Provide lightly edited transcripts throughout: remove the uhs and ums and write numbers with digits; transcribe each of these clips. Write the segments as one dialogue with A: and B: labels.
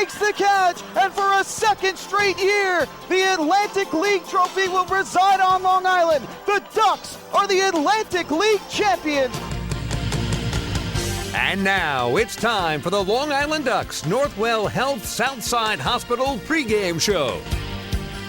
A: makes the catch, and for a second straight year, the Atlantic League trophy will reside on Long Island. The Ducks are the Atlantic League champions.
B: And now it's time for the Long Island Ducks Northwell Health Southside Hospital pregame show.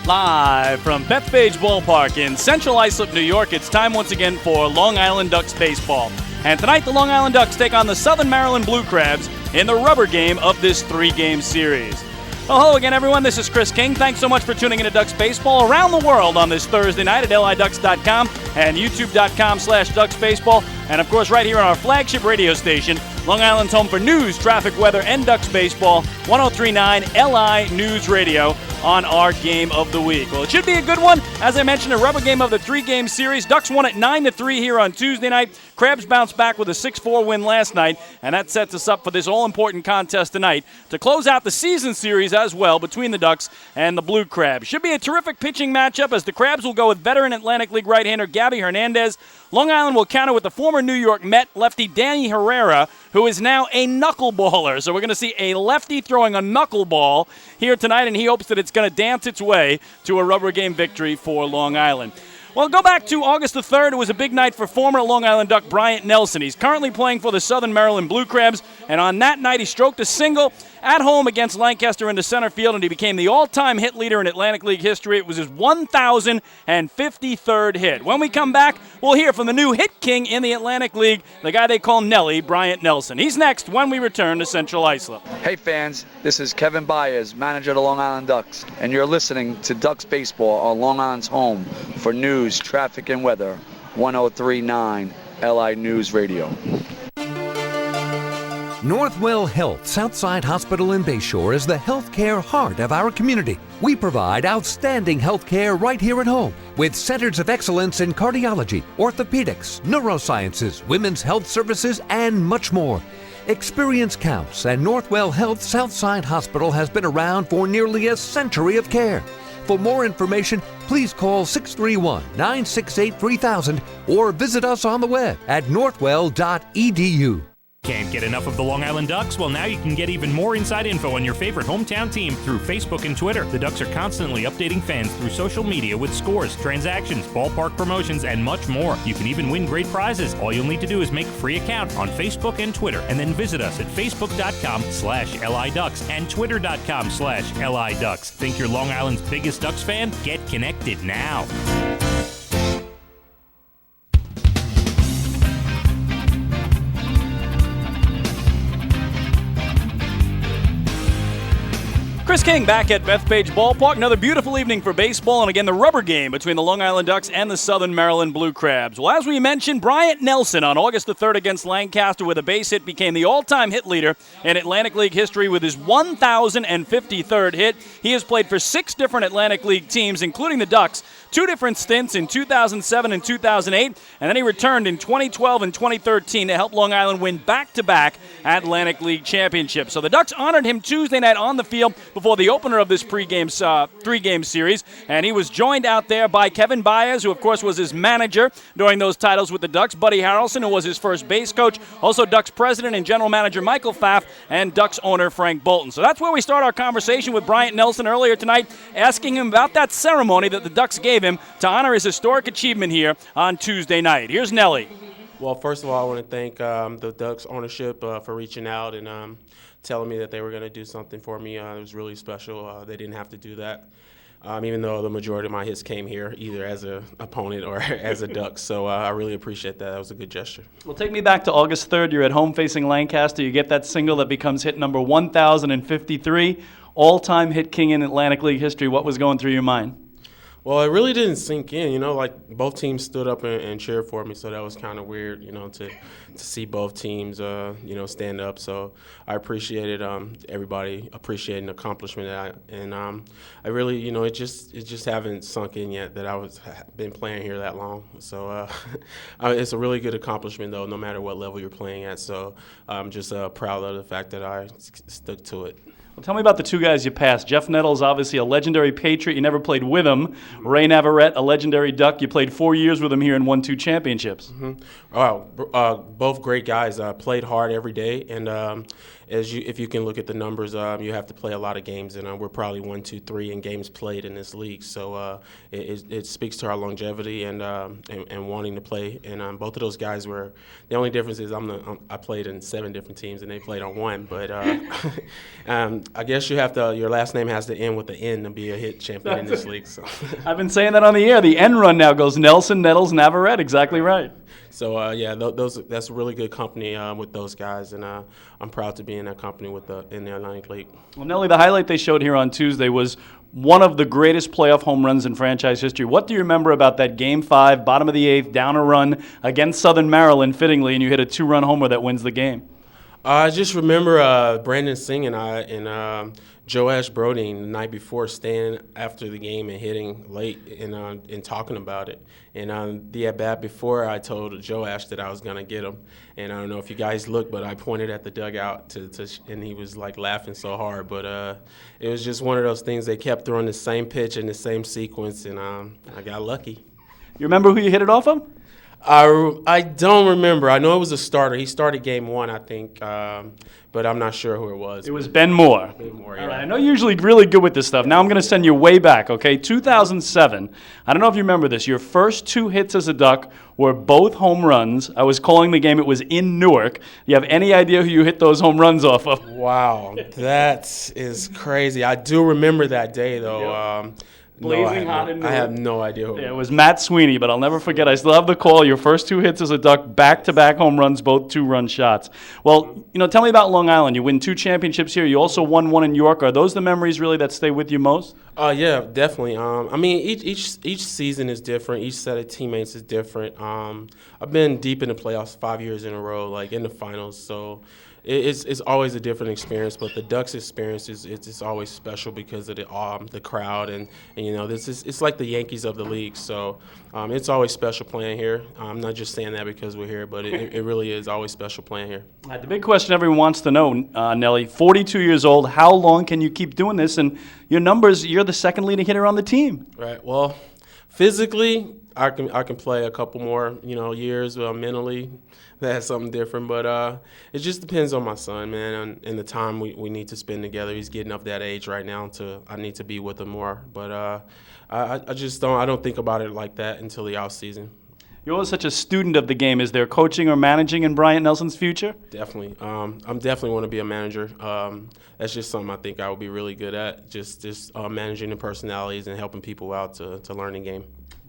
C: Live from Bethpage Ballpark in Central Islip, New York, it's time once again for Long Island Ducks baseball. And tonight the Long Island Ducks take on the Southern Maryland Blue Crabs in the rubber game of this three-game series. Well, hello again, everyone. This is Chris King. Thanks so much for tuning in to Ducks Baseball around the world on this Thursday night at liducks.com and youtube.com/DucksBaseball. And, of course, right here on our flagship radio station, Long Island's home for news, traffic, weather, and Ducks Baseball, 103.9 LI News Radio on our game of the week. Well, it should be a good one. As I mentioned, a rubber game of the three-game series. Ducks won at 9-3 here on Tuesday night. Crabs bounced back with a 6-4 win last night, and that sets us up for this all-important contest tonight to close out the season series as well between the Ducks and the Blue Crabs. Should be a terrific pitching matchup as the Crabs will go with veteran Atlantic League right-hander Gabby Hernandez. Long Island will counter with the former New York Met lefty Danny Herrera, who is now a knuckleballer. So we're going to see a lefty throwing a knuckleball here tonight, and he hopes that it's going to dance its way to a rubber game victory for Long Island. Well, go back to August the 3rd. It was a big night for former Long Island Duck Bryant Nelson. He's currently playing for the Southern Maryland Blue Crabs, and on that night he stroked a single at home against Lancaster into center field, and he became the all-time hit leader in Atlantic League history. It was his 1,053rd hit. When we come back, we'll hear from the new hit king in the Atlantic League, the guy they call Nelly, Bryant Nelson. He's next when we return to Central Islip.
D: Hey fans, this is Kevin Byers, manager of the Long Island Ducks, and you're listening to Ducks Baseball on Long Island's home for news, traffic, and weather, 103.9 LI News Radio.
B: Northwell Health Southside Hospital in Bayshore is the healthcare heart of our community. We provide outstanding healthcare right here at home with centers of excellence in cardiology, orthopedics, neurosciences, women's health services, and much more. Experience counts, and Northwell Health Southside Hospital has been around for nearly a century of care. For more information, please call 631-968-3000 or visit us on the web at northwell.edu.
E: Can't get enough of the Long Island Ducks? Well, now you can get even more inside info on your favorite hometown team through Facebook and Twitter. The Ducks are constantly updating fans through social media with scores, transactions, ballpark promotions, and much more. You can even win great prizes. All you'll need to do is make a free account on Facebook and Twitter, and then visit us at facebook.com/LIDucks and twitter.com/LIDucks. Think you're Long Island's biggest Ducks fan? Get connected now.
C: Chris King back at Bethpage Ballpark. Another beautiful evening for baseball, and again the rubber game between the Long Island Ducks and the Southern Maryland Blue Crabs. Well, as we mentioned, Bryant Nelson on August the 3rd against Lancaster with a base hit became the all-time hit leader in Atlantic League history with his 1,053rd hit. He has played for 6 different Atlantic League teams, including the Ducks, 2 different stints in 2007 and 2008, and then he returned in 2012 and 2013 to help Long Island win back-to-back Atlantic League championships. So the Ducks honored him Tuesday night on the field before the opener of this three-game series, and he was joined out there by Kevin Byers, who of course was his manager during those titles with the Ducks, Buddy Harrelson, who was his first base coach, also Ducks president and general manager Michael Pfaff, and Ducks owner Frank Bolton. So that's where we start our conversation with Bryant Nelson earlier tonight, asking him about that ceremony that the Ducks gave him to honor his historic achievement here on Tuesday night. Here's Nelly.
F: Well, first of all, I want to thank the Ducks ownership for reaching out and telling me that they were going to do something for me. It was really special. They didn't have to do that, even though the majority of my hits came here, either as an opponent or as a Duck. So I really appreciate that. That was a good gesture.
C: Well, take me back to August 3rd. You're at home facing Lancaster. You get that single that becomes hit number 1,053, all-time hit king in Atlantic League history. What was going through your mind?
F: Well, it really didn't sink in, like both teams stood up and cheered for me, so that was kind of weird, to see both teams, stand up. So I appreciated everybody appreciating the accomplishment, I really, it just haven't sunk in yet that been playing here that long. So it's a really good accomplishment, though, no matter what level you're playing at. So I'm just proud of the fact that I stuck to it.
C: Well, tell me about the 2 guys you passed. Jeff Nettles, obviously a legendary Patriot. You never played with him. Ray Navarrete, a legendary Duck. You played 4 years with him here and won 2 championships.
F: Mm-hmm. Both great guys. Played hard every day, and if you can look at the numbers, you have to play a lot of games, and we're probably 1, 2, 3 in games played in this league. So it speaks to our longevity and wanting to play. And both of those guys were. The only difference is I played in 7 different teams, and they played on 1. But I guess your last name has to end with the N to be a hit champion in this league. So
C: I've been saying that on the air. The end run now goes Nelson, Nettles, Navarrete. Exactly right.
F: So that's really good company with those guys, and I'm proud to be in that company in the Atlantic League.
C: Well, Nelly, the highlight they showed here on Tuesday was one of the greatest playoff home runs in franchise history. What do you remember about that Game 5, bottom of the 8th, down a run against Southern Maryland, fittingly, and you hit a 2-run homer that wins the game?
F: I just remember Brandon Singh and I and Joash Brodeen the night before staying after the game and hitting late and talking about it. And the at-bat before, I told Joash that I was going to get him. And I don't know if you guys looked, but I pointed at the dugout and he was like laughing so hard. But it was just one of those things. They kept throwing the same pitch in the same sequence, and I got lucky.
C: You remember who you hit it off of?
F: I don't remember. I know it was a starter. He started game 1, I think, but I'm not sure who it was.
C: It was Ben Moore.
F: Ben Moore, yeah.
C: All right, I know you're usually really good with this stuff. Now I'm going to send you way back, okay? 2007. I don't know if you remember this. Your first 2 hits as a Duck were both home runs. I was calling the game. It was in Newark. Do you have any idea who you hit those home runs off of?
F: Wow, that is crazy. I do remember that day, though.
C: Yep. Blazing hot in Newark.
F: I have no idea who.
C: Yeah, it was Matt Sweeney, but I'll never forget. I still have the call. Your first 2 hits as a Duck, back-to-back home runs, both 2-run shots. Well, tell me about Long Island. You win 2 championships here. You also won 1 in York. Are those the memories really that stay with you most?
F: Yeah, definitely. I mean, each season is different. Each set of teammates is different. I've been deep in the playoffs 5 years in a row, like in the finals. So it's always a different experience. But the Ducks experience is always special because of the crowd and it's like the Yankees of the league. So it's always special playing here. I'm not just saying that because we're here, but it really is always special playing here.
C: The big question everyone wants to know, Nelly, 42 years old, how long can you keep doing this? And your numbers, you're the second leading hitter on the team.
F: Right. Well, physically, I can play a couple more years. Mentally, that's something different. But it just depends on my son, man, and the time we need to spend together. He's getting up that age right now I need to be with him more. But I just don't think about it like that until the off season.
C: You're always such a student of the game. Is there coaching or managing in Bryant Nelson's future?
F: Definitely. I'm definitely want to be a manager. That's just something I think I would be really good at, just managing the personalities and helping people out to learn the game.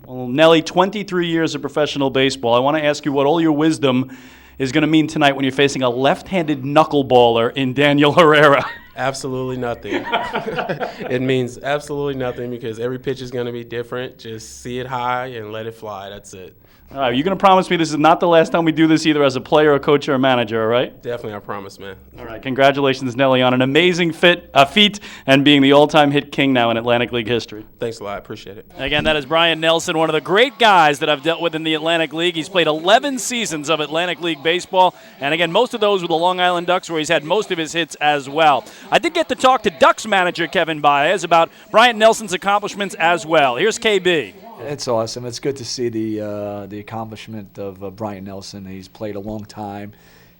C: Well, Nelly, 23 years of professional baseball. I want to ask you what all your wisdom is going to mean tonight when you're facing a left-handed knuckleballer in Daniel Herrera.
F: Absolutely nothing. It means absolutely nothing because every pitch is going to be different. Just see it high and let it fly. That's it.
C: All right, you're going to promise me this is not the last time we do this either as a player, a coach, or a manager, all right?
F: Definitely, I promise, man.
C: All right, congratulations, Nelly, on an amazing feat and being the all-time hit king now in Atlantic League history.
F: Thanks a lot. I appreciate it.
C: Again, that is Bryant Nelson, one of the great guys that I've dealt with in the Atlantic League. He's played 11 seasons of Atlantic League baseball, and again, most of those with the Long Island Ducks where he's had most of his hits as well. I did get to talk to Ducks manager Kevin Baez about Bryant Nelson's accomplishments as well. Here's KB.
D: It's awesome. It's good to see the accomplishment of Bryant Nelson. He's played a long time.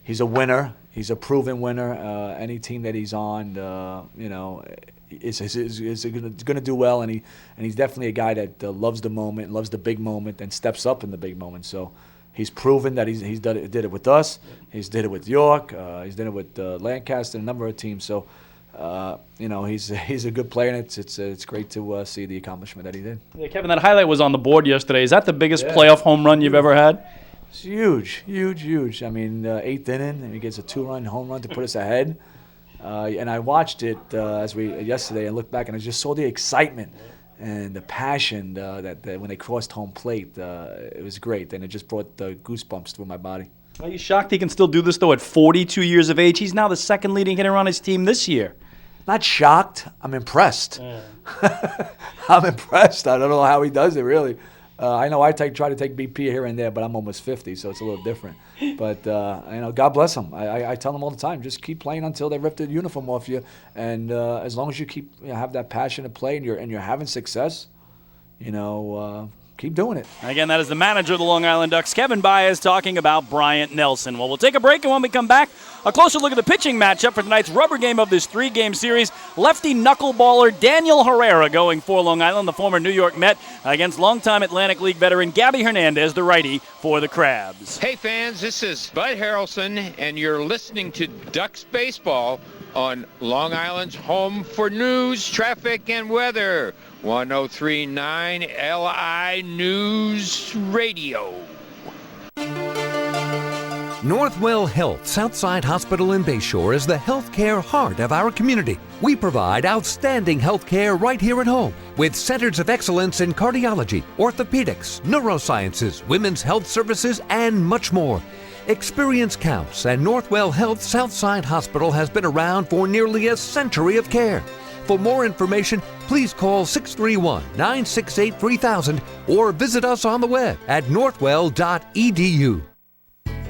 D: He's a winner. He's a proven winner. Any team that he's on, is going to do well. And he's definitely a guy that loves the moment, loves the big moment, and steps up in the big moment. So he's proven that he's did it with us. He's did it with York. He's did it with Lancaster and a number of teams. So. He's a good player, and it's great to see the accomplishment that he did.
C: Yeah, Kevin, that highlight was on the board yesterday. Is that the biggest playoff home run you've ever had?
D: It's huge. I mean, 8th inning, and he gets a 2-run home run to put us ahead. And I watched it yesterday and looked back, and I just saw the excitement and the passion that when they crossed home plate. It was great, and it just brought the goosebumps through my body.
C: Are you shocked he can still do this, though, at 42 years of age? He's now the second leading hitter on his team this year.
D: Not shocked. I'm impressed. Yeah. I'm impressed. I don't know how he does it, really. I know I try to take BP here and there, but I'm almost 50, so it's a little different. But, God bless him. I tell them all the time, just keep playing until they rip the uniform off you. And as long as you keep have that passion to play and you're having success, keep doing it.
C: Again, that is the manager of the Long Island Ducks, Kevin Baez, talking about Bryant Nelson. Well, we'll take a break, and when we come back, A closer look at the pitching matchup for tonight's rubber game of this 3-game series. Lefty knuckleballer Daniel Herrera going for Long Island, the former New York Met, against longtime Atlantic League veteran Gabby Hernandez, the righty for the Crabs.
G: Hey fans, this is Bud Harrelson, and you're listening to Ducks Baseball on Long Island's home for news, traffic, and weather. 103.9 LI News Radio.
B: Northwell Health Southside Hospital in Bayshore is the healthcare heart of our community. We provide outstanding healthcare right here at home with centers of excellence in cardiology, orthopedics, neurosciences, women's health services, and much more. Experience counts, and Northwell Health Southside Hospital has been around for nearly a century of care. For more information, please call 631-968-3000 or visit us on the web at northwell.edu.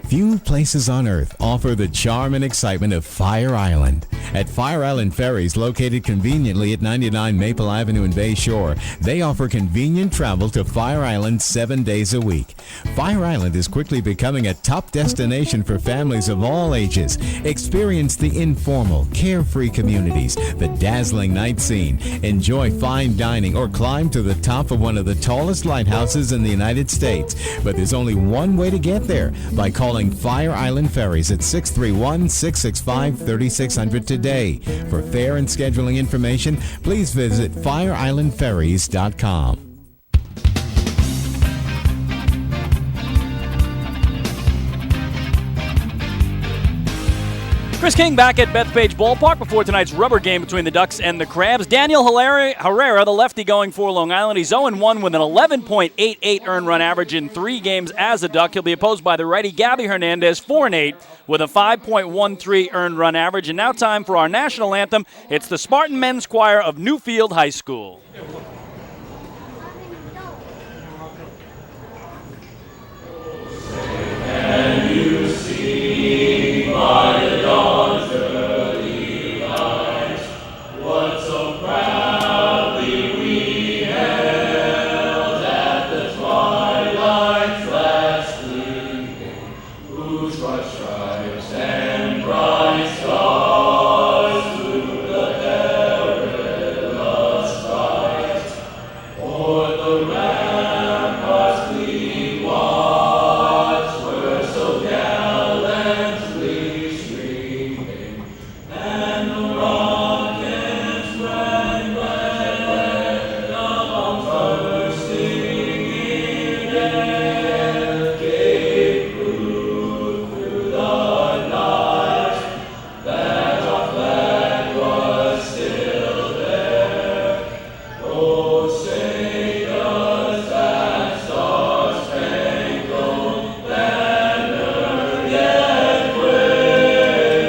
H: Few places on Earth offer the charm and excitement of Fire Island. At Fire Island Ferries, located conveniently at 99 Maple Avenue in Bayshore, they offer convenient travel to Fire Island 7 days a week. Fire Island is quickly becoming a top destination for families of all ages. Experience the informal, carefree communities, the dazzling night scene, enjoy fine dining, or climb to the top of one of the tallest lighthouses in the United States. But there's only one way to get there, by calling Fire Island Ferries at 631-665-3600 today. For fare and scheduling information, please visit fireislandferries.com.
C: Chris King back at Bethpage Ballpark before tonight's rubber game between the Ducks and the Crabs. Daniel Herrera, the lefty going for Long Island. He's 0-1 with an 11.88 earned run average in 3 games as a Duck. He'll be opposed by the righty Gabby Hernandez, 4-8 with a 5.13 earned run average. And now time for our national anthem. It's the Spartan Men's Choir of Newfield High School.
I: Can you see by the dawn's early light what so proudly we held at the twilight's last gleaming, whose broad stripes and bright stars through the perilous fight o'er the ramparts we watched were so gallantly streaming, and the rockets rang glad of bursting in air, gave proof through the night that our flag was still there. Oh, say does that star-spangled banner yet wave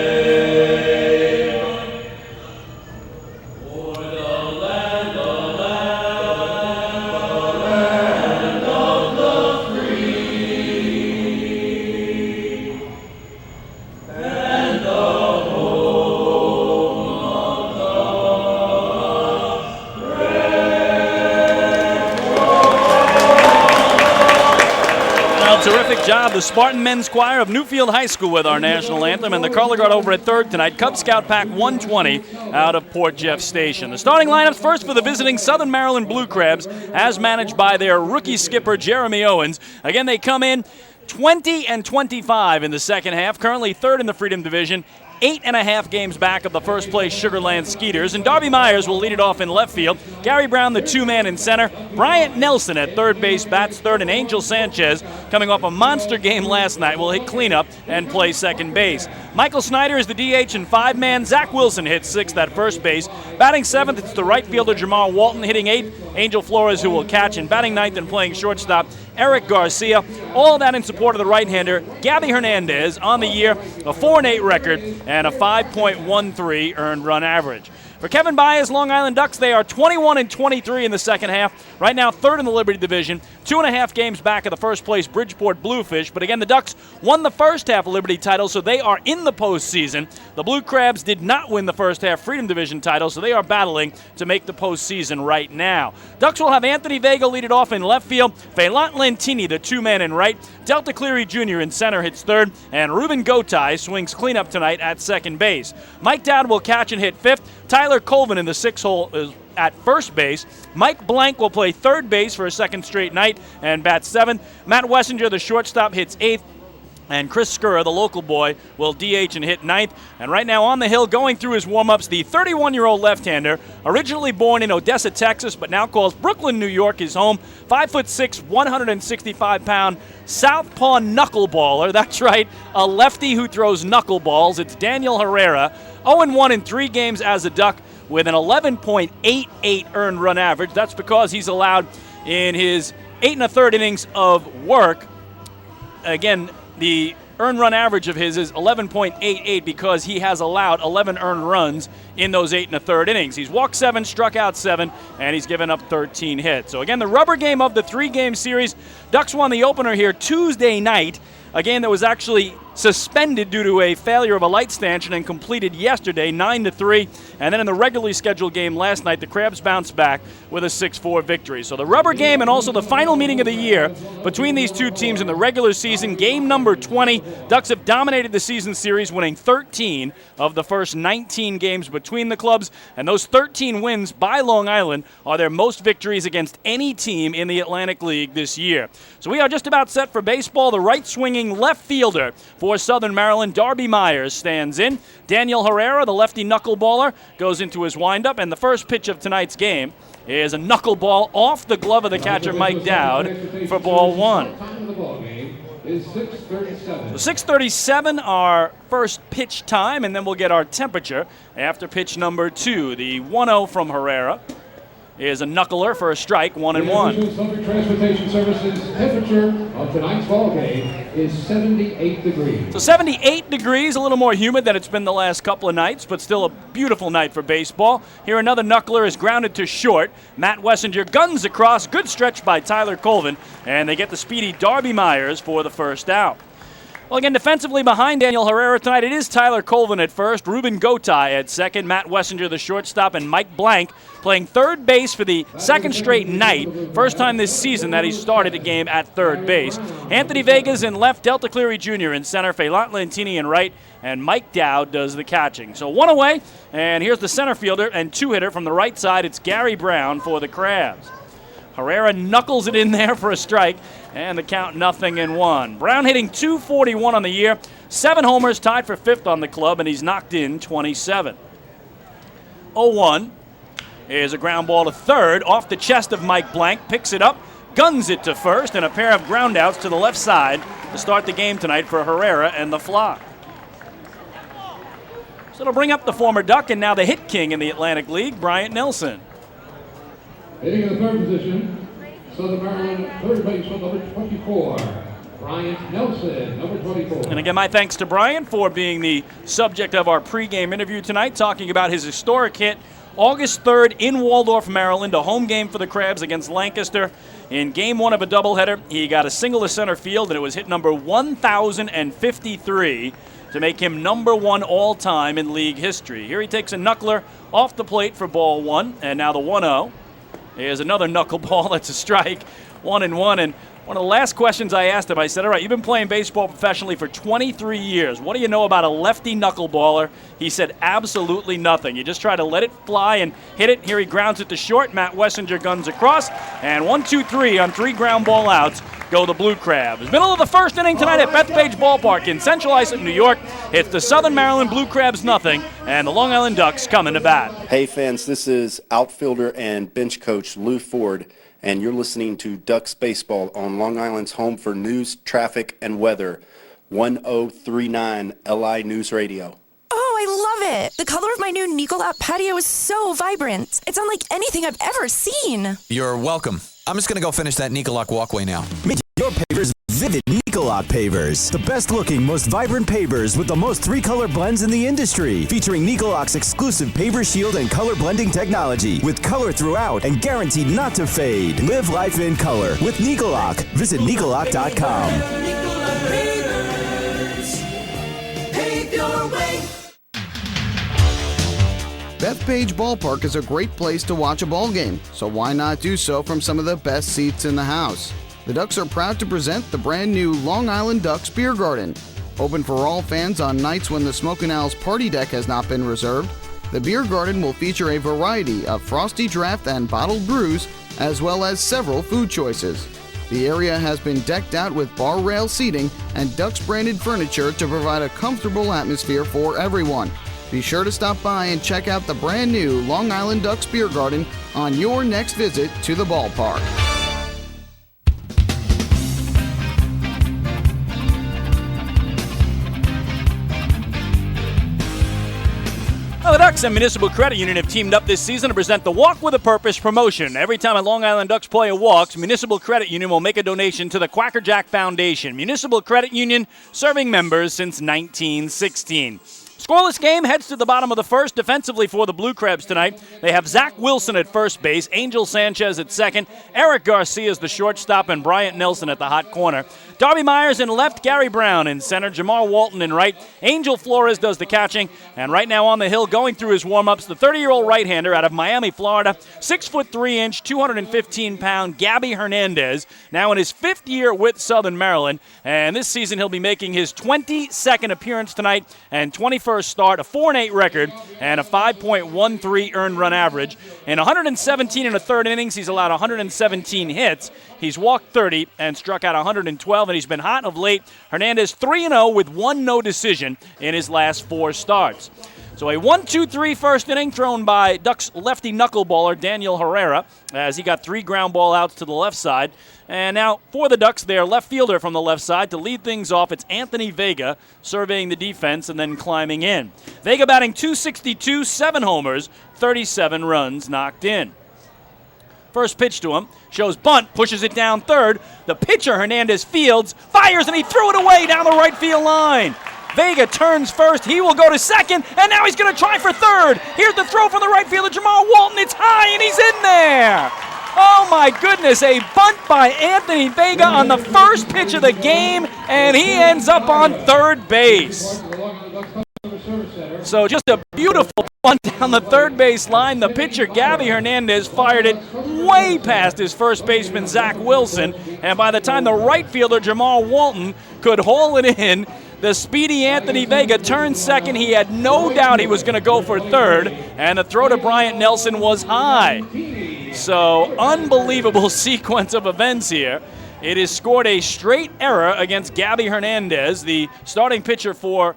I: o'er the land, the land of the free, and the home of the
C: Well, terrific job, the Spartan Men's Choir of Newfield High School with our national anthem, and the color guard over at third tonight, Cub Scout Pack 120 out of Port Jeff Station. The starting lineups first for the visiting Southern Maryland Blue Crabs, as managed by their rookie skipper Jeremy Owens. Again, they come in 20-25 in the second half, currently third in the Freedom Division, 8.5 games back of the first place Sugarland Skeeters, and Darby Myers will lead it off in left field. Gary Brown, the 2-man in center. Bryant Nelson at third base, bats third, and Angel Sanchez, coming off a monster game last night, will hit cleanup and play second base. Michael Snyder is the DH and 5-man. Zach Wilson hits sixth at first base. Batting seventh, it's the right fielder Jamar Walton, hitting eighth, Angel Flores, who will catch, and batting ninth and playing shortstop, Eric Garcia. All of that in support of the right-hander, Gabby Hernandez, on the year, a 4-8 record and a 5.13 earned run average. For Kevin Baez, Long Island Ducks, they are 21-23 in the second half. Right now, third in the Liberty Division, 2.5 games back of the first-place Bridgeport Bluefish. But again, the Ducks won the first half of Liberty title, so they are in the postseason. The Blue Crabs did not win the first half Freedom Division title, so they are battling to make the postseason right now. Ducks will have Anthony Vega lead it off in left field, Feilant Lentini, the two-man in right, Delta Cleary Jr. in center hits third, and Ruben Gotai swings cleanup tonight at second base. Mike Dowd will catch and hit fifth. Tyler Colvin in the sixth hole is at first base. Mike Blank will play third base for a second straight night and bat seventh. Matt Wessinger, the shortstop, hits eighth. And Chris Skura, the local boy, will DH and hit ninth. And right now on the hill, going through his warm-ups, the 31-year-old left-hander, originally born in Odessa, Texas, but now calls Brooklyn, New York his home. 5'6", 165-pound southpaw knuckleballer. That's right, a lefty who throws knuckleballs. It's Daniel Herrera, 0-1 in 3 games as a Duck with an 11.88 earned run average. That's because he's allowed in his 8 1/3 innings of work. Again, the earned run average of his is 11.88 because he has allowed 11 earned runs in those 8 1/3 innings. He's walked 7, struck out 7, and he's given up 13 hits. So again, the rubber game of the 3-game series. Ducks won the opener here Tuesday night, a game that was actually suspended due to a failure of a light stanchion and completed yesterday, 9-3. And then in the regularly scheduled game last night, the Crabs bounced back with a 6-4 victory. So the rubber game and also the final meeting of the year between these two teams in the regular season, game number 20. Ducks have dominated the season series, winning 13 of the first 19 games between the clubs. And those 13 wins by Long Island are their most victories against any team in the Atlantic League this year. So we are just about set for baseball. The right-swinging left fielder for Southern Maryland, Darby Myers, stands in. Daniel Herrera, the lefty knuckleballer, goes into his windup, and the first pitch of tonight's game is a knuckleball off the glove of the catcher, Mike Dowd, for ball 1. So 6:37, our first pitch time, and then we'll get our temperature after pitch number 2. The 1-0 from Herrera is a knuckler for a strike, 1-1.
J: Southern Transportation Services temperature of tonight's ball game is 78 degrees.
C: So 78 degrees, a little more humid than it's been the last couple of nights, but still a beautiful night for baseball. Here another knuckler is grounded to short. Matt Wessinger guns across, good stretch by Tyler Colvin, and they get the speedy Darby Myers for the first out. Well, again, defensively behind Daniel Herrera tonight, it is Tyler Colvin at first, Ruben Gotai at second, Matt Wessinger the shortstop, and Mike Blank playing third base for the second straight night. First time this season that he started a game at third base. Anthony Vega's in left, Delta Cleary Jr. in center, Feilant Lentini in right, and Mike Dowd does the catching. So 1 away, and here's the center fielder and 2-hitter from the right side. It's Gary Brown for the Crabs. Herrera knuckles it in there for a strike, and the count 0-1. Brown hitting .241 on the year, 7 homers, tied for 5th on the club, and he's knocked in 27. 0-1 is a ground ball to third, off the chest of Mike Blank, picks it up, guns it to first, and a pair of groundouts to the left side to start the game tonight for Herrera and the Flock. So it'll bring up the former Duck and now the hit king in the Atlantic League, Bryant Nelson.
J: Hitting in the third position, Southern Maryland third baseman number 24, Bryant Nelson, number 24.
C: And again, my thanks to Bryant for being the subject of our pregame interview tonight, talking about his historic hit August 3rd in Waldorf, Maryland, a home game for the Crabs against Lancaster. In game 1 of a doubleheader, he got a single to center field, and it was hit number 1,053 to make him number 1 all-time in league history. Here he takes a knuckler off the plate for ball 1, and now the 1-0. Here's another knuckleball. That's a strike, 1-1. And one of the last questions I asked him, I said, all right, you've been playing baseball professionally for 23 years. What do you know about a lefty knuckleballer? He said, absolutely nothing. You just try to let it fly and hit it. Here he grounds it to short. Matt Wessinger guns across. And 1-2-3 on 3 ground ball outs go the Blue Crabs. Middle of the first inning tonight at Bethpage Ballpark in Central Islip, New York. It's the Southern Maryland Blue Crabs nothing, and the Long Island Ducks coming to bat.
K: Hey fans, this is outfielder and bench coach Lou Ford, and you're listening to Ducks Baseball on Long Island's home for news, traffic, and weather, 1039 LI News Radio.
L: Oh, I love it! The color of my new Nicolat patio is so vibrant. It's unlike anything I've ever seen.
M: You're welcome. I'm just going to go finish that Nicolat walkway now. Meet your pavers Vivid Nicolak pavers. The best looking, most vibrant pavers with the most 3-color blends in the industry. Featuring Nicolak's exclusive paver shield and color blending technology. With color throughout and guaranteed not to fade. Live life in color with Nicolak. Visit Nicolak.com.
N: Pave your way.
A: Bethpage Ballpark is a great place to watch a ball game, so why not do so from some of the best seats in the house? The Ducks are proud to present the brand new Long Island Ducks Beer Garden. Open for all fans on nights when the Smokin' Owls party deck has not been reserved, the Beer Garden will feature a variety of frosty draft and bottled brews, as well as several food choices. The area has been decked out with bar rail seating and Ducks branded furniture to provide a comfortable atmosphere for everyone. Be sure to stop by and check out the brand new Long Island Ducks Beer Garden on your next visit to the ballpark.
C: Well, the Ducks and Municipal Credit Union have teamed up this season to present the Walk with a Purpose promotion. Every time a Long Island Ducks player walks, Municipal Credit Union will make a donation to the Quacker Jack Foundation. Municipal Credit Union serving members since 1916. Scoreless game heads to the bottom of the first. Defensively for the Blue Crabs tonight, they have Zach Wilson at first base, Angel Sanchez at second, Eric Garcia is the shortstop, and Bryant Nelson at the hot corner. Darby Myers in left, Gary Brown in center, Jamar Walton in right, Angel Flores does the catching, and right now on the hill going through his warm-ups, the 30-year-old right-hander out of Miami, Florida, 6'3", 215-pound Gabby Hernandez, now in his 5th year with Southern Maryland, and this season he'll be making his 22nd appearance tonight and 21st start, a 4-8 record, and a 5.13 earned run average. In 117 and a third innings, he's allowed 117 hits. He's walked 30 and struck out 112, and he's been hot of late. Hernandez 3-0 with 1 no decision in his last 4 starts. So a 1-2-3 first inning thrown by Ducks lefty knuckleballer Daniel Herrera as he got 3 ground ball outs to the left side. And now for the Ducks, their left fielder from the left side to lead things off, it's Anthony Vega surveying the defense and then climbing in. Vega batting .262, 7 homers, 37 runs knocked in. First pitch to him, shows bunt, pushes it down third. The pitcher, Hernandez, fields, fires, and he threw it away down the right field line. Vega turns first, he will go to second, and now he's going to try for third. Here's the throw from the right fielder, Jamar Walton. It's high, and he's in there. Oh my goodness, a bunt by Anthony Vega on the first pitch of the game, and he ends up on third base. So just a beautiful bunt down the third base line. The pitcher, Gabby Hernandez, fired it way past his first baseman, Zach Wilson, and by the time the right fielder, Jamar Walton, could haul it in, the speedy Anthony Vega turned second. He had no doubt he was going to go for third, and the throw to Bryant Nelson was high. So, unbelievable sequence of events here. It has scored a straight error against Gabby Hernandez, the starting pitcher for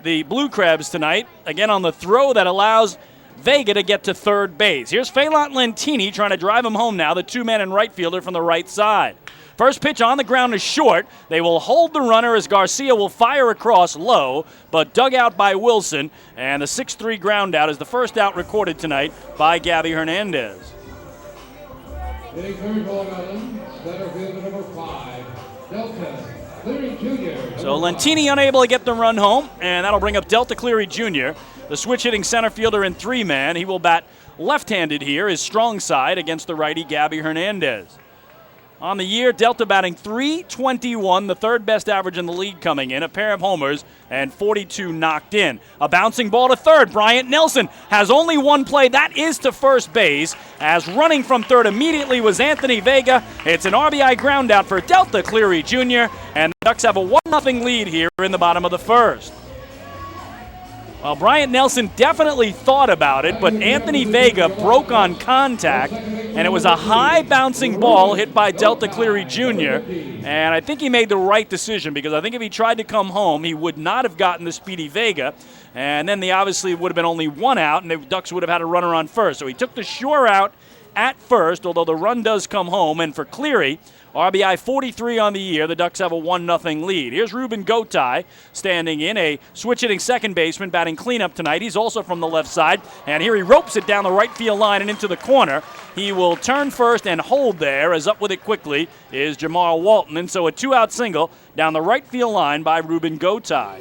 C: the Blue Crabs tonight. Again on the throw that allows Vega to get to third base. Here's Phelan Lentini trying to drive him home now, the 2-man and right fielder from the right side. First pitch on the ground is short. They will hold the runner as Garcia will fire across low, but dug out by Wilson, and the 6-3 ground out is the first out recorded tonight by Gabby Hernandez.
J: Hitting third, Long Island, center fielder number 5, Delta Cleary Jr.
C: So Lentini unable to get the run home, and that'll bring up Delta Cleary Jr., the switch-hitting center fielder in 3-man. He will bat left-handed here, his strong side, against the righty Gabby Hernandez. On the year, Delta batting .321, the third best average in the league coming in, a pair of homers and 42 knocked in. A bouncing ball to third. Bryant Nelson has only one play. That is to first base, as running from third immediately was Anthony Vega. It's an RBI ground out for Delta Cleary Jr., and the Ducks have a 1-0 lead here in the bottom of the first. Well, Bryant Nelson definitely thought about it, but Anthony Vega broke on contact, and it was a high bouncing ball hit by Delta Cleary Jr., and I think he made the right decision, because I think if he tried to come home, he would not have gotten the speedy Vega, and then obviously would have been only 1 out, and the Ducks would have had a runner on first. So he took the sure out at first, although the run does come home. And for Cleary, RBI 43 on the year. The Ducks have a 1-0 lead. Here's Ruben Gotay standing in, a switch-hitting second baseman, batting cleanup tonight. He's also from the left side, and here he ropes it down the right field line and into the corner. He will turn first and hold there, as up with it quickly is Jamar Walton. And so a 2-out single down the right field line by Ruben Gotay.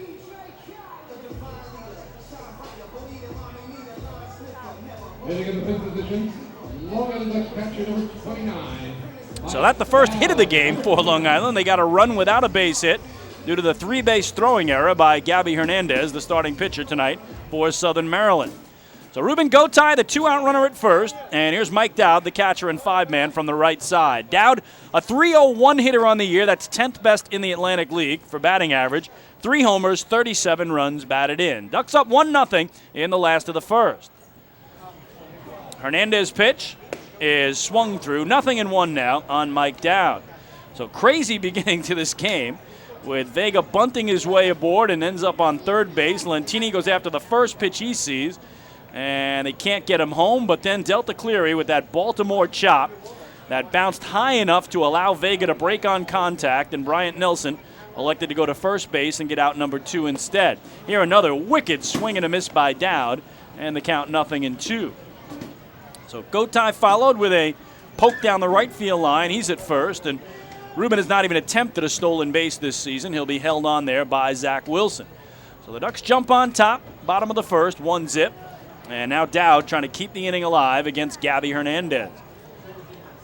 J: Hitting in the fifth position, Long Island Ducks catcher number 29.
C: So that's the first hit of the game for Long Island. They got a run without a base hit due to the 3-base throwing error by Gabby Hernandez, the starting pitcher tonight for Southern Maryland. So Ruben Gotay, the 2-out runner at first, and here's Mike Dowd, the catcher and 5-man from the right side. Dowd, a .301 hitter on the year. That's 10th best in the Atlantic League for batting average. 3 homers, 37 runs batted in. Ducks up 1-0 in the last of the first. Hernandez pitch is swung through. 0-1 now on Mike Dowd. So crazy beginning to this game with Vega bunting his way aboard and ends up on third base. Lentini goes after the first pitch he sees, and they can't get him home, but then Delta Cleary with that Baltimore chop that bounced high enough to allow Vega to break on contact, and Bryant Nelson elected to go to first base and get out number 2 instead. Here another wicked swing and a miss by Dowd, and the count 0-2. So Gotay followed with a poke down the right field line. He's at first, and Ruben has not even attempted a stolen base this season. He'll be held on there by Zach Wilson. So the Ducks jump on top, bottom of the first, 1-0. And now Dowd trying to keep the inning alive against Gabby Hernandez.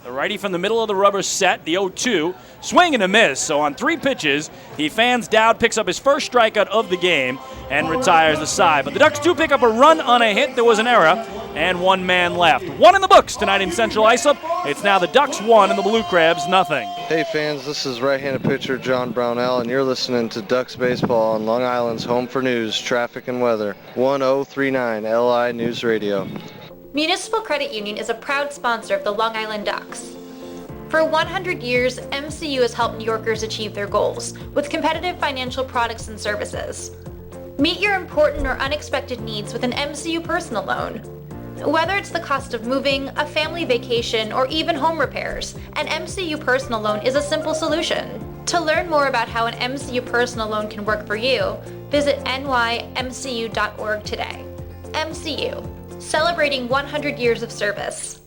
C: The righty from the middle of the rubber set, the 0-2, swing and a miss. So on 3 pitches, he fans Dowd, picks up his first strikeout of the game, and retires the side. But the Ducks do pick up a run on a hit. There was an error, and 1 man left. 1 in the books tonight in Central Islip. It's now the Ducks 1 and the Blue Crabs 0.
O: Hey fans, this is right-handed pitcher John Brownell, and you're listening to Ducks Baseball on Long Island's home for news, traffic, and weather. 1039 LI News Radio.
P: Municipal Credit Union is a proud sponsor of the Long Island Ducks. For 100 years, MCU has helped New Yorkers achieve their goals with competitive financial products and services. Meet your important or unexpected needs with an MCU personal loan. Whether it's the cost of moving, a family vacation, or even home repairs, an MCU personal loan is a simple solution. To learn more about how an MCU personal loan can work for you, visit nymcu.org today. MCU, celebrating 100 years of service.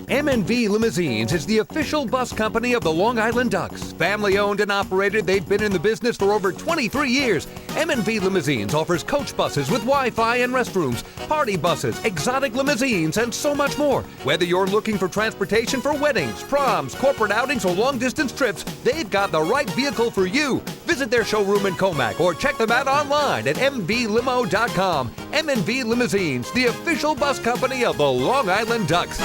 B: M&V Limousines is the official bus company of the Long Island Ducks. Family owned and operated, they've been in the business for over 23 years. M&V Limousines offers coach buses with Wi-Fi and restrooms, party buses, exotic limousines, and so much more. Whether you're looking for transportation for weddings, proms, corporate outings, or long-distance trips, they've got the right vehicle for you. Visit their showroom in Comac or check them out online at mvlimo.com. M&V Limousines, the official bus company of the Long Island Ducks.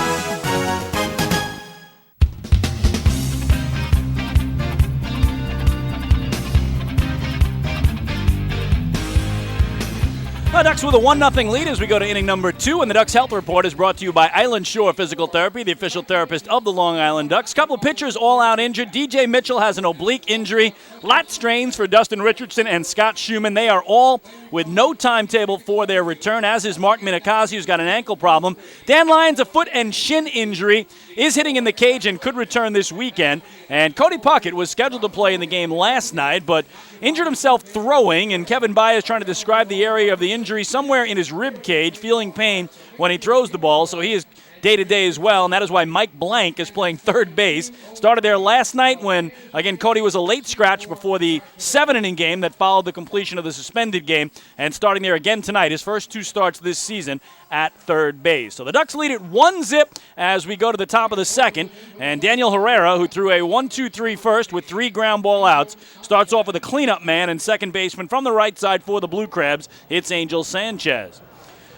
C: The Ducks with a 1-0 lead as we go to inning number 2, and the Ducks Health Report is brought to you by Island Shore Physical Therapy, the official therapist of the Long Island Ducks. Couple pitchers all out injured. DJ Mitchell has an oblique injury. Lat strains for Dustin Richardson and Scott Schumann. They are all with no timetable for their return, as is Mark Minakazi, who's got an ankle problem. Dan Lyons, a foot and shin injury, is hitting in the cage and could return this weekend. And Cody Puckett was scheduled to play in the game last night, but injured himself throwing, and Kevin Baez trying to describe the area of the injury somewhere in his rib cage, feeling pain when he throws the ball, so he is day-to-day as well, and that is why Mike Blank is playing third base. Started there last night when, again, Cody was a late scratch before the 7-inning game that followed the completion of the suspended game, and starting there again tonight, his first 2 starts this season at third base. So the Ducks lead it 1-0 as we go to the top of the second, and Daniel Herrera, who threw a 1-2-3 first with 3 ground ball outs, starts off with a cleanup man and second baseman from the right side for the Blue Crabs. It's Angel Sanchez.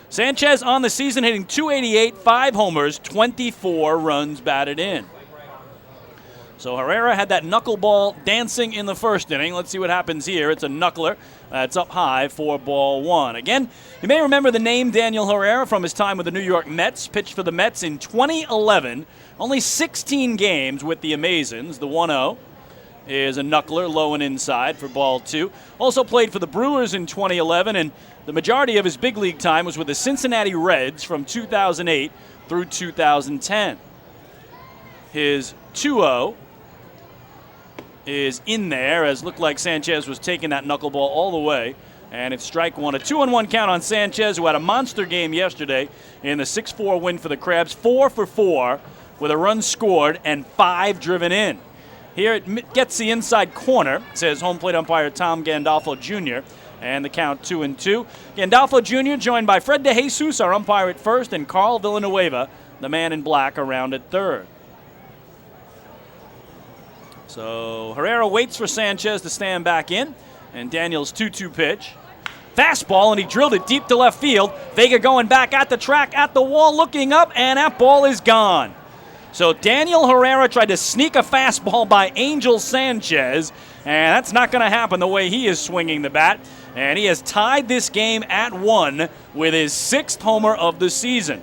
C: Sanchez on the season hitting .288, 5 homers, 24 runs batted in. So Herrera had that knuckleball dancing in the first inning. Let's see what happens here. It's a knuckler. It's up high for ball 1. Again, you may remember the name Daniel Herrera from his time with the New York Mets. Pitched for the Mets in 2011. Only 16 games with the Amazons. The 1-0 is a knuckler, low and inside for ball 2. Also played for the Brewers in 2011, and the majority of his big league time was with the Cincinnati Reds from 2008 through 2010. His 2-0 is in there, as looked like Sanchez was taking that knuckleball all the way. And it's strike one. A 2-1 count on Sanchez, who had a monster game yesterday in the 6-4 win for the Crabs. 4 for 4 with a run scored and 5 driven in. Here it gets the inside corner, says home plate umpire Tom Gandolfo Jr., and the count 2-2. Gandolfo Jr. joined by Fred DeJesus, our umpire at first, and Carl Villanueva, the man in black, around at third. So Herrera waits for Sanchez to stand back in, and Daniel's 2-2 pitch. Fastball, and he drilled it deep to left field. Vega going back at the track, at the wall, looking up, and that ball is gone. So Daniel Herrera tried to sneak a fastball by Angel Sanchez, and that's not going to happen the way he is swinging the bat. And he has tied this game at 1 with his 6th homer of the season.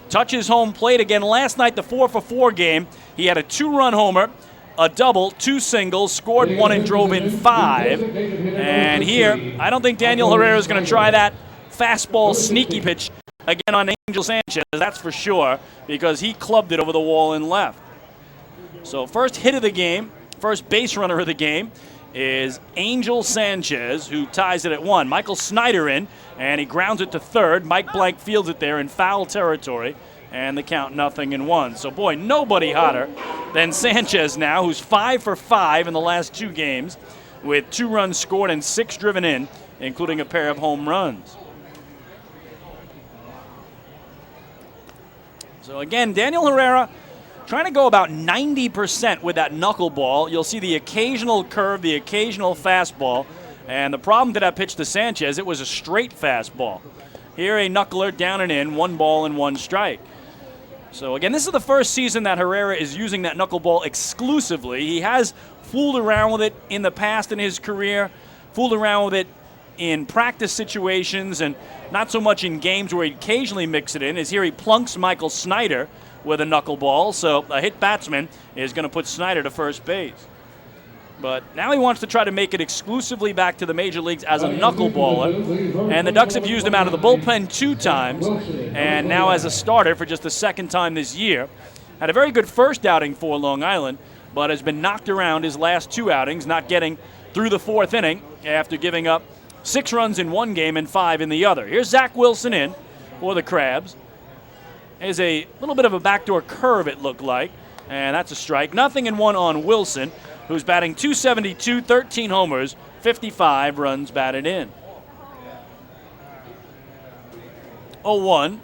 C: Touches home plate again last night, the 4 for 4 game. He had a 2-run homer, a double, 2 singles, scored 1 and drove in 5. And here, I don't think Daniel Herrera is going to try that fastball sneaky pitch again on Angel Sanchez, that's for sure, because he clubbed it over the wall and left. So first hit of the game, first base runner of the game is Angel Sanchez, who ties it at 1. Michael Snyder in, and he grounds it to third. Mike Blank fields it there in foul territory, and the count 0-1. So, boy, nobody hotter than Sanchez now, who's 5 for 5 in the last 2 games with 2 runs scored and 6 driven in, including a pair of home runs. So, again, Daniel Herrera trying to go about 90% with that knuckleball. You'll see the occasional curve, the occasional fastball. And the problem to that pitch to Sanchez, it was a straight fastball. Here a knuckler down and in, 1 ball and 1 strike. So again, this is the first season that Herrera is using that knuckleball exclusively. He has fooled around with it in the past in his career, fooled around with it in practice situations and not so much in games where he occasionally mix it in. As here he plunks Michael Snyder with a knuckleball, so a hit batsman is going to put Snyder to first base. But now he wants to try to make it exclusively back to the major leagues as a knuckleballer. And the Ducks have used him out of the bullpen 2 times, and now as a starter for just the 2nd time this year. Had a very good first outing for Long Island, but has been knocked around his last 2 outings, not getting through the 4th inning after giving up 6 runs in 1 game and 5 in the other. Here's Zach Wilson in for the Crabs. There's a little bit of a backdoor curve, it looked like, and that's a strike. 0-1 on Wilson, who's batting .272, 13 homers, 55 runs batted in. 0-1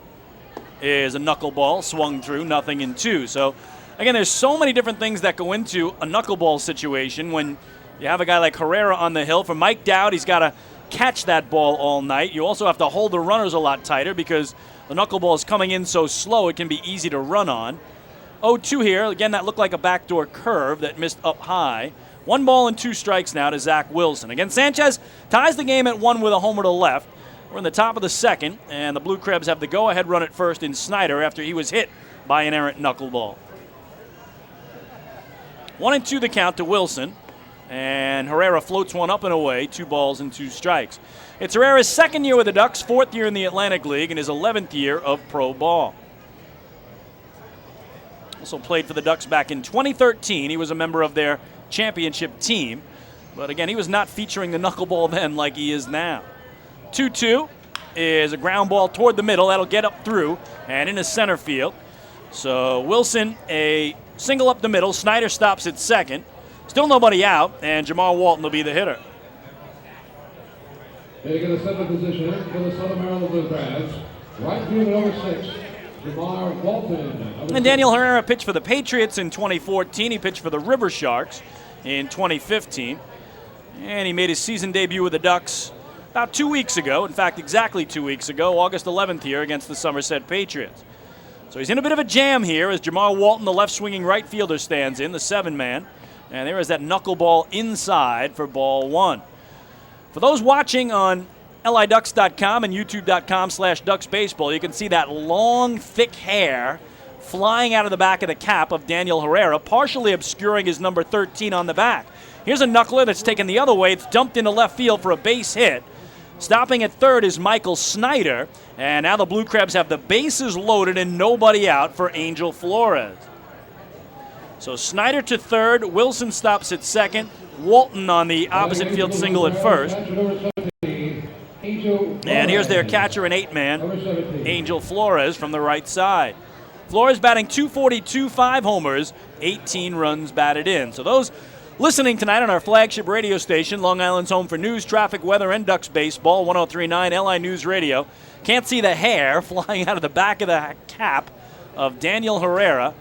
C: is a knuckleball, swung through, 0-2. So, again, there's so many different things that go into a knuckleball situation when you have a guy like Herrera on the hill. For Mike Dowd, he's got to catch that ball all night. You also have to hold the runners a lot tighter because the knuckleball is coming in so slow it can be easy to run on. 0-2 here. Again, that looked like a backdoor curve that missed up high. 1 ball and 2 strikes now to Zach Wilson. Again, Sanchez ties the game at 1 with a homer to left. We're in the top of the 2nd, and the Blue Crabs have the go-ahead run at first in Snyder after he was hit by an errant knuckleball. 1-2 the count to Wilson, and Herrera floats one up and away, 2 balls and 2 strikes. It's Herrera's 2nd year with the Ducks, 4th year in the Atlantic League, and his 11th year of pro ball. Also played for the Ducks back in 2013. He was a member of their championship team. But again, he was not featuring the knuckleball then like he is now. 2-2 is a ground ball toward the middle. That'll get up through and into center field. So Wilson, a single up the middle. Snyder stops at second. Still nobody out, and Jamar Walton will be the hitter.
J: Taking the 7th position for the Southern Maryland Blue Crabs. Right field number 6. Jamar Walton.
C: And Daniel Herrera pitched for the Patriots in 2014. He pitched for the River Sharks in 2015. And he made his season debut with the Ducks about 2 weeks ago. In fact, exactly 2 weeks ago, August 11th here against the Somerset Patriots. So he's in a bit of a jam here as Jamar Walton, the left-swinging right fielder, stands in, the 7-man. And there is that knuckleball inside for ball 1. For those watching on LIDucks.com and YouTube.com/DucksBaseball, you can see that long, thick hair flying out of the back of the cap of Daniel Herrera, partially obscuring his number 13 on the back. Here's a knuckler that's taken the other way. It's dumped into left field for a base hit. Stopping at third is Michael Snyder. And now the Blue Crabs have the bases loaded and nobody out for Angel Flores. So Snyder to third, Wilson stops at second, Walton on the opposite field single at first. And here's their catcher and 8-man, Angel Flores from the right side. Flores batting .242, 5 homers, 18 runs batted in. So those listening tonight on our flagship radio station, Long Island's home for news, traffic, weather, and Ducks baseball, 103.9 LI News Radio. Can't see the hair flying out of the back of the cap of Daniel Herrera.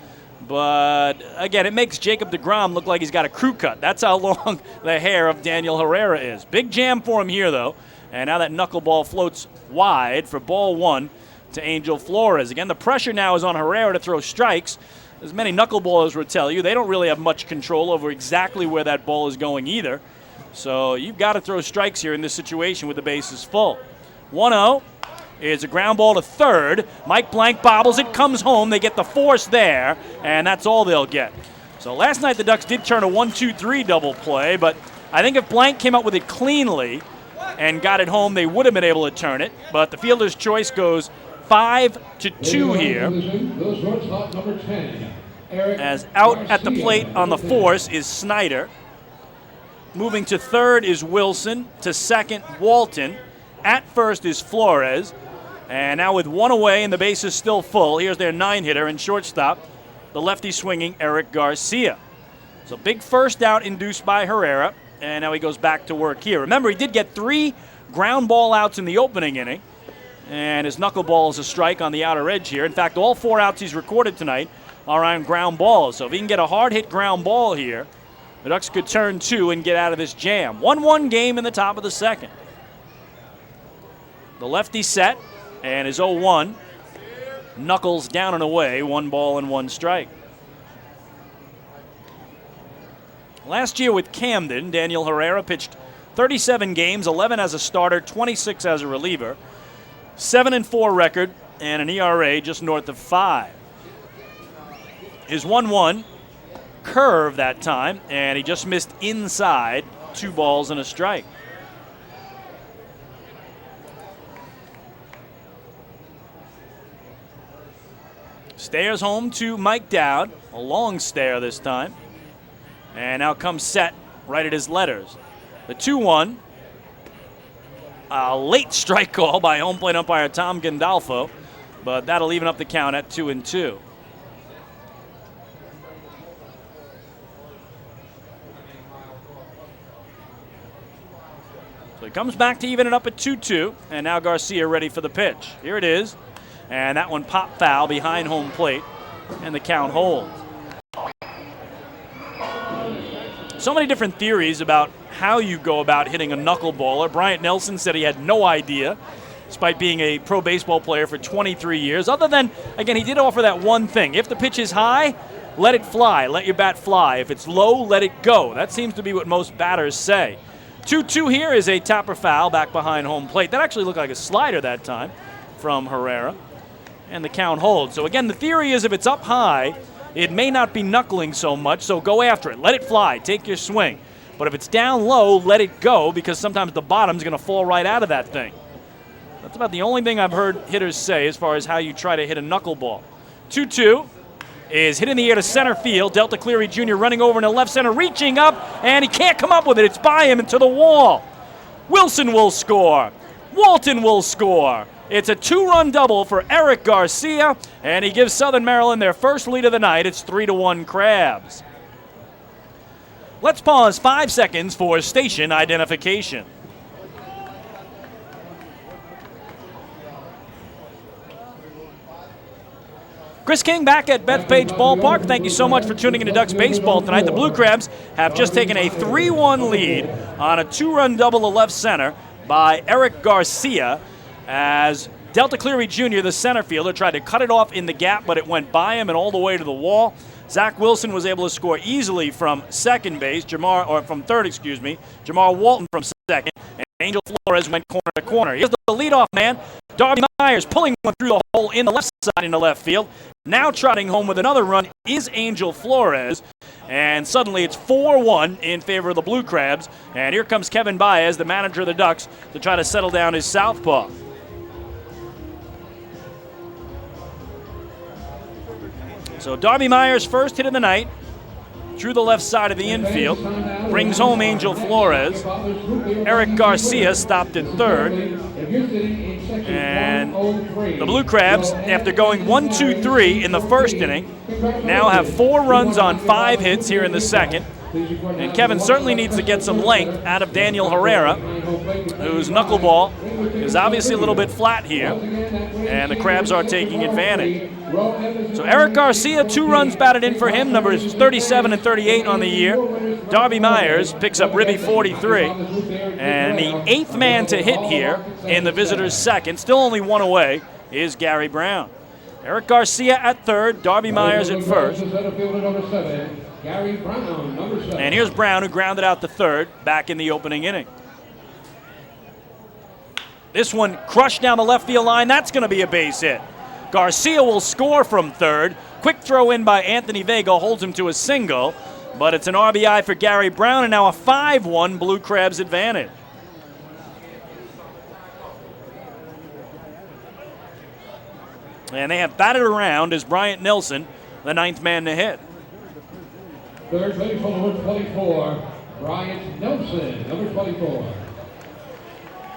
C: But, again, it makes Jacob deGrom look like he's got a crew cut. That's how long the hair of Daniel Herrera is. Big jam for him here, though. And now that knuckleball floats wide for ball 1 to Angel Flores. Again, the pressure now is on Herrera to throw strikes. As many knuckleballers would tell you, they don't really have much control over exactly where that ball is going either. So you've got to throw strikes here in this situation with the bases full. 1-0. Is a ground ball to third. Mike Blank bobbles it, comes home. They get the force there, and that's all they'll get. So last night the Ducks did turn a 1-2-3 double play, but I think if Blank came up with it cleanly and got it home, they would have been able to turn it. But the fielder's choice goes 5-2 here. As out at the plate on the force is Snyder. Moving to third is Wilson. To second, Walton. At first is Flores. And now with 1 away and the bases still full, here's their 9-hitter and shortstop, the lefty swinging Eric Garcia. So big first out induced by Herrera, and now he goes back to work here. Remember, he did get 3 ground ball outs in the opening inning, and his knuckleball is a strike on the outer edge here. In fact, all 4 outs he's recorded tonight are on ground balls. So if he can get a hard-hit ground ball here, the Ducks could turn 2 and get out of this jam. 1-1 game in the top of the second. The lefty set and is 0-1. Knuckles down and away, 1 ball and 1 strike. Last year with Camden, Daniel Herrera pitched 37 games, 11 as a starter, 26 as a reliever. 7-4 record and an ERA just north of 5. His 1-1 curve that time, and he just missed inside, 2 balls and a strike. Stares home to Mike Dowd, a long stare this time. And now comes set right at his letters. The 2-1, a late strike call by home plate umpire Tom Gandolfo, but that'll even up the count at 2-2. So he comes back to even it up at 2-2, and now Garcia ready for the pitch. Here it is. And that one popped foul behind home plate, and the count holds. So many different theories about how you go about hitting a knuckleballer. Bryant Nelson said he had no idea, despite being a pro baseball player for 23 years. Other than, again, he did offer that one thing. If the pitch is high, let it fly. Let your bat fly. If it's low, let it go. That seems to be what most batters say. 2-2 here is a topper foul back behind home plate. That actually looked like a slider that time from Herrera. And the count holds. So again, the theory is if it's up high, it may not be knuckling so much, so go after it. Let it fly. Take your swing. But if it's down low, let it go, because sometimes the bottom's going to fall right out of that thing. That's about the only thing I've heard hitters say as far as how you try to hit a knuckleball. 2-2 is hit in the air to center field. Delta Cleary Jr. running over into left center, reaching up, and he can't come up with it. It's by him and to the wall. Wilson will score. Walton will score. It's a 2-run double for Eric Garcia, and he gives Southern Maryland their first lead of the night. It's 3-1 Crabs. Let's pause 5 seconds for station identification. Chris King back at Bethpage Ballpark. Thank you so much for tuning into Ducks baseball tonight. The Blue Crabs have just taken a 3-1 lead on a 2-run double to left center by Eric Garcia, as Delta Cleary Jr., the center fielder, tried to cut it off in the gap, but it went by him and all the way to the wall. Zach Wilson was able to score easily from second base, Jamar Walton from second, and Angel Flores went corner to corner. Here's the leadoff man, Darby Myers, pulling one through the hole in the left side into left field. Now trotting home with another run is Angel Flores, And suddenly it's 4-1 in favor of the Blue Crabs. And here comes Kevin Baez, the manager of the Ducks, to try to settle down his southpaw. So Darby Myers' first hit of the night through the left side of the infield. Brings home Angel Flores. Eric Garcia stopped at third. And the Blue Crabs, after going 1-2-3 in the first inning, now have 4 runs on 5 hits here in the second. And Kevin certainly needs to get some length out of Daniel Herrera, whose knuckleball is obviously a little bit flat here, and the Crabs are taking advantage. So Eric Garcia, 2 runs batted in for him, numbers 37 and 38 on the year. Darby Myers picks up ribby 43. And the 8th man to hit here in the visitors' second, still only 1 away, is Gary Brown. Eric Garcia at third, Darby Myers at first. And here's Brown, who grounded out to third back in the opening inning. This one crushed down the left field line. That's going to be a base hit. Garcia will score from third. Quick throw in by Anthony Vega holds him to a single, but it's an RBI for Gary Brown, and now a 5-1 Blue Crabs advantage. And they have batted around as Bryant Nelson, the 9th man to hit.
J: Third base for number 24, Bryant Nelson, number 24.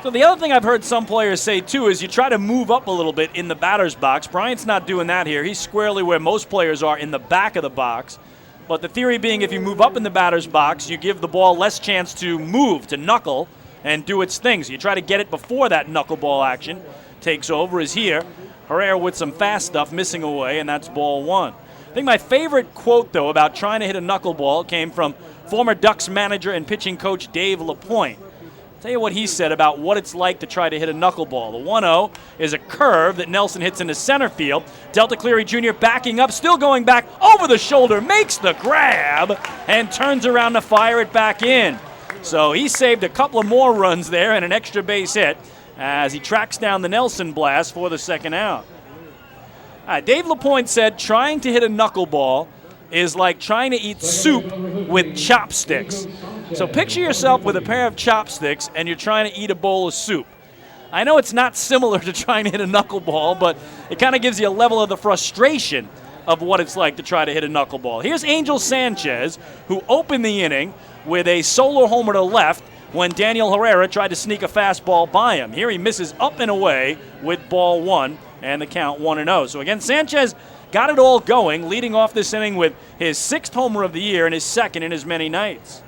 C: So the other thing I've heard some players say, too, is you try to move up a little bit in the batter's box. Bryant's not doing that here. He's squarely where most players are, in the back of the box. But the theory being, if you move up in the batter's box, you give the ball less chance to move, to knuckle, and do its things. You try to get it before that knuckleball action takes over. Is here. Herrera with some fast stuff missing away, and that's ball 1. I think my favorite quote, though, about trying to hit a knuckleball came from former Ducks manager and pitching coach Dave LaPointe. Tell you what he said about what it's like to try to hit a knuckleball. The 1-0 is a curve that Nelson hits into center field. Delta Cleary Jr. backing up, still going back over the shoulder, makes the grab, and turns around to fire it back in. So he saved a couple of more runs there and an extra base hit as he tracks down the Nelson blast for the second out. Dave LaPointe said trying to hit a knuckleball is like trying to eat soup with chopsticks. So picture yourself with a pair of chopsticks and you're trying to eat a bowl of soup. I know it's not similar to trying to hit a knuckleball, but it kind of gives you a level of the frustration of what it's like to try to hit a knuckleball. Here's Angel Sanchez, who opened the inning with a solo homer to left when Daniel Herrera tried to sneak a fastball by him. Here he misses up and away with ball 1 and the count 1-0. So again, Sanchez got it all going, leading off this inning with his 6th homer of the year and his 2nd in as many nights.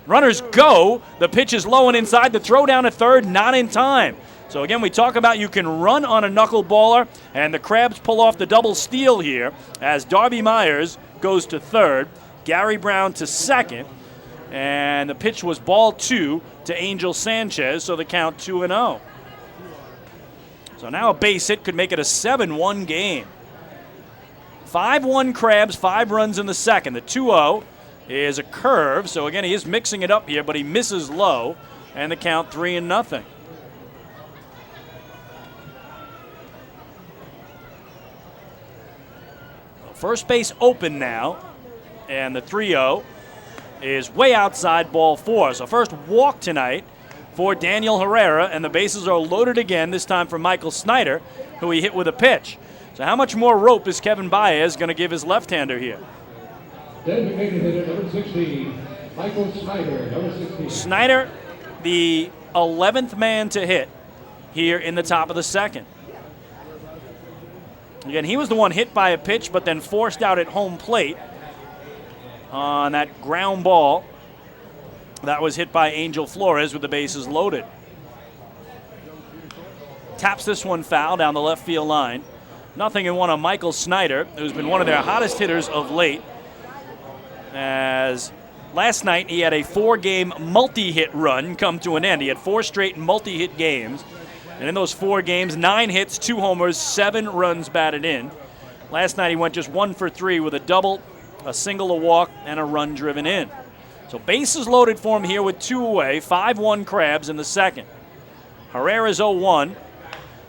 C: Runners go. The pitch is low and inside. The throw down at third, not in time. So again, we talk about you can run on a knuckleballer, and the Crabs pull off the double steal here as Darby Myers goes to third, Gary Brown to second, and the pitch was ball 2 to Angel Sanchez, so the count 2-0. So now a base hit could make it a 7-1 game. 5-1 Crabs, 5 runs in the second. The 2-0 is a curve, so again, he is mixing it up here, but he misses low, and the count 3-0. First base open now, and the 3-0 is way outside ball 4. So first walk tonight for Daniel Herrera, and the bases are loaded again, this time for Michael Snyder, who he hit with a pitch. So how much more rope is Kevin Baez going to give his left-hander here?
J: Designated hitter number 16, Michael Snyder, number 16.
C: Snyder, the 11th man to hit here in the top of the second. Again, he was the one hit by a pitch, but then forced out at home plate on that ground ball that was hit by Angel Flores with the bases loaded. Taps this one foul down the left field line. 0-1 on Michael Snyder, who's been one of their hottest hitters of late. As last night he had a 4-game multi-hit run come to an end. He had 4 straight multi-hit games. And in those 4 games, 9 hits, 2 homers, 7 runs batted in. Last night he went just 1 for 3 with a double, a single, a walk, and a run driven in. So bases loaded for him here with 2 away, 5-1 Crabs in the second. Herrera's 0-1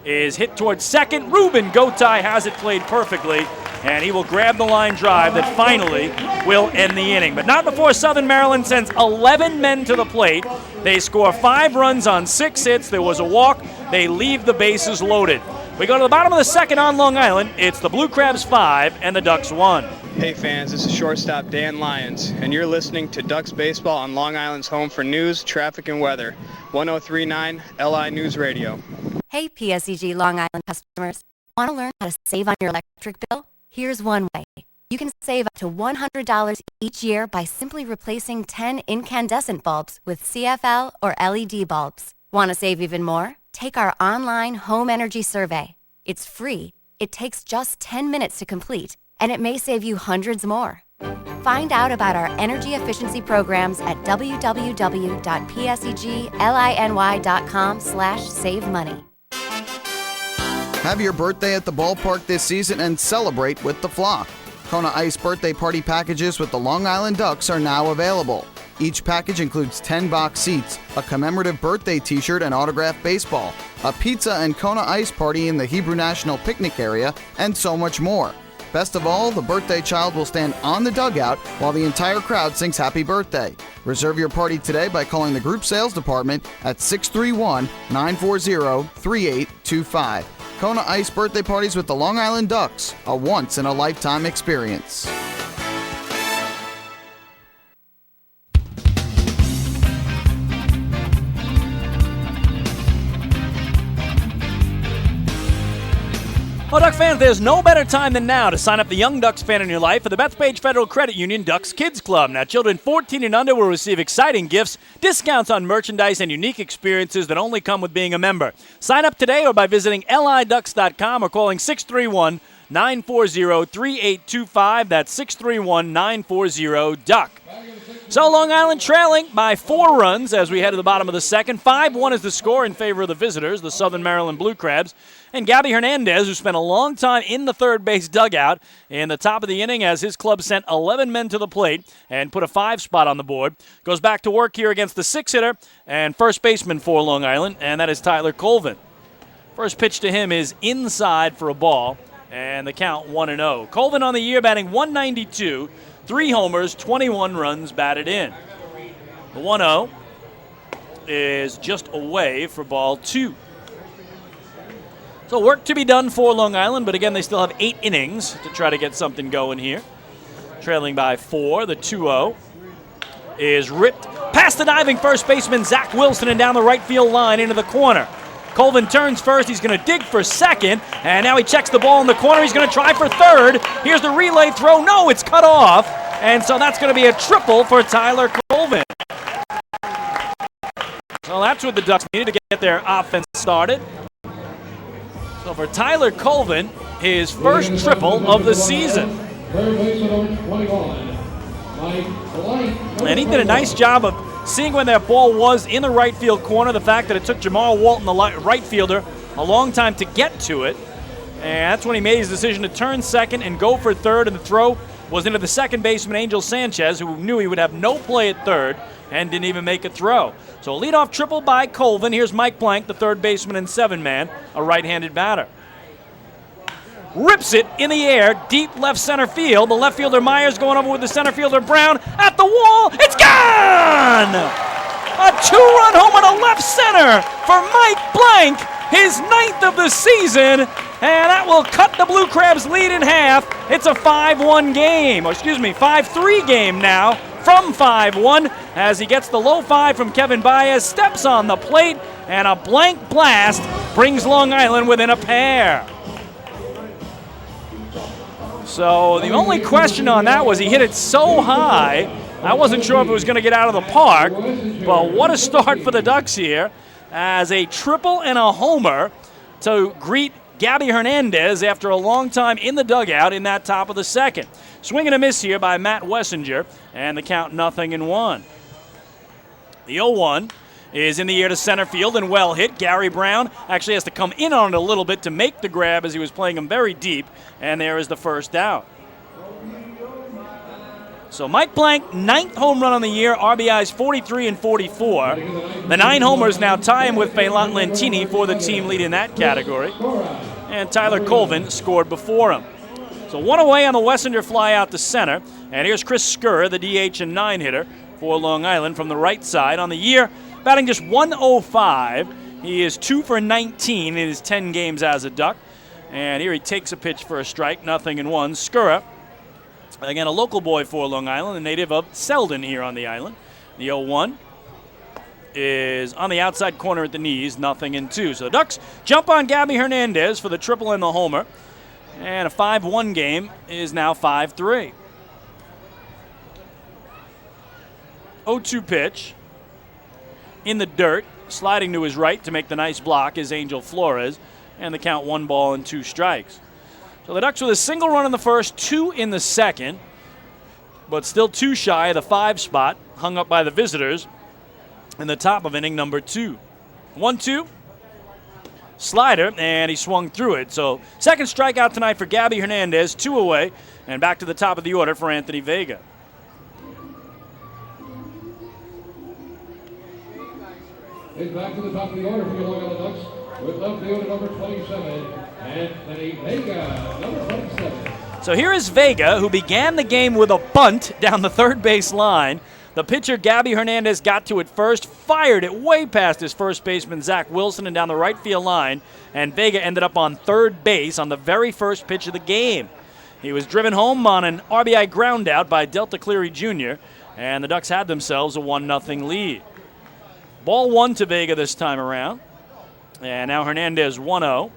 C: is hit towards second. Ruben Gotay has it played perfectly, and he will grab the line drive that finally will end the inning. But not before Southern Maryland sends 11 men to the plate. They score 5 runs on 6 hits. There was a walk. They leave the bases loaded. We go to the bottom of the second on Long Island. It's the Blue Crabs 5 and the Ducks 1.
Q: Hey fans, this is shortstop Dan Lyons, and you're listening to Ducks Baseball on Long Island's home for news, traffic, and weather. 1039 LI News Radio.
R: Hey PSEG Long Island customers. Want to learn how to save on your electric bill? Here's one way. You can save up to $100 each year by simply replacing 10 incandescent bulbs with CFL or LED bulbs. Want to save even more? Take our online home energy survey. It's free, it takes just 10 minutes to complete, and it may save you hundreds more. Find out about our energy efficiency programs at www.psegliny.com/savemoney.
A: Have your birthday at the ballpark this season and celebrate with the flock. Kona Ice birthday party packages with the Long Island Ducks are now available. Each package includes 10 box seats, a commemorative birthday t-shirt and autographed baseball, a pizza and Kona Ice party in the Hebrew National Picnic area, and so much more. Best of all, the birthday child will stand on the dugout while the entire crowd sings happy birthday. Reserve your party today by calling the group sales department at 631-940-3825. Kona Ice birthday parties with the Long Island Ducks, a once-in-a-lifetime experience.
C: Well, Duck fans, there's no better time than now to sign up the young Ducks fan in your life for the Bethpage Federal Credit Union Ducks Kids Club. Now, children 14 and under will receive exciting gifts, discounts on merchandise, and unique experiences that only come with being a member. Sign up today or by visiting liducks.com or calling 631-940-3825. That's 631-940-DUCK. So Long Island trailing by 4 runs as we head to the bottom of the second. 5-1 is the score in favor of the visitors, the Southern Maryland Blue Crabs. And Gabby Hernandez, who spent a long time in the third base dugout in the top of the inning as his club sent 11 men to the plate and put a 5 spot on the board, goes back to work here against the 6-hitter and first baseman for Long Island, and that is Tyler Colvin. First pitch to him is inside for a ball, and the count 1-0. Colvin on the year batting .192, 3 homers, 21 runs batted in. The 1-0 is just away for ball 2. So work to be done for Long Island, but again, they still have 8 innings to try to get something going here. Trailing by 4, the 2-0 is ripped past the diving first baseman Zach Wilson and down the right field line into the corner. Colvin turns first, he's going to dig for second, and now he checks the ball in the corner, he's going to try for third. Here's the relay throw, no, it's cut off, and so that's going to be a triple for Tyler Colvin. So that's what the Ducks needed to get their offense started. So for Tyler Colvin, his first triple of the season. And he did a nice job of seeing when that ball was in the right field corner, the fact that it took Jamal Walton, the right fielder, a long time to get to it. And that's when he made his decision to turn second and go for third, and the throw was into the second baseman, Angel Sanchez, who knew he would have no play at third and didn't even make a throw. So a leadoff triple by Colvin. Here's Mike Blank, the third baseman and 7-man, a right-handed batter. Rips it in the air, deep left center field. The left fielder Myers going over with the center fielder Brown at the wall. It's gone! A 2-run home on a left center for Mike Blank, his 9th of the season, and that will cut the Blue Crabs' lead in half. It's a 5-1 game, or excuse me, 5-3 game now from 5-1 as he gets the low 5 from Kevin Baez, steps on the plate, and a blank blast brings Long Island within a pair. So the only question on that was he hit it so high, I wasn't sure if it was going to get out of the park, but what a start for the Ducks here as a triple and a homer to greet Gabby Hernandez after a long time in the dugout in that top of the second. Swing and a miss here by Matt Wessinger, and the count 0-1. The 0-1 is in the air to center field and well hit. Gary Brown actually has to come in on it a little bit to make the grab as he was playing him very deep, and there is the first out. So Mike Blank, 9th home run on the year, RBIs 43 and 44. The 9 homers now tie him with Phelan Lentini for the team lead in that category. And Tyler Colvin scored before him. So one away on the Wessinger fly out to center. And here's Chris Skur, the DH and 9-hitter for Long Island from the right side. On the year, batting just .105. He is 2 for 19 in his 10 games as a Duck. And here he takes a pitch for a strike, 0-1. Skura, again, a local boy for Long Island, a native of Selden here on the island. The 0-1 is on the outside corner at the knees, 0-2. So the Ducks jump on Gabby Hernandez for the triple and the homer. And a 5-1 game is now 5-3. 0-2 pitch. In the dirt, sliding to his right to make the nice block is Angel Flores. And the count 1 ball and 2 strikes. So the Ducks with a single run in the first, 2 in the second, but still 2 shy of the 5 spot, hung up by the visitors in the top of inning number 2. 1-2, slider, and he swung through it. So second strikeout tonight for Gabby Hernandez, 2 away, and back to the top of the order for Anthony Vega.
J: Is back to the top of the order for your Long Island Ducks. With left fielder number 27, Anthony Vega, number 27.
C: So here is Vega, who began the game with a bunt down the third base line. The pitcher, Gabby Hernandez, got to it first, fired it way past his first baseman, Zach Wilson, and down the right field line, and Vega ended up on third base on the very first pitch of the game. He was driven home on an RBI ground out by Delta Cleary Jr., and the Ducks had themselves a 1-0 lead. Ball 1 to Vega this time around. And now Hernandez 1-0.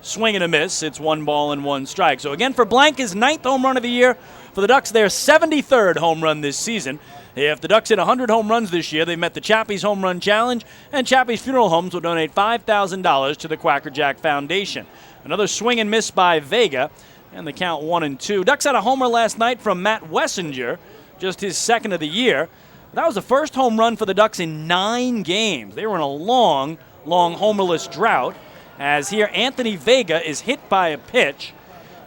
C: Swing and a miss. It's 1 ball and 1 strike. So again for Blank, his 9th home run of the year. For the Ducks, their 73rd home run this season. If the Ducks hit 100 home runs this year, they met the Chappie's Home Run Challenge, and Chappie's Funeral Homes will donate $5,000 to the Quacker Jack Foundation. Another swing and miss by Vega, and the count 1-2. Ducks had a homer last night from Matt Wessinger, just his 2nd of the year. That was the first home run for the Ducks in 9 games. They were in a long homerless drought, as here Anthony Vega is hit by a pitch,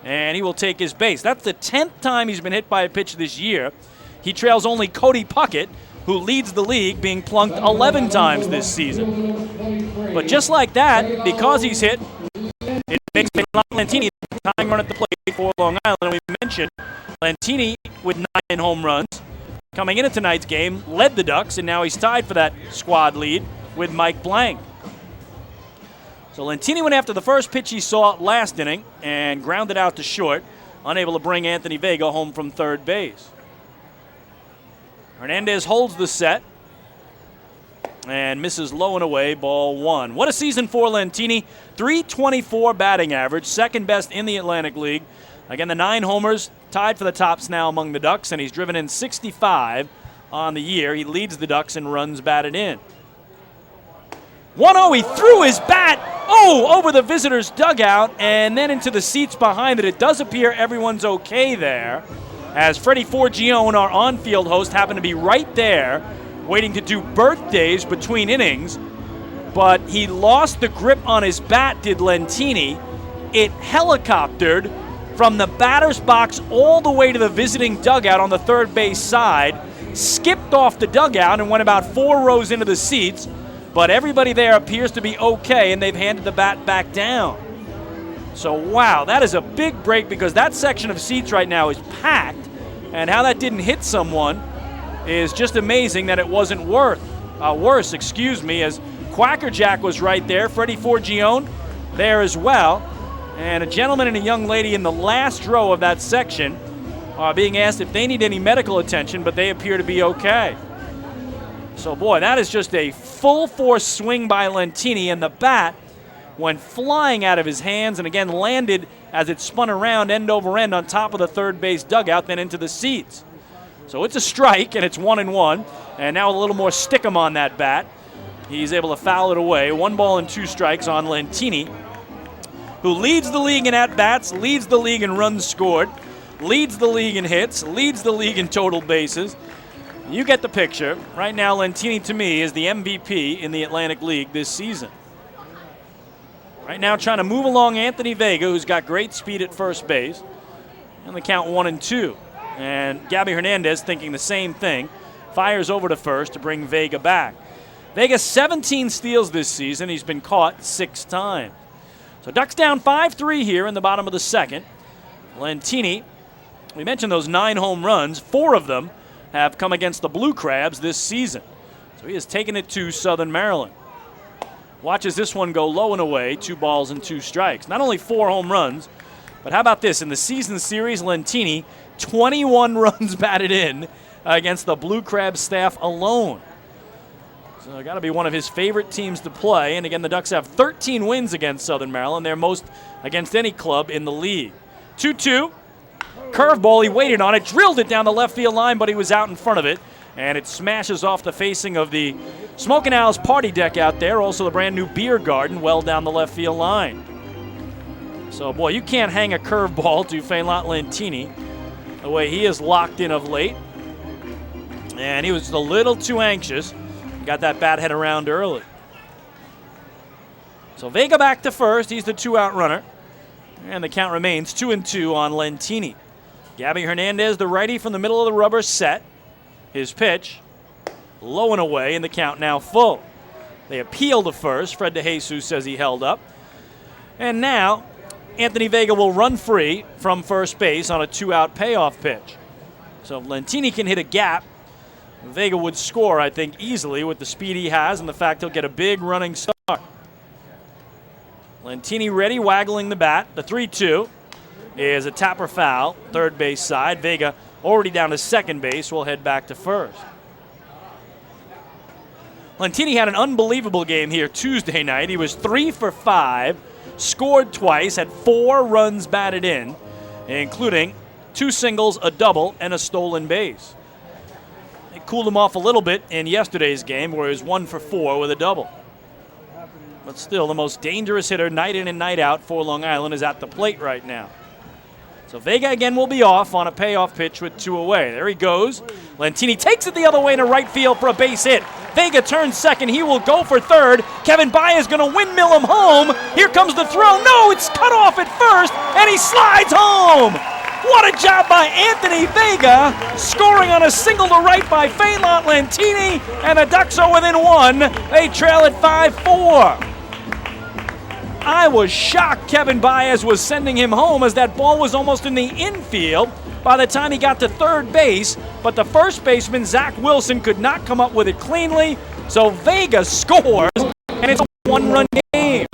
C: and he will take his base. That's the 10th time he's been hit by a pitch this year. He trails only Cody Puckett, who leads the league, being plunked 11 times this season. But just like that, because he's hit, it makes Lantini the tying run at the plate for Long Island. We mentioned Lantini with 9 home runs. Coming into tonight's game, led the Ducks, and now he's tied for that squad lead with Mike Blank. So Lantini went after the first pitch he saw last inning and grounded out to short, unable to bring Anthony Vega home from third base. Hernandez holds the set and misses low and away, ball 1. What a season for Lantini. .324 batting average, 2nd best in the Atlantic League. Again, the 9 homers, tied for the tops now among the Ducks, and he's driven in 65 on the year. He leads the Ducks in runs batted in. 1-0, he threw his bat, over the visitors' dugout and then into the seats behind it. It does appear everyone's okay there, as Freddie Forgione, our on-field host, happened to be right there, waiting to do birthdays between innings, but he lost the grip on his bat, did Lantini. It helicoptered from the batter's box all the way to the visiting dugout on the third base side, skipped off the dugout and went about 4 rows into the seats, but everybody there appears to be okay, and they've handed the bat back down. So, wow, that is a big break, because that section of seats right now is packed, and how that didn't hit someone is just amazing that it wasn't worse, as Quacker Jack was right there, Freddie Forgione there as well. And a gentleman and a young lady in the last row of that section are being asked if they need any medical attention, but they appear to be okay. So, boy, that is just a full-force swing by Lantini, and the bat went flying out of his hands and again landed as it spun around end over end on top of the third base dugout, then into the seats. So it's a strike, and it's 1-1, and now a little more stick-em on that bat. He's able to foul it away. 1 ball and 2 strikes on Lantini, who leads the league in at-bats, leads the league in runs scored, leads the league in hits, leads the league in total bases. You get the picture. Right now, Lantini, to me, is the MVP in the Atlantic League this season. Right now, trying to move along Anthony Vega, who's got great speed at first base, and the count 1-2. And Gabby Hernandez, thinking the same thing, fires over to first to bring Vega back. Vega 17 steals this season. He's been caught 6 times. So Ducks down 5-3 here in the bottom of the second. Lentini, we mentioned those 9 home runs. 4 of them have come against the Blue Crabs this season. So he has taken it to Southern Maryland. Watches this one go low and away, 2 balls and 2 strikes. Not only 4 home runs, but how about this? In the season series, Lentini, 21 runs batted in against the Blue Crab staff alone. So got to be one of his favorite teams to play. And again, the Ducks have 13 wins against Southern Maryland. They're most against any club in the league. 2-2. Curveball, he waited on it, drilled it down the left field line, but he was out in front of it. And it smashes off the facing of the Smokin' Owl's party deck out there. Also the brand new beer garden well down the left field line. So, boy, you can't hang a curveball to Feilant Lentini the way he is locked in of late. And he was a little too anxious. Got that bat head around early. So Vega back to first. He's the 2-out runner. And the count remains 2-2 on Lentini. Gabby Hernandez, the righty from the middle of the rubber, set. His pitch, low and away, and the count now full. They appeal to first. Fred DeJesus says he held up. And now Anthony Vega will run free from first base on a 2-out payoff pitch. So if Lentini can hit a gap, Vega would score, I think, easily with the speed he has and the fact he'll get a big running start. Lentini ready, waggling the bat. The 3-2 is a tapper foul, third base side. Vega already down to second base, will head back to first. Lentini had an unbelievable game here Tuesday night. He was 3 for 5, scored twice, had 4 runs batted in, including 2 singles, a double, and a stolen base. It cooled him off a little bit in yesterday's game where he was 1 for 4 with a double. But still, the most dangerous hitter night in and night out for Long Island is at the plate right now. So Vega again will be off on a payoff pitch with 2 away. There he goes. Lentini takes it the other way to right field for a base hit. Vega turns second. He will go for third. Kevin Baez going to windmill him home. Here comes the throw. No, it's cut off at first, and he slides home. What a job by Anthony Vega, scoring on a single to right by Feilant Lentini, and the Ducks are within 1. They trail at 5-4. I was shocked Kevin Baez was sending him home as that ball was almost in the infield by the time he got to third base, but the first baseman, Zach Wilson, could not come up with it cleanly, so Vega scores, and it's a 1-run game.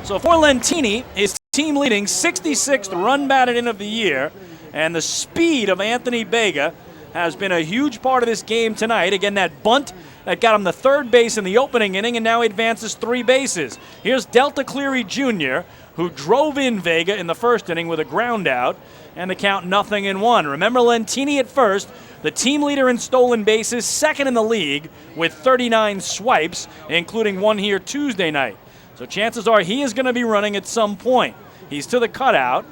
C: So for Lentini, his team leading 66th run batted in of the year, and the speed of Anthony Vega has been a huge part of this game tonight. Again, that bunt that got him the third base in the opening inning, and now he advances 3 bases. Here's Delta Cleary Jr., who drove in Vega in the first inning with a ground out, and the count 0-1. Remember Lentini at first, the team leader in stolen bases, second in the league with 39 swipes, including 1 here Tuesday night. So chances are he is going to be running at some point. He's to the cutout.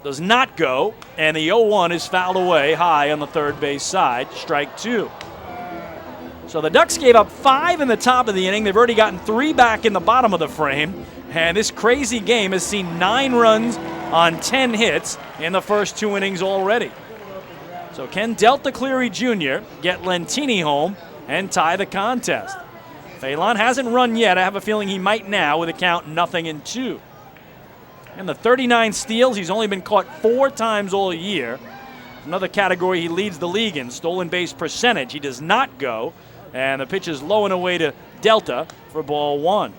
C: Does not go, and the 0-1 is fouled away high on the third base side, strike 2. So the Ducks gave up 5 in the top of the inning. They've already gotten 3 back in the bottom of the frame, and this crazy game has seen 9 runs on 10 hits in the first 2 innings already. So can Delta Cleary Jr. get Lentini home and tie the contest? Feilant hasn't run yet. I have a feeling he might now with a count 0-2. And the 39 steals, he's only been caught 4 times all year. Another category he leads the league in, stolen base percentage. He does not go, and the pitch is low and away to Delta for ball 1.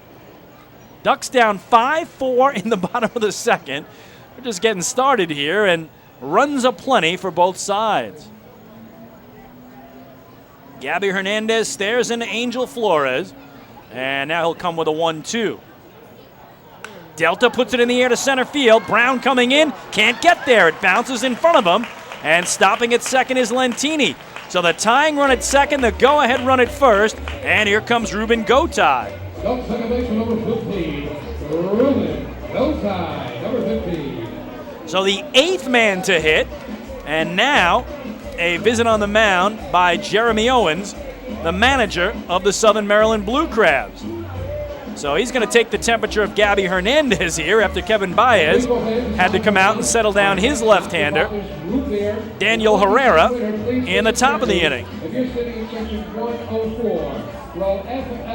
C: Ducks down 5-4 in the bottom of the second. We're just getting started here, and runs aplenty for both sides. Gabby Hernandez stares into Angel Flores, and now he'll come with a 1-2. Delta puts it in the air to center field. Brown coming in, can't get there. It bounces in front of him, and stopping at second is Lentini. So the tying run at second, the go-ahead run at first, and here comes Ruben Gotay.
J: Second baseman number 15, Ruben Gotay, number 15.
C: So the 8th man to hit, and now a visit on the mound by Jeremy Owens, the manager of the Southern Maryland Blue Crabs. So he's going to take the temperature of Gabby Hernandez here after Kevin Baez had to come out and settle down his left-hander, Daniel Herrera, in the top of the inning.
J: If you're sitting in section 104,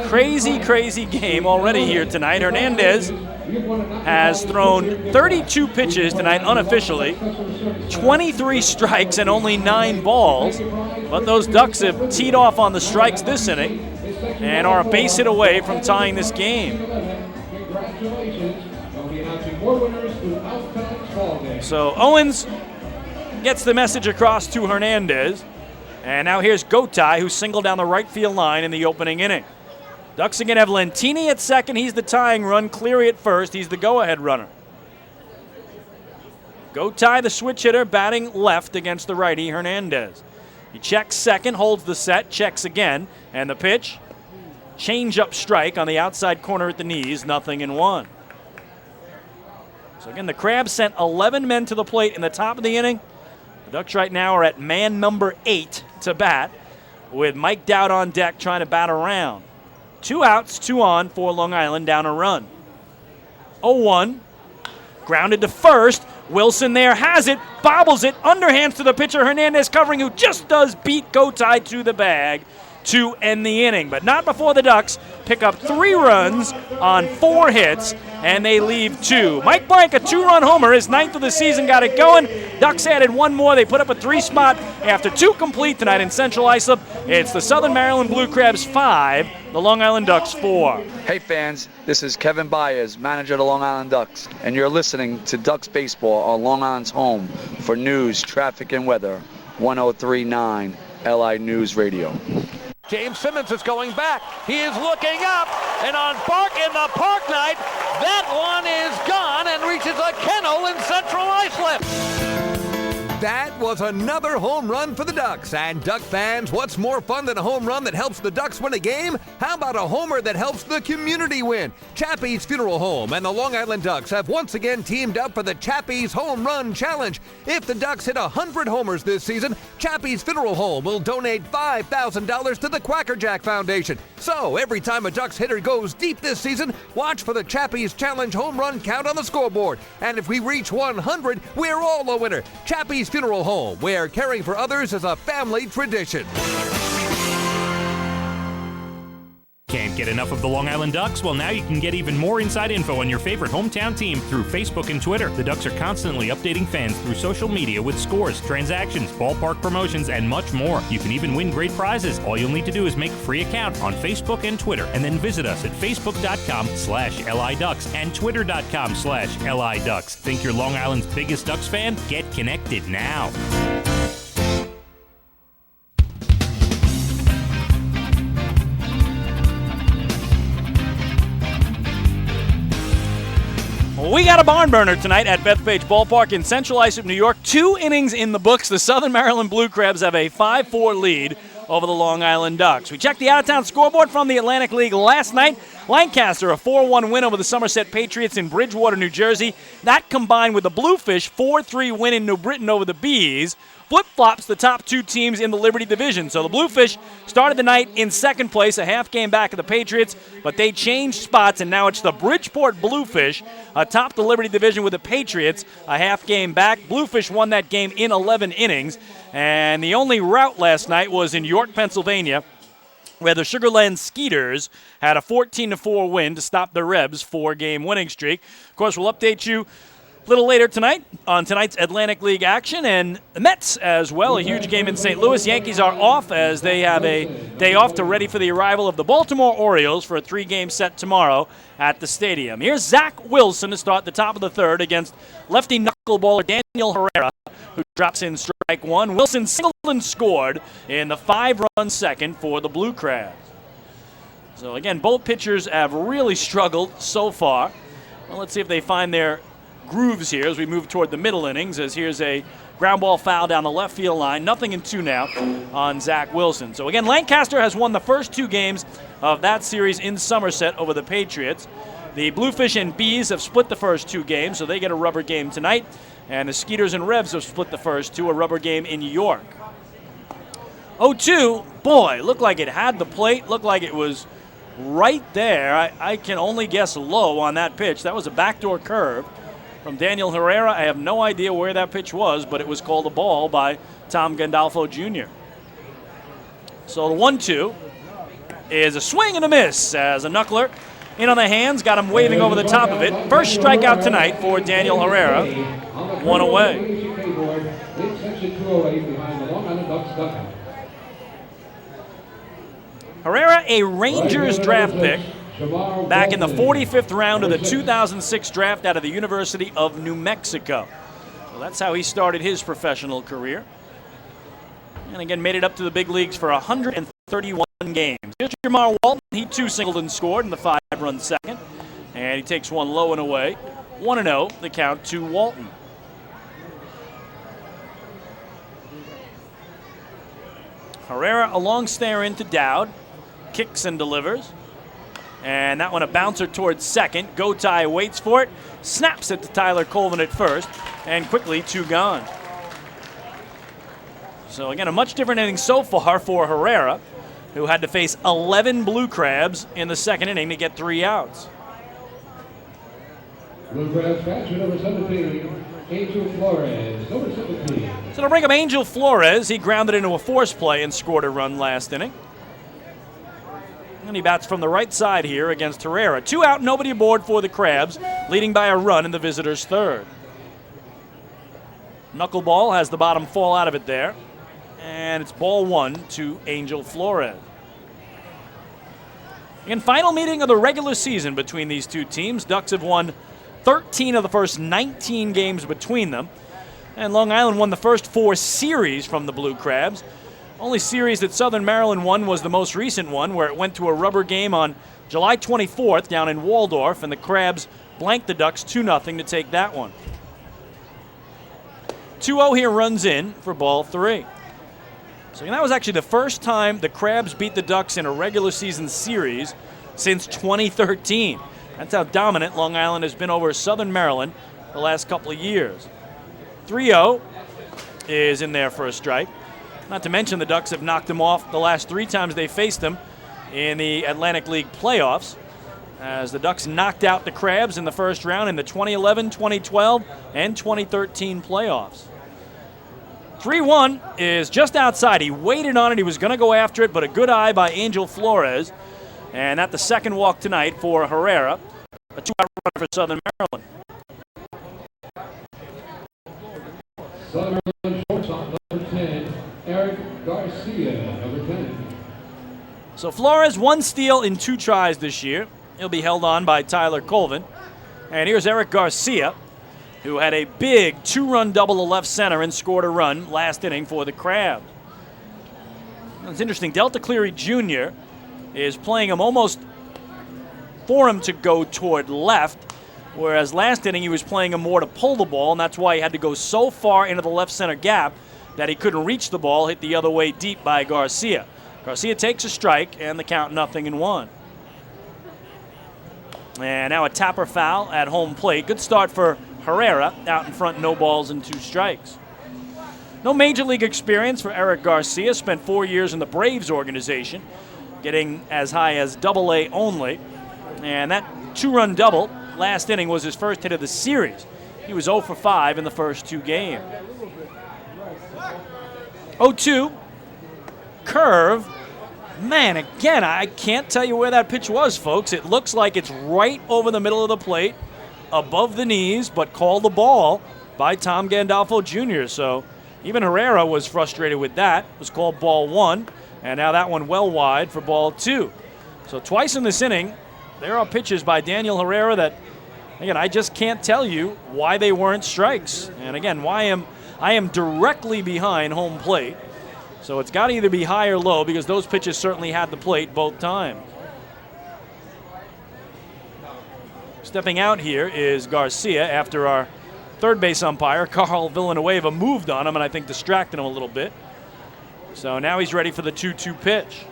C: Crazy game already here tonight. Hernandez has thrown 32 pitches tonight unofficially, 23 strikes and only 9 balls. But those Ducks have teed off on the strikes this inning and are a base hit away from tying this game. So Owens gets the message across to Hernandez. And now here's Gotay, who singled down the right field line in the opening inning. Ducks again have Lentini at second. He's the tying run. Cleary at first. He's the go-ahead runner. Gotay, the switch hitter, batting left against the righty Hernandez. He checks second, holds the set, checks again, and the pitch. Change-up strike on the outside corner at the knees, 0-1. So again, the Crabs sent 11 men to the plate in the top of the inning. The Ducks right now are at man number 8 to bat, with Mike Dowd on deck trying to bat around. 2 outs, 2 on for Long Island, down a run. 0-1, grounded to first. Wilson there has it, bobbles it, underhands to the pitcher, Hernandez covering, who just does beat Gotay to the bag to end the inning. But not before the Ducks pick up 3 runs on 4 hits, and they leave 2. Mike Blank, a 2-run homer, his 9th of the season, got it going. Ducks added 1 more. They put up a 3 spot after 2 complete tonight in Central Islip. It's the Southern Maryland Blue Crabs 5, the Long Island Ducks 4.
D: Hey fans, this is Kevin Baez, manager of the Long Island Ducks, and you're listening to Ducks Baseball on Long Island's home for news, traffic, and weather, 103.9 LI News Radio.
S: James Simmons is going back. He is looking up, and on in the Park Night, that one is gone and reaches a kennel in Central Islip.
T: That was another home run for the Ducks. And Duck fans, what's more fun than a home run that helps the Ducks win a game? How about a homer that helps the community win? Chappie's Funeral Home and the Long Island Ducks have once again teamed up for the Chappie's Home Run Challenge. If the Ducks hit 100 homers this season, Chappie's Funeral Home will donate $5,000 to the Quacker Jack Foundation. So every time a Ducks hitter goes deep this season, watch for the Chappie's Challenge home run count on the scoreboard. And if we reach 100, we're all a winner. Chappie's Funeral Home, where caring for others is a family tradition.
E: Can't get enough of the Long Island Ducks? Well, now you can get even more inside info on your favorite hometown team through Facebook and Twitter. The Ducks are constantly updating fans through social media with scores, transactions, ballpark promotions, and much more. You can even win great prizes. All you'll need to do is make a free account on Facebook and Twitter, and then visit us at facebook.com/LIDucks and twitter.com/LIDucks. Think you're Long Island's biggest Ducks fan? Get connected now.
C: We got a barn burner tonight at Bethpage Ballpark in Central Islip, New York. 2 innings in the books. The Southern Maryland Blue Crabs have a 5-4 lead over the Long Island Ducks. We checked the out-of-town scoreboard from the Atlantic League last night. Lancaster, a 4-1 win over the Somerset Patriots in Bridgewater, New Jersey. That combined with the Bluefish 4-3 win in New Britain over the Bees flip-flops the top 2 teams in the Liberty Division. So the Bluefish started the night in second place, a half game back of the Patriots, but they changed spots, and now it's the Bridgeport Bluefish atop the Liberty Division with the Patriots, a half game back. Bluefish won that game in 11 innings, and the only rout last night was in York, Pennsylvania, where the Sugarland Skeeters had a 14-4 win to stop the Rebs' 4-game winning streak. Of course, we'll update you a little later tonight on tonight's Atlantic League action, and the Mets as well, a huge game in St. Louis. Yankees are off as they have a day off to ready for the arrival of the Baltimore Orioles for a 3-game set tomorrow at the stadium. Here's Zach Wilson to start the top of the third against lefty knuckleballer Daniel Herrera, who drops in strike 1. Wilson singled and scored in the 5-run second for the Blue Crabs. So again, both pitchers have really struggled so far. Well, let's see if they find their grooves here as we move toward the middle innings, as here's a ground ball foul down the left field line. 0-2 now on Zach Wilson. So again, Lancaster has won the first 2 games of that series in Somerset over the Patriots. The Bluefish and Bees have split the first 2 games, so they get a rubber game tonight. And the Skeeters and Rebs have split the first 2, a rubber game in New York. 0-2, boy, looked like it had the plate, looked like it was right there. I can only guess low on that pitch. That was a backdoor curve from Daniel Herrera. I have no idea where that pitch was, but it was called a ball by Tom Gandolfo Jr. So the 1-2. is a swing and a miss as a knuckler in on the hands, got him waving over the top of it. First strikeout tonight for Daniel Herrera. One away. Herrera, a Rangers draft pick back in the 45th round of the 2006 draft out of the University of New Mexico. So that's how he started his professional career. And again, made it up to the big leagues for 131 games. Here's Jamar Walton. He too singled and scored in the 5-run second. And he takes one low and away. 1-0, the count to Walton. Herrera, a long stare into Dowd. Kicks and delivers. And that one a bouncer towards second. Gotay waits for it. Snaps it to Tyler Colvin at first. And quickly, 2 gone. So again, a much different inning so far for Herrera, who had to face 11 Blue Crabs in the second inning to get 3 outs.
J: Blue Crabs catcher number 17, Angel Flores, number 17.
C: So to bring up Angel Flores, he grounded into a force play and scored a run last inning. And he bats from the right side here against Herrera. 2 out, nobody aboard for the Crabs, leading by a run in the visitors' third. Knuckleball has the bottom fall out of it there. And it's ball 1 to Angel Flores. In final meeting of the regular season between these two teams, Ducks have won 13 of the first 19 games between them. And Long Island won the first 4 series from the Blue Crabs. Only series that Southern Maryland won was the most recent one, where it went to a rubber game on July 24th down in Waldorf, and the Crabs blanked the Ducks 2-0 to take that one. 2-0 here runs in for ball 3. So that was actually the first time the Crabs beat the Ducks in a regular season series since 2013. That's how dominant Long Island has been over Southern Maryland the last couple of years. 3-0 is in there for a strike. Not to mention the Ducks have knocked them off the last 3 times they faced them in the Atlantic League playoffs, as the Ducks knocked out the Crabs in the first round in the 2011, 2012, and 2013 playoffs. 3-1 is just outside. He waited on it. He was going to go after it, but a good eye by Angel Flores. And that's the second walk tonight for Herrera. A 2-out run for Southern Maryland.
J: Southern Maryland shortstop number 10, Eric Garcia, number 10.
C: So Flores, 1 steal in 2 tries this year. He'll be held on by Tyler Colvin. And here's Eric Garcia, who had a big 2-run double to left center and scored a run last inning for the Crabs. It's interesting. Delta Cleary Jr. is playing him almost for him to go toward left, whereas last inning he was playing him more to pull the ball, and that's why he had to go so far into the left center gap that he couldn't reach the ball, hit the other way deep by Garcia. Garcia takes a strike, and the count 0-1. And now a tapper foul at home plate. Good start for Herrera, out in front, no balls and 2 strikes. No major league experience for Eric Garcia. Spent 4 years in the Braves organization, getting as high as AA only. And that 2-run double last inning was his first hit of the series. He was 0 for 5 in the first 2 games. 0-2, curve. Man, again, I can't tell you where that pitch was, folks. It looks like it's right over the middle of the plate, above the knees, but called the ball by Tom Gandolfo Jr. So even Herrera was frustrated with that. It was called ball 1, and now that one well wide for ball 2. So twice in this inning, there are pitches by Daniel Herrera that, again, I just can't tell you why they weren't strikes. And again, I am directly behind home plate. So it's got to either be high or low, because those pitches certainly had the plate both times. Stepping out here is Garcia after our third base umpire, Carl Villanueva, moved on him and I think distracted him a little bit. So now he's ready for the 2-2 pitch.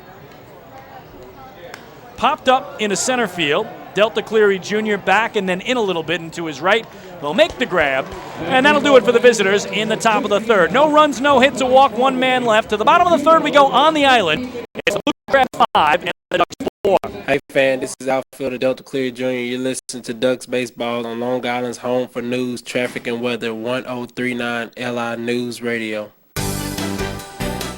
C: Popped up into center field. Delta Cleary Jr. back and then in a little bit into his right. They'll make the grab, and that'll do it for the visitors in the top of the third. No runs, no hits, a walk, 1 man left. To the bottom of the third we go on the island. It's the Blue Crabs 5 and the Ducks 4.
U: Hey fan, this is outfielder Delta Cleary Jr. You're listening to Ducks Baseball on Long Island's home for news, traffic, and weather, 1039 LI News Radio.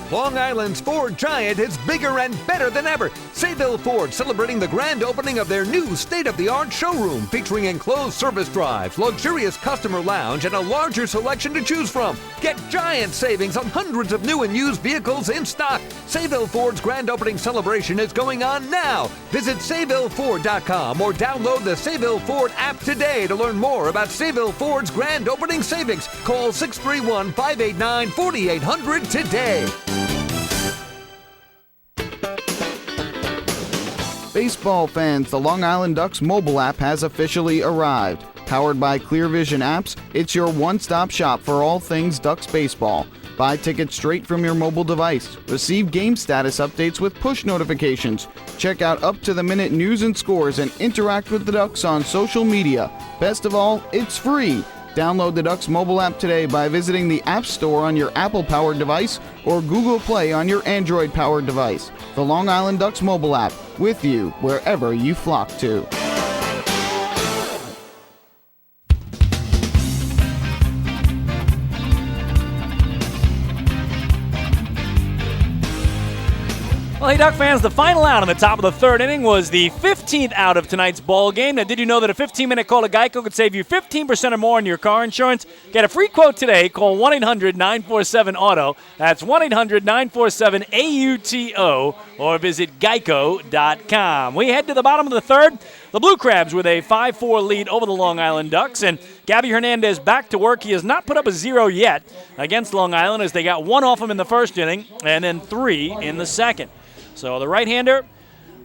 T: Long Island's Ford Giant is bigger and better than ever. Sayville Ford celebrating the grand opening of their new state-of-the-art showroom featuring enclosed service drives, luxurious customer lounge, and a larger selection to choose from. Get giant savings on hundreds of new and used vehicles in stock. Sayville Ford's grand opening celebration is going on now. Visit SayvilleFord.com or download the Sayville Ford app today to learn more about Sayville Ford's grand opening savings. Call 631-589-4800 today.
A: Baseball fans, the Long Island Ducks mobile app has officially arrived. Powered by ClearVision Apps, it's your one-stop shop for all things Ducks baseball. Buy tickets straight from your mobile device. Receive game status updates with push notifications. Check out up-to-the-minute news and scores and interact with the Ducks on social media. Best of all, it's free. Download the Ducks mobile app today by visiting the App Store on your Apple-powered device or Google Play on your Android-powered device. The Long Island Ducks mobile app, with you wherever you flock to.
C: Well, hey, Duck fans, the final out on the top of the third inning was the 15th out of tonight's ball game. Now, did you know that a 15-minute call to Geico could save you 15% or more on your car insurance? Get a free quote today. Call 1-800-947-AUTO. That's 1-800-947-AUTO or visit geico.com. We head to the bottom of the third. The Blue Crabs with a 5-4 lead over the Long Island Ducks, and Gabby Hernandez back to work. He has not put up a zero yet against Long Island as they got one off him in the first inning and then three in the second. So the right-hander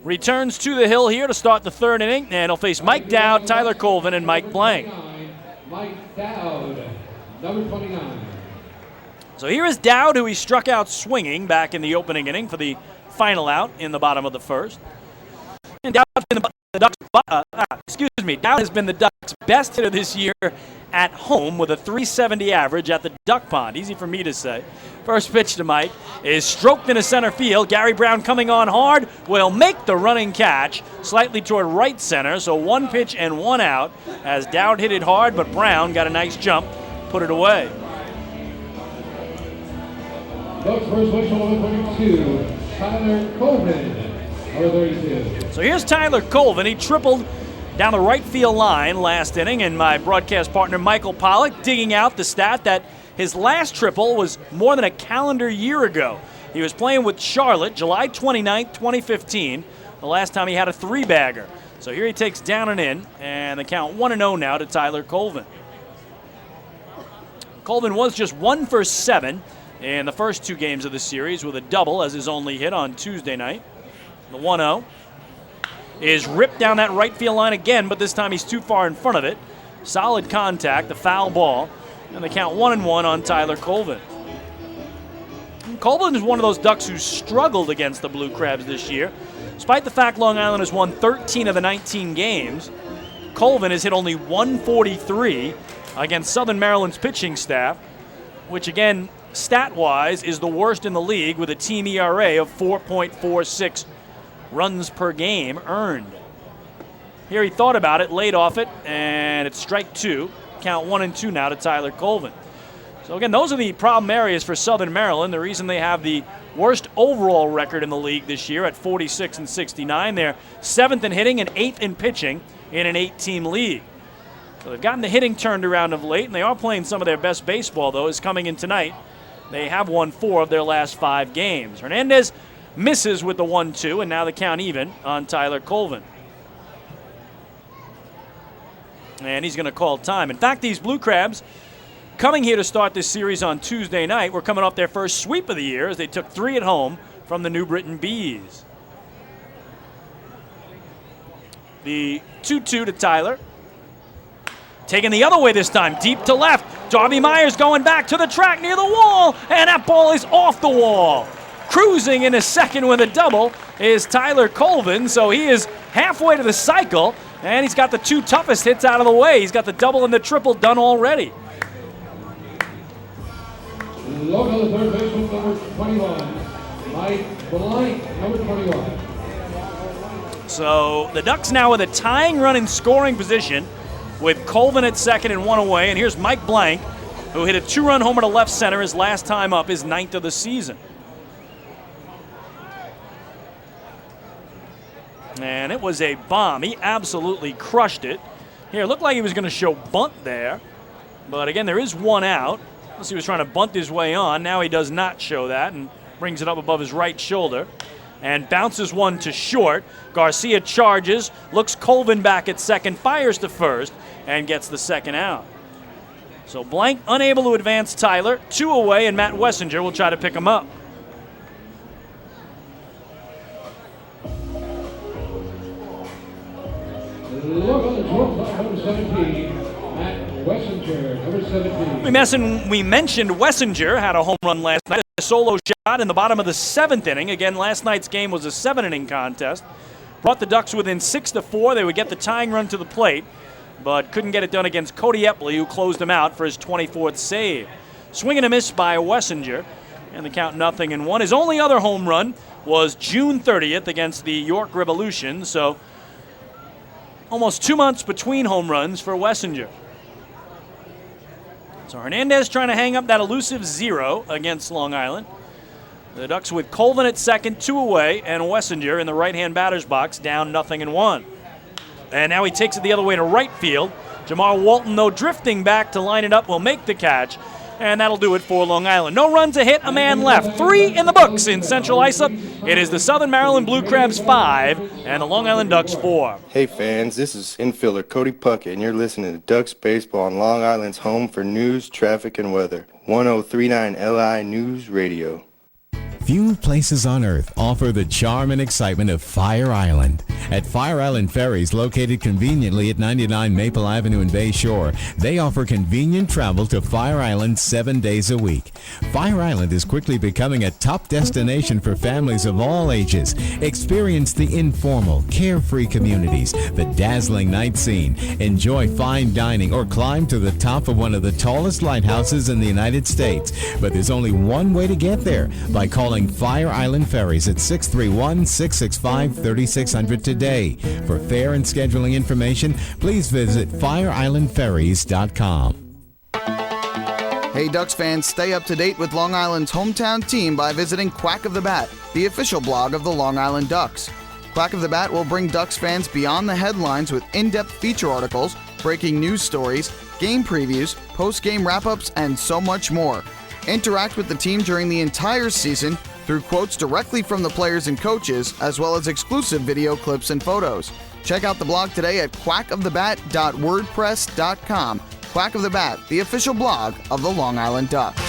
C: returns to the hill here to start the third inning, and he'll face Mike Dowd, Tyler Colvin, and Mike Blank.
J: Mike Dowd, number 29.
C: So here is Dowd, who he struck out swinging back in the opening inning for the final out in the bottom of the first. And Dowd has been Dowd has been the Ducks' best hitter this year at home with a .370 average at the Duck Pond. Easy for me to say. First pitch to Mike is stroked into center field. Gary Brown coming on hard will make the running catch slightly toward right center. So one pitch and one out as Dowd hit it hard, but Brown got a nice jump, put it away.
J: Ducks first baseman number 22, Tyler Colvin, number 32.
C: So here's Tyler Colvin. He tripled down the right field line last inning, and my broadcast partner Michael Pollack digging out the stat that his last triple was more than a calendar year ago. He was playing with Charlotte July 29th, 2015, the last time he had a three-bagger. So here he takes down and in, and the count 1-0 now to Tyler Colvin. Colvin was just 1 for 7 in the first two games of the series with a double as his only hit on Tuesday night. The 1-0 is ripped down that right field line again, but this time he's too far in front of it. Solid contact, the foul ball, and they count 1-1 on Tyler Colvin. Colvin is one of those Ducks who struggled against the Blue Crabs this year. Despite the fact Long Island has won 13 of the 19 games, Colvin has hit only 143 against Southern Maryland's pitching staff, which again, stat-wise, is the worst in the league with a team ERA of 4.46 runs per game earned. Here he thought about it, laid off it, and it's strike two. Count 1-2 now to Tyler Colvin. So again, those are the problem areas for Southern Maryland. The reason they have the worst overall record in the league this year at 46-69. They're 7th in hitting and 8th in pitching in an 8-team league. So they've gotten the hitting turned around of late, and they are playing some of their best baseball, though, is coming in tonight. They have won 4 of their last 5 games. Hernandez misses with the 1-2, and now the count even on Tyler Colvin. And he's going to call time. In fact, these Blue Crabs coming here to start this series on Tuesday night. We're coming off their first sweep of the year as they took 3 at home from the New Britain Bees. The 2-2 to Tyler. Taking the other way this time, deep to left. Darby Myers going back to the track near the wall, and that ball is off the wall. Cruising in a second with a double is Tyler Colvin, so he is halfway to the cycle, and he's got the 2 toughest hits out of the way. He's got the double and the triple done already.
J: Local third baseman number 21, Mike Blank, number 21.
C: So the Ducks now with a tying run in scoring position with Colvin at second and 1 away, and here's Mike Blank, who hit a 2-run homer to left center his last time up, his 9th of the season. And it was a bomb. He absolutely crushed it. Here, it looked like he was going to show bunt there. But again, there is one out. Unless he was trying to bunt his way on. Now he does not show that and brings it up above his right shoulder. And bounces one to short. Garcia charges, looks Colvin back at second, fires to first, and gets the second out. So Blank unable to advance Tyler. 2 away, and Matt Wessinger will try to pick him up.
J: Number 17, Matt Wessinger, number 17.
C: We mentioned Wessinger had a home run last night, a solo shot in the bottom of the 7th inning. Again, last night's game was a 7-inning contest. Brought the Ducks within 6-4. They would get the tying run to the plate, but couldn't get it done against Cody Epley, who closed him out for his 24th save. Swing and a miss by Wessinger, and the count 0-1. His only other home run was June 30th against the York Revolution, so almost 2 months between home runs for Wessinger. So Hernandez trying to hang up that elusive 0 against Long Island. The Ducks with Colvin at second, 2 away, and Wessinger in the right-hand batter's box, down 0-1. And now he takes it the other way to right field. Jamar Walton, though, drifting back to line it up, will make the catch. And that'll do it for Long Island. No runs, a hit, a man left. 3 in the books in Central Islip. It is the Southern Maryland Blue Crabs 5 and the Long Island Ducks 4.
F: Hey fans, this is infielder Cody Puckett, and you're listening to Ducks Baseball on Long Island's home for news, traffic, and weather. 1039 LI News Radio.
H: Few places on earth offer the charm and excitement of Fire Island. At Fire Island Ferries, located conveniently at 99 Maple Avenue in Bay Shore, they offer convenient travel to Fire Island 7 days a week. Fire Island is quickly becoming a top destination for families of all ages. Experience the informal, carefree communities, the dazzling night scene, enjoy fine dining, or climb to the top of one of the tallest lighthouses in the United States. But there's only one way to get there, by calling Fire Island Ferries at 631-665-3600 today. For fare and scheduling information, please visit fireislandferries.com.
A: Hey Ducks fans, stay up to date with Long Island's hometown team by visiting Quack of the Bat, the official blog of the Long Island Ducks. Quack of the Bat will bring Ducks fans beyond the headlines with in-depth feature articles, breaking news stories, game previews, post-game wrap-ups, and so much more. Interact with the team during the entire season through quotes directly from the players and coaches, as well as exclusive video clips and photos. Check out the blog today at quackofthebat.wordpress.com. Quack of the Bat, the official blog of the Long Island Ducks.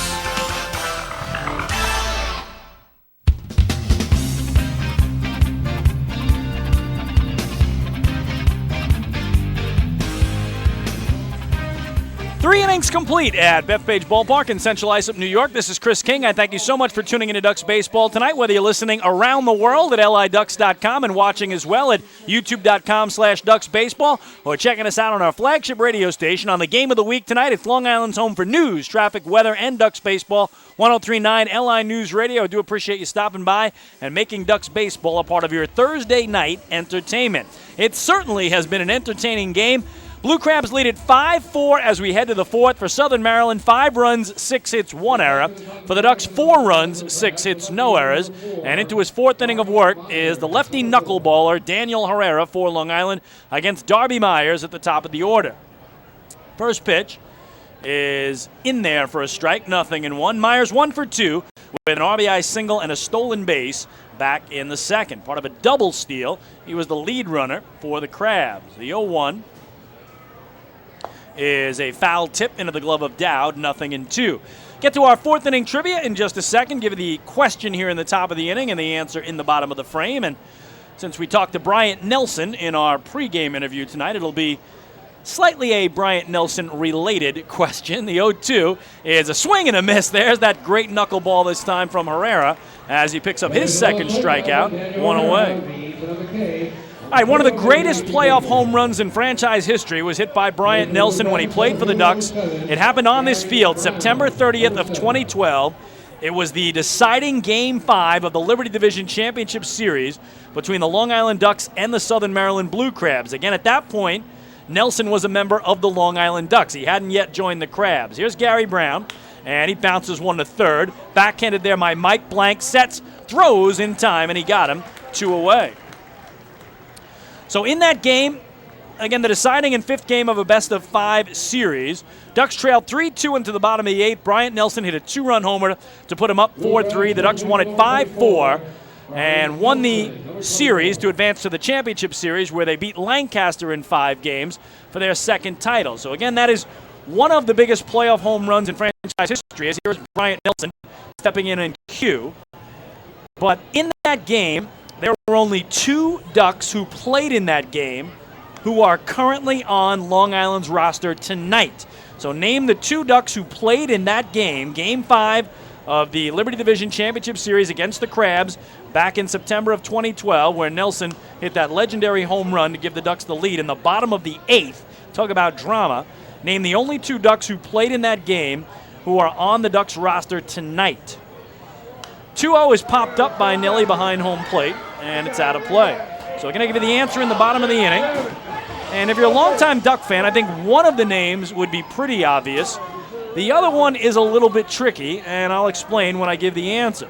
C: Three innings complete at Bethpage Ballpark in Central Islip, New York. This is Chris King. I thank you so much for tuning into Ducks Baseball tonight, whether you're listening around the world at liducks.com and watching as well at youtube.com/DucksBaseball, or checking us out on our flagship radio station on the game of the week tonight. It's Long Island's home for news, traffic, weather, and Ducks Baseball, 1039 LI News Radio. I do appreciate you stopping by and making Ducks Baseball a part of your Thursday night entertainment. It certainly has been an entertaining game. Blue Crabs lead at 5-4 as we head to the fourth. For Southern Maryland, 5 runs, 6 hits, 1 error. For the Ducks, 4 runs, 6 hits, no errors. And into his 4th inning of work is the lefty knuckleballer Daniel Herrera for Long Island against Darby Myers at the top of the order. First pitch is in there for a strike, 0-1. Myers 1 for 2 with an RBI single and a stolen base back in the second. Part of a double steal. He was the lead runner for the Crabs. The 0-1 is a foul tip into the glove of Dowd, 0-2. Get to our 4th inning trivia in just a second. Give you the question here in the top of the inning and the answer in the bottom of the frame. And since we talked to Bryant Nelson in our pregame interview tonight, it'll be slightly a Bryant Nelson-related question. The 0-2 is a swing and a miss. There's that great knuckleball this time from Herrera as he picks up his second strikeout, 1 away. All right, one of the greatest playoff home runs in franchise history was hit by Bryant Nelson when he played for the Ducks. It happened on this field September 30th of 2012. It was the deciding Game 5 of the Liberty Division Championship Series between the Long Island Ducks and the Southern Maryland Blue Crabs. Again, at that point, Nelson was a member of the Long Island Ducks. He hadn't yet joined the Crabs. Here's Gary Brown, and he bounces one to third. Backhanded there by Mike Blank. Sets, throws in time, and he got him 2 away. So in that game, again, the deciding and 5th game of a best-of-5 series, Ducks trailed 3-2 into the bottom of the 8th. Bryant Nelson hit a 2-run homer to put him up 4-3. The Ducks won it 5-4 and won the series to advance to the championship series, where they beat Lancaster in 5 games for their 2nd title. So again, that is one of the biggest playoff home runs in franchise history, as here's Bryant Nelson stepping in cue. But in that game, there were only 2 Ducks who played in that game who are currently on Long Island's roster tonight. So name the 2 Ducks who played in that game, Game 5 of the Liberty Division Championship Series against the Crabs back in September of 2012, where Nelson hit that legendary home run to give the Ducks the lead in the bottom of the 8th. Talk about drama. Name the only 2 Ducks who played in that game who are on the Ducks roster tonight. 2-0 is popped up by Nelly behind home plate, and it's out of play. So we're going to give you the answer in the bottom of the inning. And if you're a longtime Duck fan, I think one of the names would be pretty obvious. The other one is a little bit tricky, and I'll explain when I give the answer.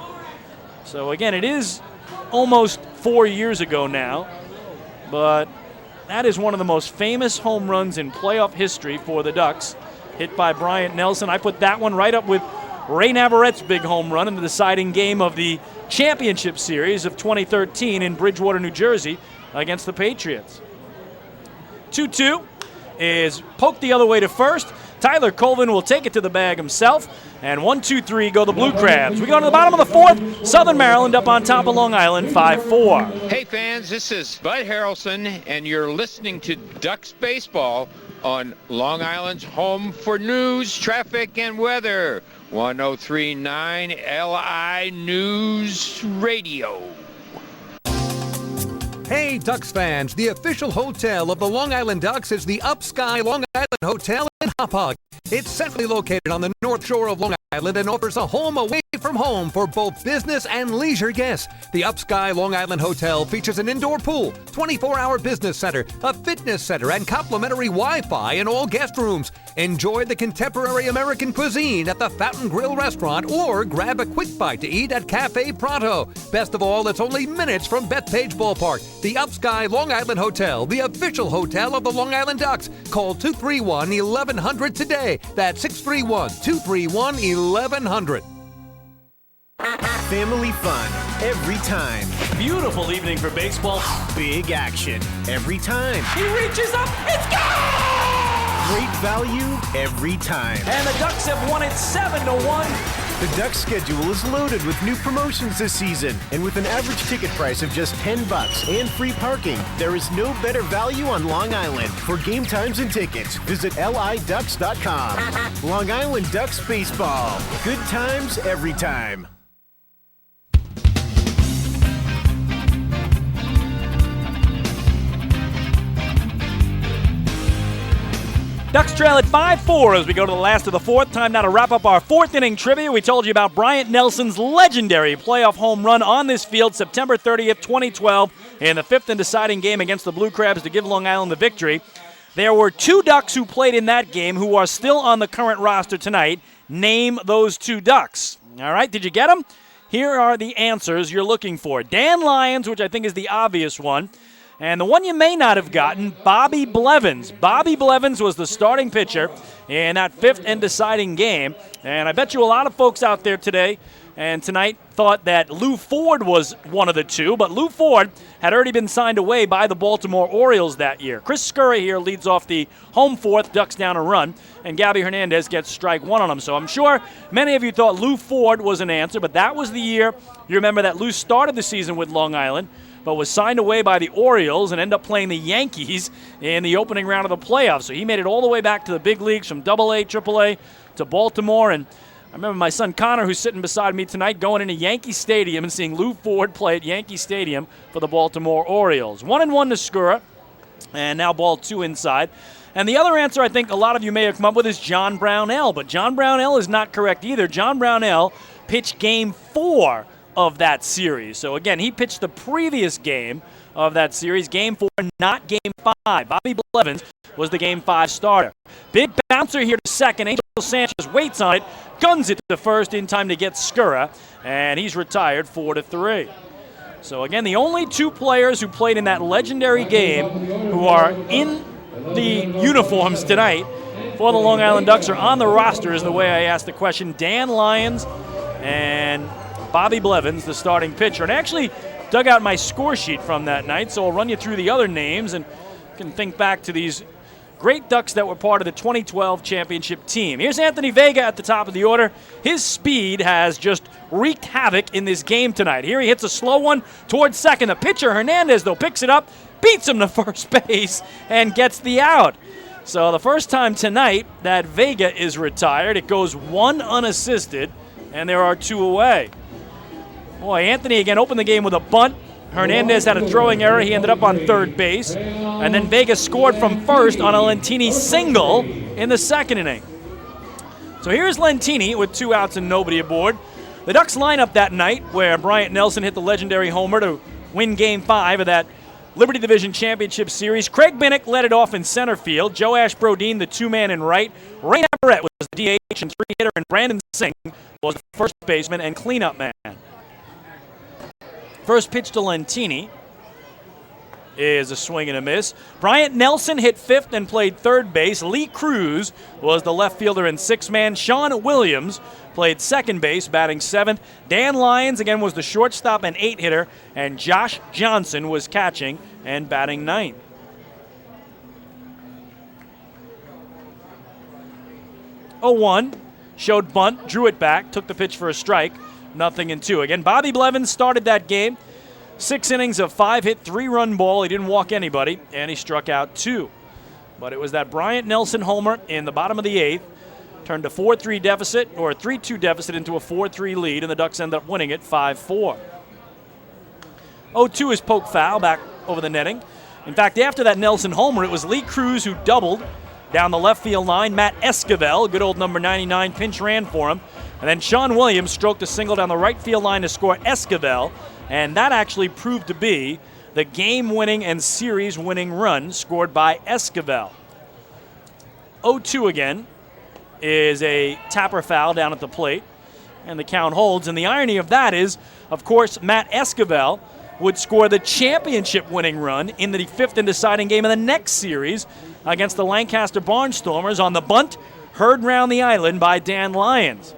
C: So again, it is almost 4 years ago now, but that is one of the most famous home runs in playoff history for the Ducks, hit by Bryant Nelson. I put that one right up with Ray Navarrette's big home run in the deciding game of the championship series of 2013 in Bridgewater, New Jersey against the Patriots. 2-2 is poked the other way to first. Tyler Colvin will take it to the bag himself. And 1-2-3 go the Blue Crabs. We go to the bottom of the 4th. Southern Maryland up on top of Long Island, 5-4.
G: Hey fans, this is Bud Harrelson, and you're listening to Ducks Baseball on Long Island's home for news, traffic, and weather. 1039 LI News Radio.
T: Hey, Ducks fans, the official hotel of the Long Island Ducks is the Upsky Long Island Hotel in Hauppauge. It's centrally located on the north shore of Long Island and offers a home away from home for both business and leisure guests. The Upsky Long Island Hotel features an indoor pool, 24-hour business center, a fitness center, and complimentary Wi-Fi in all guest rooms. Enjoy the contemporary American cuisine at the Fountain Grill restaurant or grab a quick bite to eat at Cafe Pronto. Best of all, it's only minutes from Bethpage Ballpark. The Upsky Long Island Hotel, the official hotel of the Long Island Ducks. Call 231-1100 today. That's 631-231-1100.
V: Family fun every time.
C: Beautiful evening for baseball.
V: Big action every time.
C: He reaches up, it's gone!
V: Great value every time.
C: And the Ducks have won it 7-1.
V: The Ducks schedule is loaded with new promotions this season, and with an average ticket price of just $10 and free parking, there is no better value on Long Island. For game times and tickets, visit liducks.com. Long Island Ducks Baseball. Good times every time.
C: Ducks trail at 5-4 as we go to the last of the 4th. Time now to wrap up our 4th inning trivia. We told you about Bryant Nelson's legendary playoff home run on this field September 30th, 2012 in the 5th and deciding game against the Blue Crabs to give Long Island the victory. There were 2 Ducks who played in that game who are still on the current roster tonight. Name those 2 Ducks. All right, did you get them? Here are the answers you're looking for. Dan Lyons, which I think is the obvious one. And the one you may not have gotten, Bobby Blevins. Bobby Blevins was the starting pitcher in that 5th and deciding game. And I bet you a lot of folks out there today and tonight thought that Lou Ford was one of the 2, but Lou Ford had already been signed away by the Baltimore Orioles that year. Chris Scurry here leads off the home 4th, Ducks down a run, and Gabby Hernandez gets strike 1 on him. So I'm sure many of you thought Lou Ford was an answer, but that was the year, you remember, that Lou started the season with Long Island, but was signed away by the Orioles and ended up playing the Yankees in the opening round of the playoffs. So he made it all the way back to the big leagues from AA, AAA to Baltimore. And I remember my son Connor, who's sitting beside me tonight, going into Yankee Stadium and seeing Lou Ford play at Yankee Stadium for the Baltimore Orioles. 1-1 to Skura, and now ball 2 inside. And the other answer I think a lot of you may have come up with is John Brownell, but John Brownell is not correct either. John Brownell pitched Game 4 of that series. So again, he pitched the previous game of that series, Game 4, not Game 5. Bobby Blevins was the Game 5 starter. Big bouncer here to second. Angel Sanchez waits on it, guns it to first in time to get Skura, and he's retired 4-3. So again, the only two players who played in that legendary game who are in the uniforms tonight for the Long Island Ducks are on the roster, is the way I asked the question. Dan Lyons and Bobby Blevins, the starting pitcher. And I actually dug out my score sheet from that night, so I'll run you through the other names and you can think back to these great Ducks that were part of the 2012 championship team. Here's Anthony Vega at the top of the order. His speed has just wreaked havoc in this game tonight. Here he hits a slow one towards second. The pitcher, Hernandez, though, picks it up, beats him to first base, and gets the out. So the first time tonight that Vega is retired, it goes one unassisted, and there are two away. Boy, Anthony again opened the game with a bunt. Hernandez had a throwing error. He ended up on third base. And then Vega scored from first on a Lentini single in the second inning. So here's Lentini with 2 outs and nobody aboard. The Ducks lineup that night where Bryant Nelson hit the legendary homer to win Game 5 of that Liberty Division Championship Series. Craig Binnick led it off in center field. Joe Ash Brodeen, the 2-man in right. Ray Navarrete was the DH and 3-hitter, and Brandon Singh was the first baseman and cleanup man. First pitch to Lentini is a swing and a miss. Bryant Nelson hit fifth and played third base. Lee Cruz was the left fielder and 6-man. Sean Williams played second base, batting seventh. Dan Lyons, again, was the shortstop and 8-hitter. And Josh Johnson was catching and batting ninth. Oh-1, showed bunt, drew it back, took the pitch for a strike. 0-2. Again, Bobby Blevins started that game. 6 innings of 5-hit, 3-run ball. He didn't walk anybody, and he struck out 2. But it was that Bryant Nelson homer in the bottom of the 8th. Turned a 4-3 deficit, or a 3-2 deficit, into a 4-3 lead, and the Ducks ended up winning it 5-4. 0-2 is poked foul back over the netting. In fact, after that Nelson homer, it was Lee Cruz who doubled down the left field line. Matt Esquivel, good old number 99, pinch ran for him. And then Sean Williams stroked a single down the right field line to score Esquivel, and that actually proved to be the game-winning and series-winning run scored by Esquivel. 0-2 again is a tapper foul down at the plate, and the count holds. And the irony of that is, of course, Matt Esquivel would score the championship-winning run in the 5th and deciding game of the next series against the Lancaster Barnstormers on the bunt heard round the island by Dan Lyons.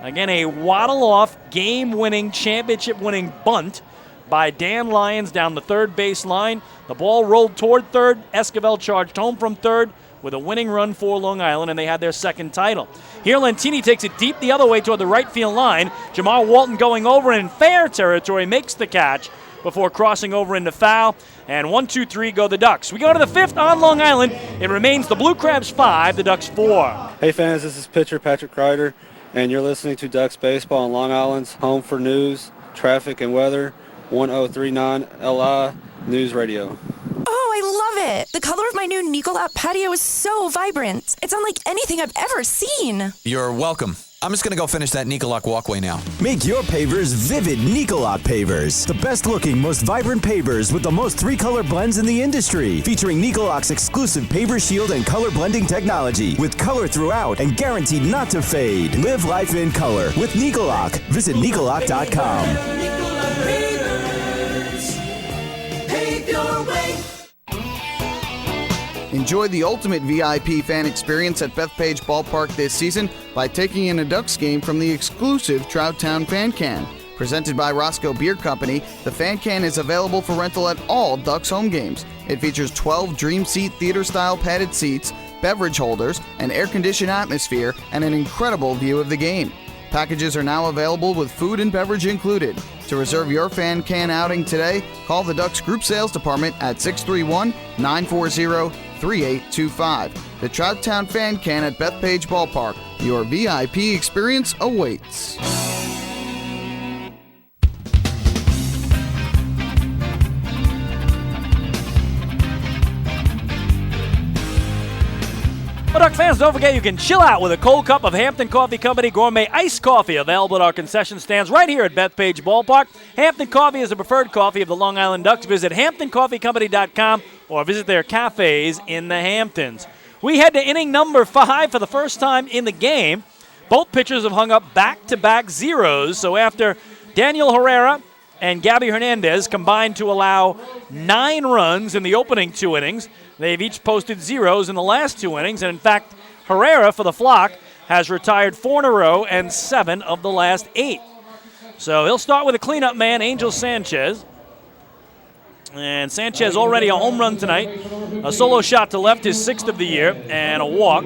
C: Again, a waddle-off, game-winning, championship-winning bunt by Dan Lyons down the third base line. The ball rolled toward third. Esquivel charged home from third with a winning run for Long Island, and they had their second title. Here, Lentini takes it deep the other way toward the right field line. Jamar Walton going over in fair territory makes the catch before crossing over into foul. And 1-2-3 go the Ducks. We go to the 5th on Long Island. It remains the Blue Crabs 5, the Ducks 4.
I: Hey fans, this is pitcher Patrick Kreider, and you're listening to Ducks Baseball on Long Island's home for news, traffic, and weather, 1039 LI News Radio.
L: Oh, I love it. The color of my new Nicolot patio is so vibrant. It's unlike anything I've ever seen.
K: You're welcome. I'm just going to go finish that Nicolot walkway now.
M: Make your pavers vivid Nicolot pavers. The best looking, most vibrant pavers with the most 3-color blends in the industry. Featuring Nicolot's exclusive paver shield and color blending technology. With color throughout and guaranteed not to fade. Live life in color with Nicolot. Visit Nicolot.com.
A: Enjoy the ultimate VIP fan experience at Bethpage Ballpark this season by taking in a Ducks game from the exclusive Trouttown Fan Can. Presented by Roscoe Beer Company, the Fan Can is available for rental at all Ducks home games. It features 12 Dream Seat theater-style padded seats, beverage holders, an air-conditioned atmosphere, and an incredible view of the game. Packages are now available with food and beverage included. To reserve your Fan Can outing today, call the Ducks Group Sales Department at 631-940-3825. The Trouttown Fan Can at Bethpage Ballpark. Your VIP experience awaits.
C: Well, Duck fans, don't forget you can chill out with a cold cup of Hampton Coffee Company Gourmet Iced Coffee, available at our concession stands right here at Bethpage Ballpark. Hampton Coffee is the preferred coffee of the Long Island Ducks. Visit HamptonCoffeeCompany.com or visit their cafes in the Hamptons. We head to inning number 5 for the first time in the game. Both pitchers have hung up back-to-back zeros, so after Daniel Herrera and Gabby Hernandez combined to allow 9 runs in the opening 2 innings. They've each posted zeros in the last 2 innings, and in fact, Herrera for the Flock has retired 4 in a row and 7 of the last 8. So he'll start with a cleanup man, Angel Sanchez. And Sanchez already a home run tonight, a solo shot to left, his 6th of the year, and a walk,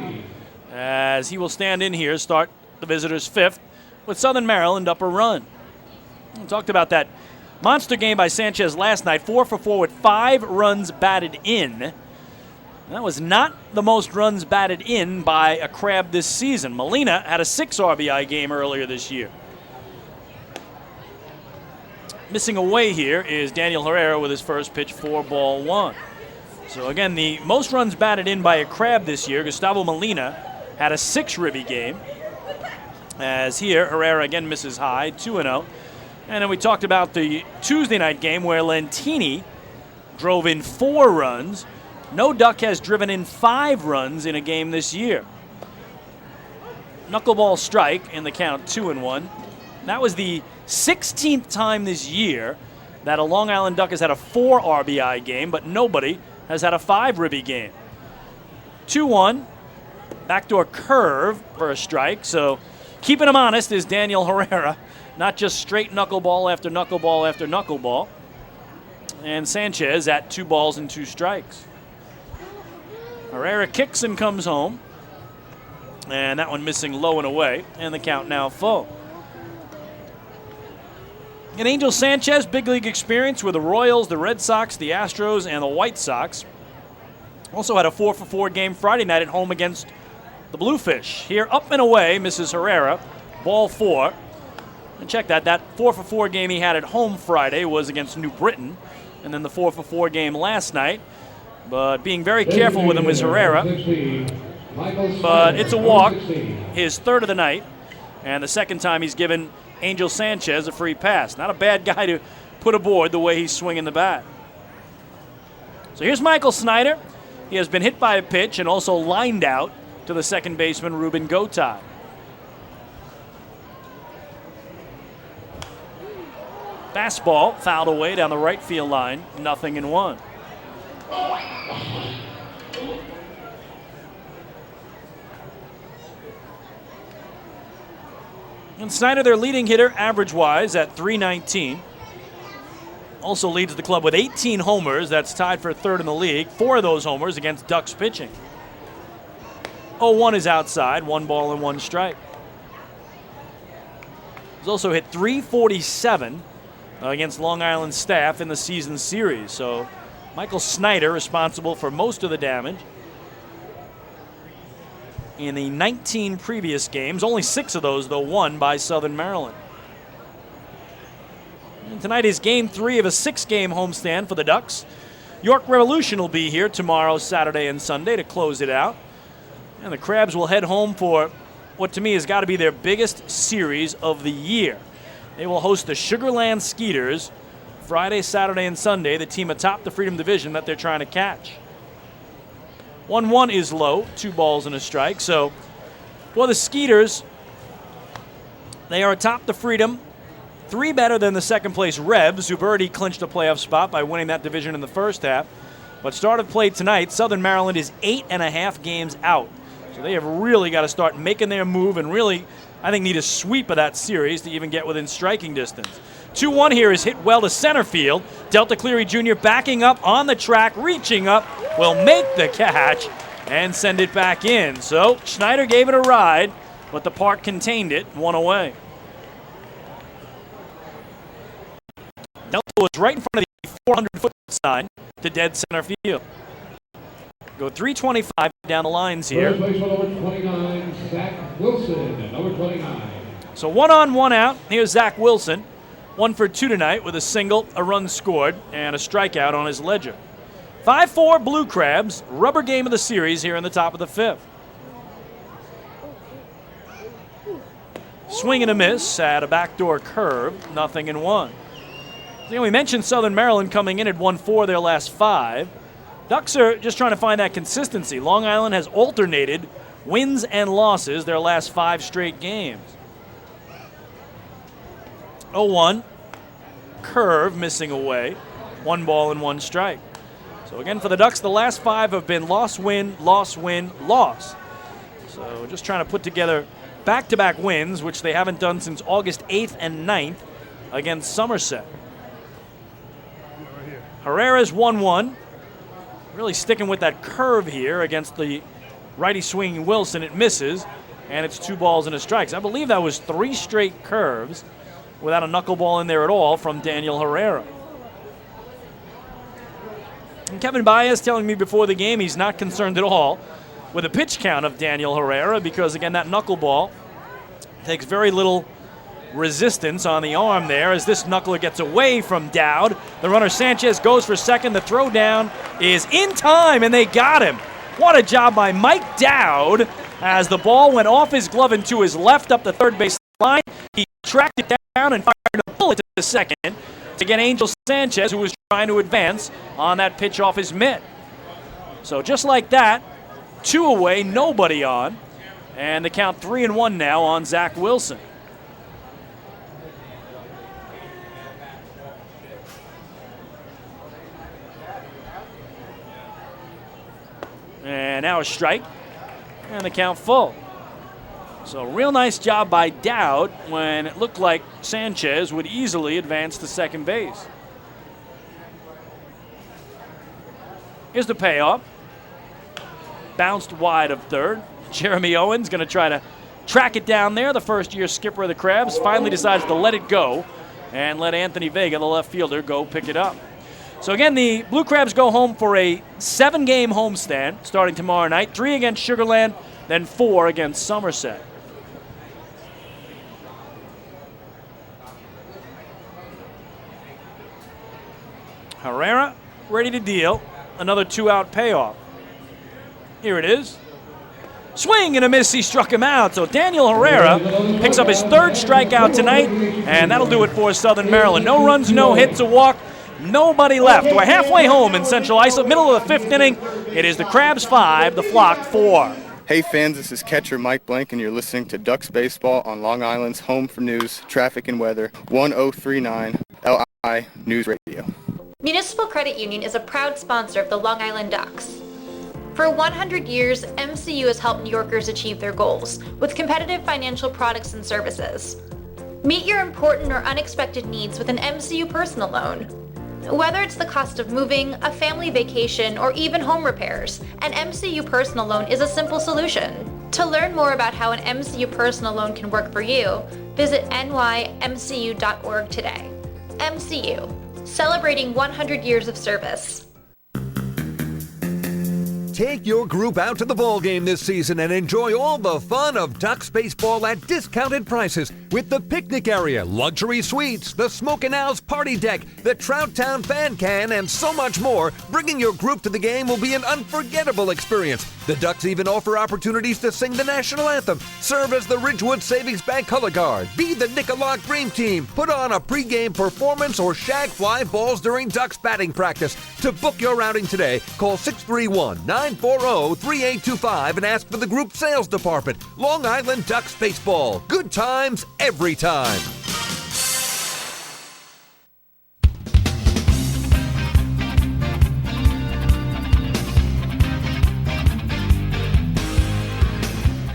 C: as he will stand in here, start the visitors' 5th, with Southern Maryland up a run. We talked about that monster game by Sanchez last night, 4 for 4 with 5 runs batted in. That was not the most runs batted in by a Crab this season. Molina had a 6 RBI game earlier this year. Missing away here is Daniel Herrera with his first pitch, 4-1. So again, the most runs batted in by a Crab this year, Gustavo Molina, had a 6 ribby game. As here, Herrera again misses high, 2-0. And then we talked about the Tuesday night game where Lentini drove in 4 runs. No Duck has driven in 5 runs in a game this year. Knuckleball strike in the count, 2-1. That was the 16th time this year that a Long Island Duck has had a 4 RBI game, but nobody has had a 5 ribby game. 2-1, backdoor curve for a strike. So keeping him honest is Daniel Herrera, not just straight knuckleball after knuckleball after knuckleball. And Sanchez at 2 balls and 2 strikes. Herrera kicks and comes home. And that one missing low and away, and the count now full. And Angel Sanchez, big league experience with the Royals, the Red Sox, the Astros, and the White Sox. Also had a 4 for 4 game Friday night at home against the Bluefish. Here, up and away, misses Herrera, ball 4. And check that. That 4 for 4 game he had at home Friday was against New Britain. And then the 4 for 4 game last night. But being very careful with him was Herrera. But it's a walk, his 3rd of the night. And the 2nd time he's given Angel Sanchez a free pass. Not a bad guy to put aboard the way he's swinging the bat. So here's Michael Snyder. He has been hit by a pitch and also lined out to the second baseman, Ruben Gotay. Fastball fouled away down the right field line, 0-1. And Snyder, their leading hitter, average-wise at .319. Also leads the club with 18 homers. That's tied for 3rd in the league. 4 of those homers against Ducks pitching. 0-1 is outside, 1 ball and 1 strike. He's also hit .347 against Long Island staff in the season series. So Michael Snyder responsible for most of the damage. In the 19 previous games, only 6 of those, though, won by Southern Maryland. And tonight is game 3 of a 6-game homestand for the Ducks. York Revolution will be here tomorrow, Saturday, and Sunday to close it out. And the Crabs will head home for what to me has got to be their biggest series of the year. They will host the Sugarland Skeeters Friday, Saturday, and Sunday, the team atop the Freedom Division that they're trying to catch. 1-1 is low, 2 balls and a strike. So for the Skeeters, they are atop the Freedom, 3 better than the second-place Rebs, who've already clinched a playoff spot by winning that division in the first half. But start of play tonight, Southern Maryland is 8.5 games out. So they have really got to start making their move and really, I think, need a sweep of that series to even get within striking distance. 2-1 here is hit well to center field. Delta Cleary Jr. backing up on the track, reaching up, will make the catch and send it back in. So Schneider gave it a ride, but the park contained it, 1 away. Delta was right in front of the 400-foot sign to dead center field. Go 325 down the lines here.
J: First baseman number 29, Zach Wilson, number 29.
C: So 1 on, 1 out. Here's Zach Wilson. 1 for 2 tonight with a single, a run scored, and a strikeout on his ledger. 5-4 Blue Crabs, rubber game of the series here in the top of the 5th. Swing and a miss at a backdoor curve, 0-1. So, we mentioned Southern Maryland coming in at 1-4 their last 5. Ducks are just trying to find that consistency. Long Island has alternated wins and losses their last 5 straight games. 0-1. curve missing away. 1 ball and 1 strike. So again, for the Ducks, the last 5 have been loss, win, loss, win, loss. So just trying to put together back-to-back wins, which they haven't done since August 8th and 9th against Somerset. Herrera's 1-1. Really sticking with that curve here against the righty swinging Wilson. It misses, and it's 2 balls and a strike. I believe that was 3 straight curves without a knuckleball in there at all from Daniel Herrera. And Kevin Baez telling me before the game he's not concerned at all with a pitch count of Daniel Herrera because, again, that knuckleball takes very little resistance on the arm there as this knuckler gets away from Dowd. The runner Sanchez goes for second. The throw down is in time, and they got him. What a job by Mike Dowd as the ball went off his glove and to his left up the third base line. He tracked it down and fired a bullet to second to get Angel Sanchez, who was trying to advance on that pitch off his mitt. So just like that, 2 away, nobody on, and the count 3-1 now on Zach Wilson. And now a strike, and the count full. So real nice job by Dowd when it looked like Sanchez would easily advance to second base. Here's the payoff. Bounced wide of third. Jeremy Owens going to try to track it down there. The first-year skipper of the Crabs finally decides to let it go and let Anthony Vega, the left fielder, go pick it up. So again, the Blue Crabs go home for a 7-game homestand starting tomorrow night. 3 against Sugar Land, then 4 against Somerset. Herrera ready to deal. Another 2-out payoff. Here it is. Swing and a miss. He struck him out. So Daniel Herrera picks up his 3rd strikeout tonight, and that'll do it for Southern Maryland. No runs, no hits, a walk. Nobody left. We're halfway home in Central Islip, middle of the 5th inning. It is the Crabs 5, the Flock 4.
F: Hey fans, this is catcher Mike Blank, and you're listening to Ducks Baseball on Long Island's home for news, traffic, and weather, 1039 LI News Radio.
P: Municipal Credit Union is a proud sponsor of the Long Island Ducks. For 100 years, MCU has helped New Yorkers achieve their goals with competitive financial products and services. Meet your important or unexpected needs with an MCU personal loan. Whether it's the cost of moving, a family vacation, or even home repairs, an MCU personal loan is a simple solution. To learn more about how an MCU personal loan can work for you, visit nymcu.org today. MCU, celebrating 100 years of service.
T: Take your group out to the ball game this season and enjoy all the fun of Ducks baseball at discounted prices with the picnic area, luxury suites, the Smokin' Owls party deck, the Trout Town fan can, and so much more. Bringing your group to the game will be an unforgettable experience. The Ducks even offer opportunities to sing the national anthem, serve as the Ridgewood Savings Bank color guard, be the Nicolak Dream Team, put on a pregame performance, or shag fly balls during Ducks batting practice. To book your outing today, call 631-940-3825 and ask for the group sales department. Long Island Ducks Baseball. Good times every time.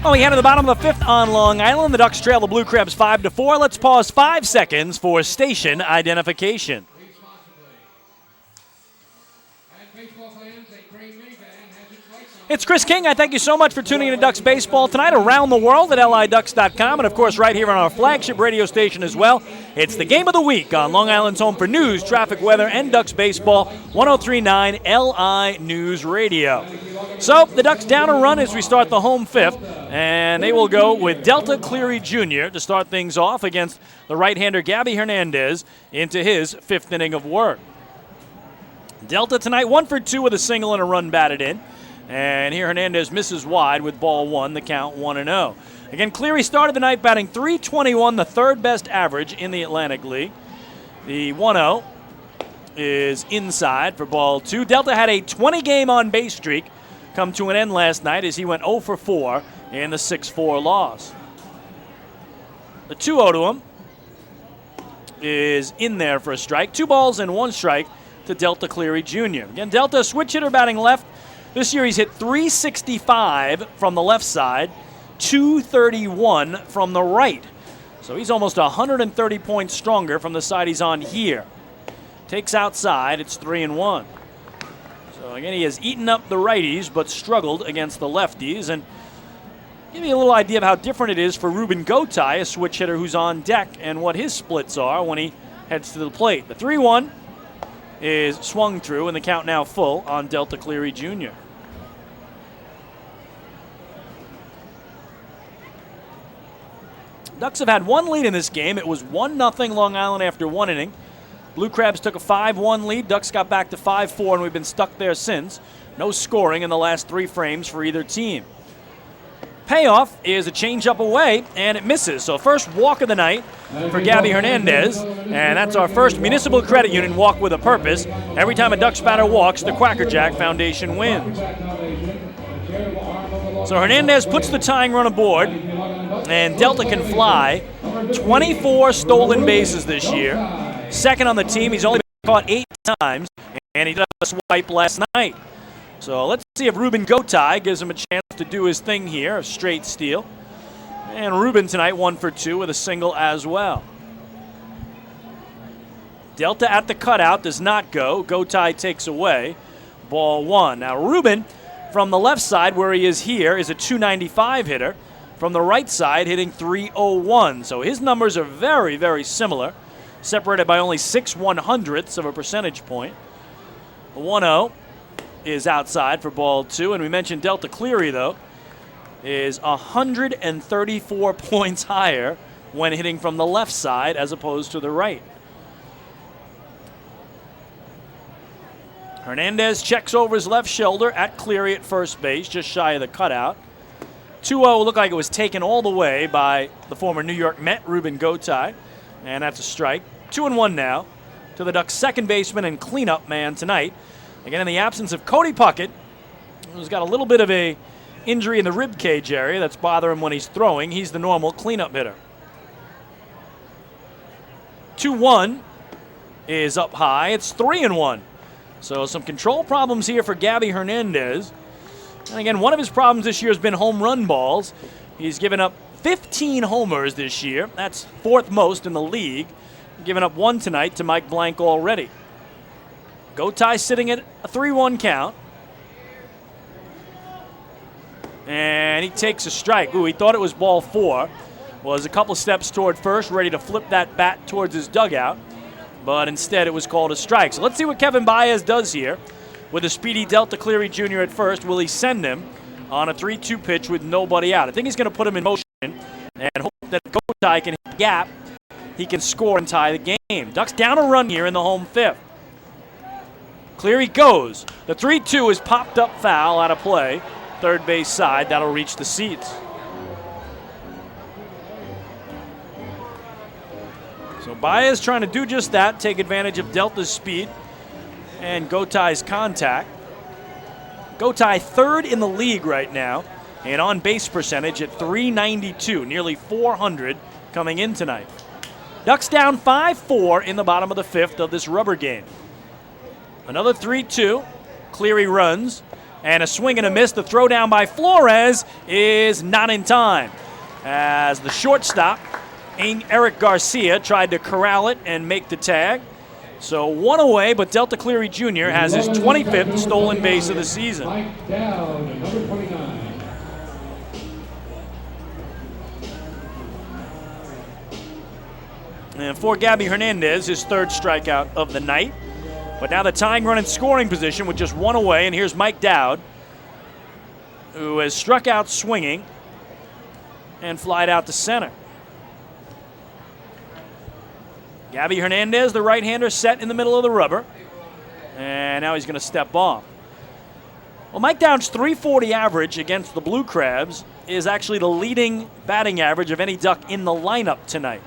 C: Oh, we head to the bottom of the 5th on Long Island. The Ducks trail the Blue Crabs 5-4. Let's pause 5 seconds for station identification. It's Chris King. I thank you so much for tuning in to Ducks Baseball tonight around the world at liducks.com and, of course, right here on our flagship radio station as well. It's the game of the week on Long Island's home for news, traffic, weather, and Ducks Baseball, 1039 LI News Radio. So the Ducks down a run as we start the home 5th, and they will go with Delta Cleary Jr. to start things off against the right-hander Gabby Hernandez into his 5th inning of work. Delta tonight 1 for 2 with a single and a run batted in. And here Hernandez misses wide with ball 1, the count 1-0. Again, Cleary started the night batting .321, the 3rd best average in the Atlantic League. The 1-0 is inside for ball 2. Delta had a 20-game on-base streak come to an end last night as he went 0 for 4 in the 6-4 loss. The 2-0 to him is in there for a strike. 2 balls and 1 strike to Delta Cleary Jr. Again, Delta, switch hitter batting left. This year he's hit .365 from the left side, .231 from the right. So he's almost 130 points stronger from the side he's on here. Takes outside, it's 3-1. So again, he has eaten up the righties but struggled against the lefties. And give me a little idea of how different it is for Ruben Gotay, a switch hitter who's on deck, and what his splits are when he heads to the plate. The 3-1 is swung through, and the count now full on Delta Cleary Jr. Ducks have had one lead in this game. It was 1-0 Long Island after 1 inning. Blue Crabs took a 5-1 lead. Ducks got back to 5-4, and we've been stuck there since. No scoring in the last 3 frames for either team. Payoff is a changeup away, and it misses. So first walk of the night for Gabby Hernandez, and that's our first Municipal Credit Union walk with a purpose. Every time a Ducks batter walks, the Quackerjack Foundation wins. So Hernandez puts the tying run aboard, and Delta can fly. 24 stolen bases this year. Second on the team. He's only been caught 8 times, and he does a swipe last night. So let's see if Ruben Gotay gives him a chance to do his thing here, a straight steal. And Ruben tonight 1 for 2 with a single as well. Delta at the cutout does not go. Gotay takes away. Ball 1. Now Ruben from the left side where he is here is a .295 hitter. From the right side hitting .301. So his numbers are very, very similar. Separated by only 6/100ths of a percentage point. 1-0 is outside for ball 2. And we mentioned Delta Cleary, though, is 134 points higher when hitting from the left side as opposed to the right. Hernandez checks over his left shoulder at Cleary at first base, just shy of the cutout. 2-0 looked like it was taken all the way by the former New York Met, Ruben Gotay, and that's a strike. 2-1 now to the Ducks' second baseman and cleanup man tonight. Again, in the absence of Cody Puckett, who's got a little bit of a injury in the rib cage area that's bothering him when he's throwing. He's the normal cleanup hitter. 2-1 is up high. It's 3-1. So some control problems here for Gabby Hernandez. And again, one of his problems this year has been home run balls. He's given up 15 homers this year. That's 4th most in the league. Giving up 1 tonight to Mike Blank already. Gotay sitting at a 3-1 count. And he takes a strike. Ooh, he thought it was ball 4. Was a couple steps toward first, ready to flip that bat towards his dugout. But instead it was called a strike. So let's see what Kevin Baez does here. With a speedy Delta Cleary Jr. at first, will he send him on a 3-2 pitch with nobody out? I think he's going to put him in motion and hope that Gotay can hit the gap. He can score and tie the game. Ducks down a run here in the home 5th. Cleary goes. The 3-2 is popped up foul out of play. Third base side, that'll reach the seats. So Baez trying to do just that, take advantage of Delta's speed and Gotay's contact. Gotay 3rd in the league right now, and on base percentage at .392, nearly 400 coming in tonight. Ducks down 5-4 in the bottom of the 5th of this rubber game. Another 3-2. Cleary runs, and a swing and a miss. The throw down by Flores is not in time, as the shortstop, Eric Garcia, tried to corral it and make the tag. So 1 away, but Delta Cleary Jr. has his 25th stolen base of the season.
J: Mike Dowd, number 29.
C: And for Gabby Hernandez, his 3rd strikeout of the night. But now the tying run in scoring position with just 1 away, and here's Mike Dowd, who has struck out swinging and flied out to center. Gabby Hernandez, the right-hander, set in the middle of the rubber. And now he's going to step off. Well, Mike Dowd's .340 average against the Blue Crabs is actually the leading batting average of any Duck in the lineup tonight.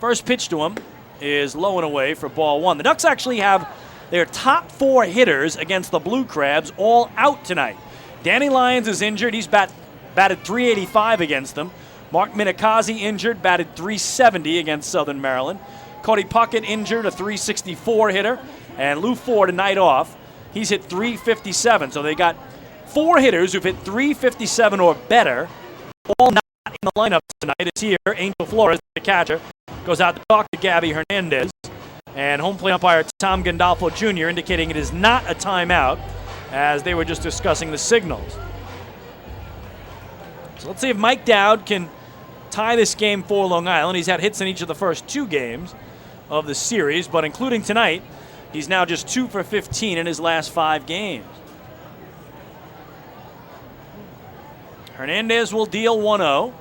C: First pitch to him is low and away for ball 1. The Ducks actually have their top 4 hitters against the Blue Crabs all out tonight. Danny Lyons is injured. He's batted .385 against them. Mark Minikazi injured, batted .370 against Southern Maryland. Cody Puckett injured, a .364 hitter. And Lou Ford, a night off, he's hit .357. So they got 4 hitters who've hit .357 or better, all not in the lineup tonight. It's here. Angel Flores, the catcher, goes out to talk to Gabby Hernandez. And home plate umpire Tom Gandolfo Jr. indicating it is not a timeout, as they were just discussing the signals. So let's see if Mike Dowd can tie this game for Long Island. He's had hits in each of the first 2 games of the series, but including tonight, he's now just 2 for 15 in his last 5 games. Hernandez will deal 1-0,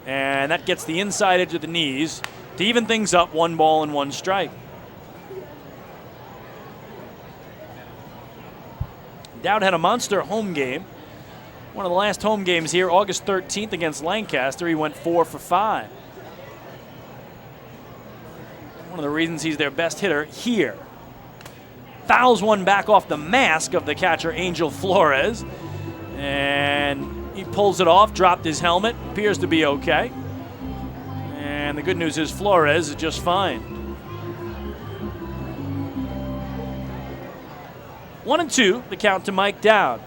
C: and that gets the inside edge of the knees to even things up, 1 ball and 1 strike. Dowd had a monster home game. One of the last home games here, August 13th against Lancaster. He went 4 for 5. One of the reasons he's their best hitter here. Fouls one back off the mask of the catcher, Angel Flores. And he pulls it off, dropped his helmet, appears to be okay. And the good news is Flores is just fine. 1-2, the count to Mike Dowd.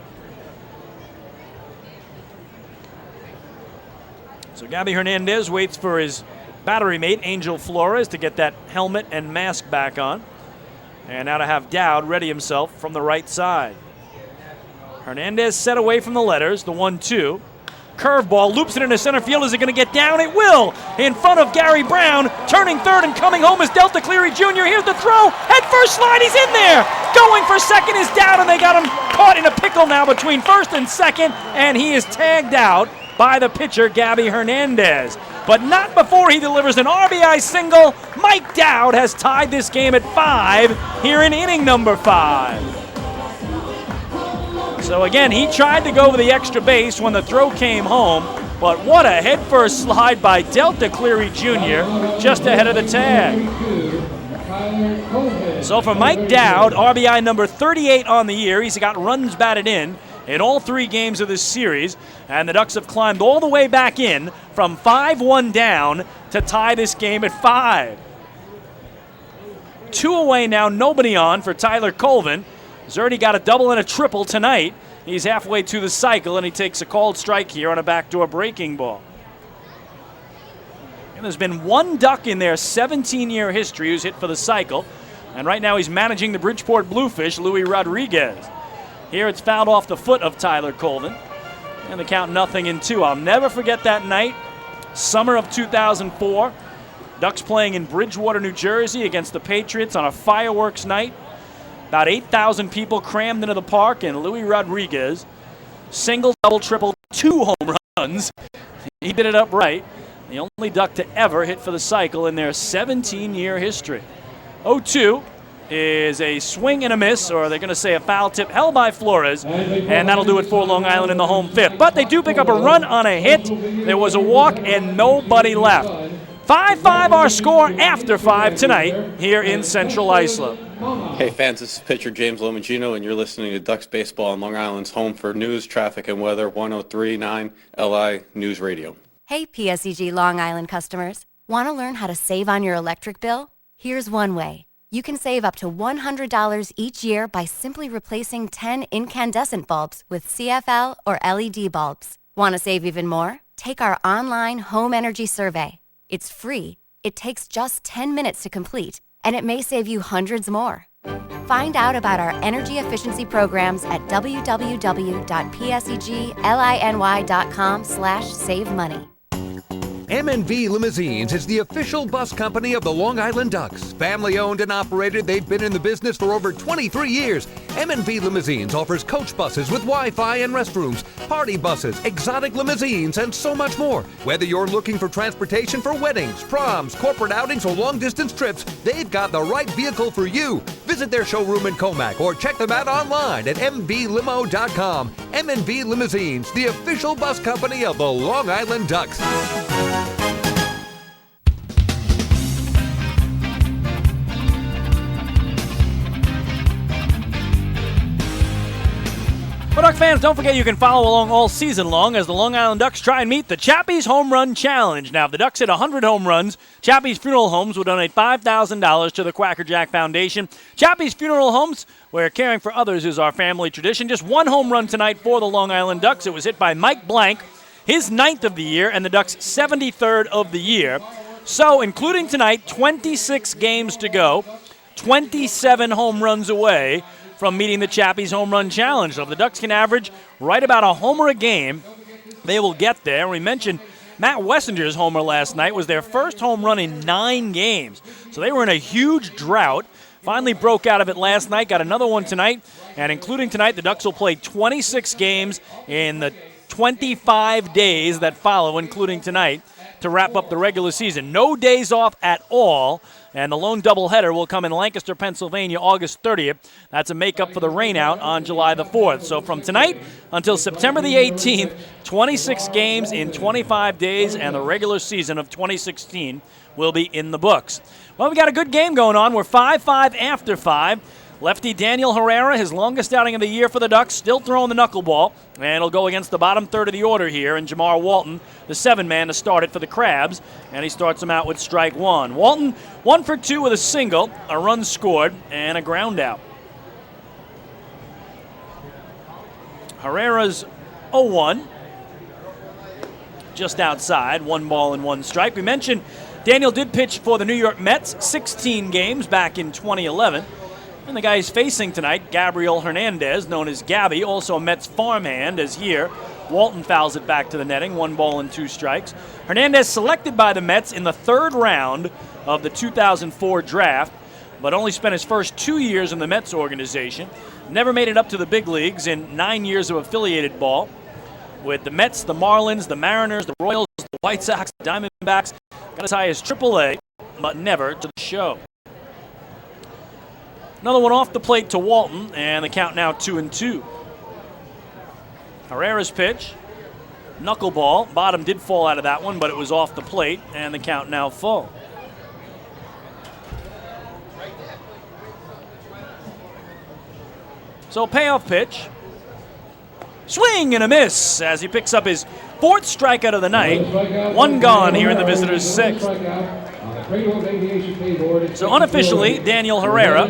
C: So Gabby Hernandez waits for his battery mate, Angel Flores, to get that helmet and mask back on. And now to have Dowd ready himself from the right side. Hernandez set away from the letters, the 1-2. Curveball, loops it into center field. Is it going to get down? It will. In front of Gary Brown. Turning third and coming home is Delta Cleary Jr. Here's the throw. Head first slide. He's in there. Going for second is Dowd, and they got him caught in a pickle now between first and second, and he is tagged out by the pitcher, Gabby Hernandez. But not before he delivers an RBI single. Mike Dowd has tied this game at 5 here in inning number 5. So again, he tried to go for the extra base when the throw came home, but what a headfirst slide by Delta Cleary Jr. just ahead of the tag. So for Mike Dowd, RBI number 38 on the year. He's got runs batted in all 3 games of this series, and the Ducks have climbed all the way back in from 5-1 down to tie this game at 5. 2 away now, nobody on for Tyler Colvin. He's already got a double and a triple tonight. He's halfway to the cycle, and he takes a called strike here on a backdoor breaking ball. And there's been 1 Duck in their 17-year history who's hit for the cycle, and right now he's managing the Bridgeport Bluefish, Louis Rodriguez. Here it's fouled off the foot of Tyler Colvin, and the count 0-2. I'll never forget that night, summer of 2004. Ducks playing in Bridgewater, New Jersey against the Patriots on a fireworks night. About 8,000 people crammed into the park, and Louis Rodriguez, single, double, triple, 2 home runs. He did it upright. The only Duck to ever hit for the cycle in their 17-year history. 0-2 is a swing and a miss, or they're going to say a foul tip held by Flores, and that'll do it for Long Island in the home 5th. But they do pick up a run on a hit. There was a walk, and nobody left. 5-5 our score after 5 tonight here in Central Islip.
N: Hey fans, this is pitcher James Lomagino, and you're listening to Ducks Baseball on Long Island's home for news, traffic, and weather, 103.9 LI News Radio.
R: Hey PSEG Long Island customers. Want to learn how to save on your electric bill? Here's one way. You can save up to $100 each year by simply replacing 10 incandescent bulbs with CFL or LED bulbs. Want to save even more? Take our online home energy survey. It's free. It takes just 10 minutes to complete, and it may save you hundreds more. Find out about our energy efficiency programs at www.pseglinY.com/savemoney.
T: M&V Limousines is the official bus company of the Long Island Ducks. Family owned and operated, they've been in the business for over 23 years. M&V Limousines offers coach buses with Wi-Fi and restrooms, party buses, exotic limousines, and so much more. Whether you're looking for transportation for weddings, proms, corporate outings, or long-distance trips, they've got the right vehicle for you. Visit their showroom in Comac or check them out online at mvlimo.com. M&V Limousines, the official bus company of the Long Island Ducks.
C: Well, Duck fans, don't forget you can follow along all season long as the Long Island Ducks try and meet the Chappie's Home Run Challenge. Now, if the Ducks hit 100 home runs, Chappie's Funeral Homes will donate $5,000 to the Quacker Jack Foundation. Chappie's Funeral Homes, where caring for others is our family tradition. Just one home run tonight for the Long Island Ducks. It was hit by Mike Blank, his 9th of the year, and the Ducks' 73rd of the year. So, including tonight, 26 games to go, 27 home runs away from meeting the Chappie's Home Run Challenge. So if the Ducks can average right about a homer a game, they will get there. We mentioned Matt Wessinger's homer last night was their first home run in 9 games. So they were in a huge drought. Finally broke out of it last night, got another one tonight. And including tonight, the Ducks will play 26 games in the 25 days that follow, including tonight, to wrap up the regular season. No days off at all. And the lone doubleheader will come in Lancaster, Pennsylvania, August 30th. That's a makeup for the rainout on July the 4th. So from tonight until September the 18th, 26 games in 25 days, and the regular season of 2016 will be in the books. Well, we got a good game going on. We're 5-5 after 5. Lefty Daniel Herrera, his longest outing of the year for the Ducks, still throwing the knuckleball, and it'll go against the bottom third of the order here, and Jamar Walton, the 7-man, to start it for the Crabs, and he starts him out with strike one. Walton, 1 for 2 with a single, a run scored, and a ground out. Herrera's 0-1, just outside, 1 ball and 1 strike. We mentioned Daniel did pitch for the New York Mets, 16 games back in 2011. And the guy he's facing tonight, Gabriel Hernandez, known as Gabby, also a Mets farmhand, as here Walton fouls it back to the netting, 1 ball and 2 strikes. Hernandez selected by the Mets in the 3rd round of the 2004 draft, but only spent his first 2 years in the Mets organization. Never made it up to the big leagues in 9 years of affiliated ball with the Mets, the Marlins, the Mariners, the Royals, the White Sox, the Diamondbacks. Got as high as AAA, but never to the show. Another one off the plate to Walton, and the count now 2-2. Herrera's pitch, knuckleball. Bottom did fall out of that one, but it was off the plate, and the count now full. So payoff pitch. Swing and a miss as he picks up his 4th strikeout of the night. 1 gone here in the visitors' 6th. So unofficially, Daniel Herrera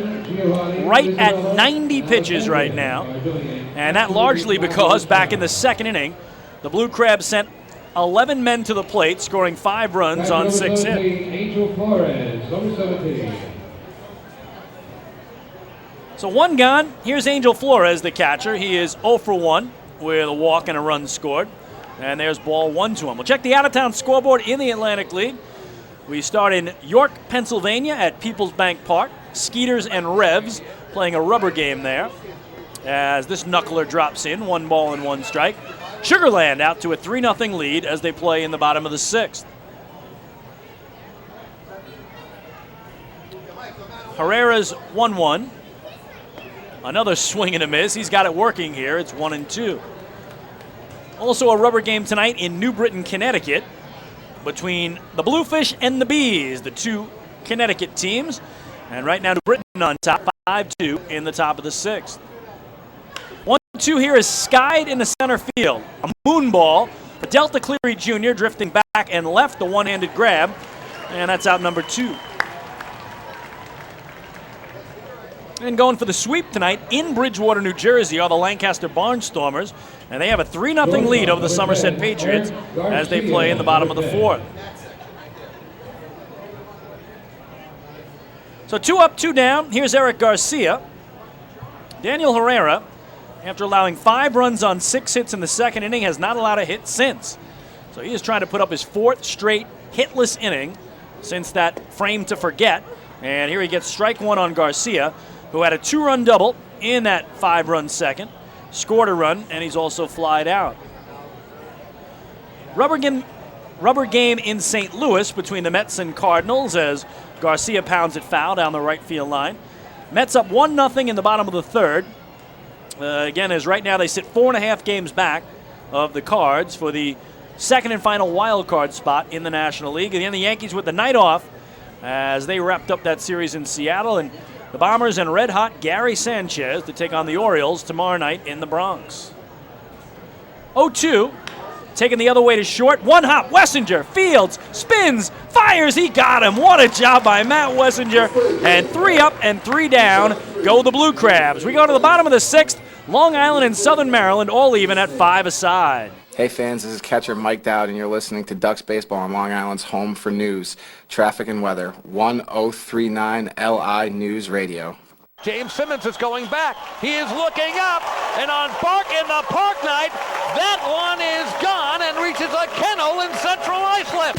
C: right at 90 pitches right now. And that largely because back in the 2nd inning, the Blue Crabs sent 11 men to the plate, scoring 5 runs on 6 hits.
J: Angel Flores, number 17.
C: So 1 gone. Here's Angel Flores, the catcher. He is 0 for 1 with a walk and a run scored. And there's ball 1 to him. We'll check the out-of-town scoreboard in the Atlantic League. We start in York, Pennsylvania at Peoples Bank Park. Skeeters and Revs playing a rubber game there as this knuckler drops in, 1 ball and 1 strike. Sugarland out to a 3-0 lead as they play in the bottom of the 6th. Herrera's 1-1. Another swing and a miss. He's got it working here. It's 1-2. Also a rubber game tonight in New Britain, Connecticut, between the Bluefish and the Bees, the 2 Connecticut teams. And right now, New Britain on top, 5-2 in the top of the 6th. 1-2 here is skied in the center field. A moon ball, but Delta Cleary Jr. drifting back and left, the one-handed grab, and that's out number 2. And going for the sweep tonight in Bridgewater, New Jersey are the Lancaster Barnstormers, and they have a 3-0 lead over the Somerset Patriots as they play in the bottom of the 4th. So 2 up, 2 down. Here's Eric Garcia. Daniel Herrera, after allowing 5 runs on 6 hits in the 2nd inning, has not allowed a hit since. So he is trying to put up his 4th straight hitless inning since that frame to forget. And here he gets strike 1 on Garcia, who had a 2-run double in that 5-run 2nd, scored a run, and he's also flied out. Rubber game in St. Louis between the Mets and Cardinals as Garcia pounds it foul down the right field line. Mets up 1-0 in the bottom of the 3rd. Again, as right now they sit 4.5 games back of the Cards for the 2nd and final wild card spot in the National League. Again, the Yankees with the night off as they wrapped up that series in Seattle, and the Bombers and red-hot Gary Sanchez to take on the Orioles tomorrow night in the Bronx. 0-2, taking the other way to short. One hop, Wessinger, fields, spins, fires, he got him. What a job by Matt Wessinger. And 3 up and 3 down go the Blue Crabs. We go to the bottom of the 6th. Long Island and Southern Maryland all even at 5 aside.
B: Hey fans, this is catcher Mike Dowd, and you're listening to Ducks Baseball on Long Island's home for news, traffic, and weather, 1039 LI News Radio.
S: James Simmons is going back. He is looking up, and on in the park night, that one is gone and reaches a kennel in Central Islip.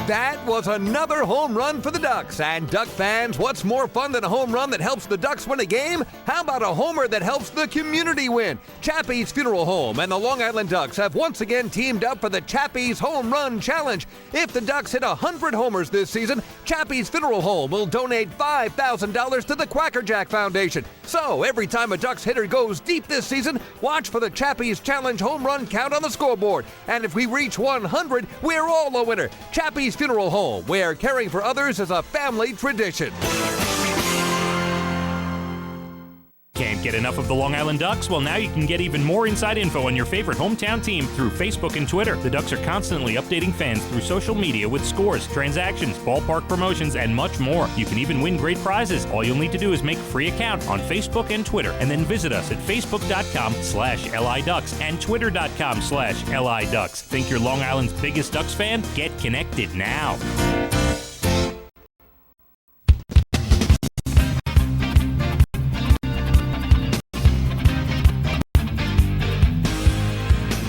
T: That was another home run for the Ducks. And Duck fans, what's more fun than a home run that helps the Ducks win a game? How about a homer that helps the community win? Chappie's Funeral Home and the Long Island Ducks have once again teamed up for the Chappie's Home Run Challenge. If the Ducks hit 100 homers this season, Chappie's Funeral Home will donate $5,000 to the Quackerjack Foundation. So every time a Ducks hitter goes deep this season, watch for the Chappie's Challenge home run count on the scoreboard. And if we reach 100, we're all a winner. Chappie's Funeral Home, where caring for others is a family tradition.
E: Can't get enough of the Long Island Ducks? Well, now you can get even more inside info on your favorite hometown team through Facebook and Twitter. The Ducks are constantly updating fans through social media with scores, transactions, ballpark promotions, and much more. You can even win great prizes. All you'll need to do is make a free account on Facebook and Twitter, and then visit us at facebook.com/LIDucks and twitter.com/LIDucks. Think you're Long Island's biggest Ducks fan? Get connected now.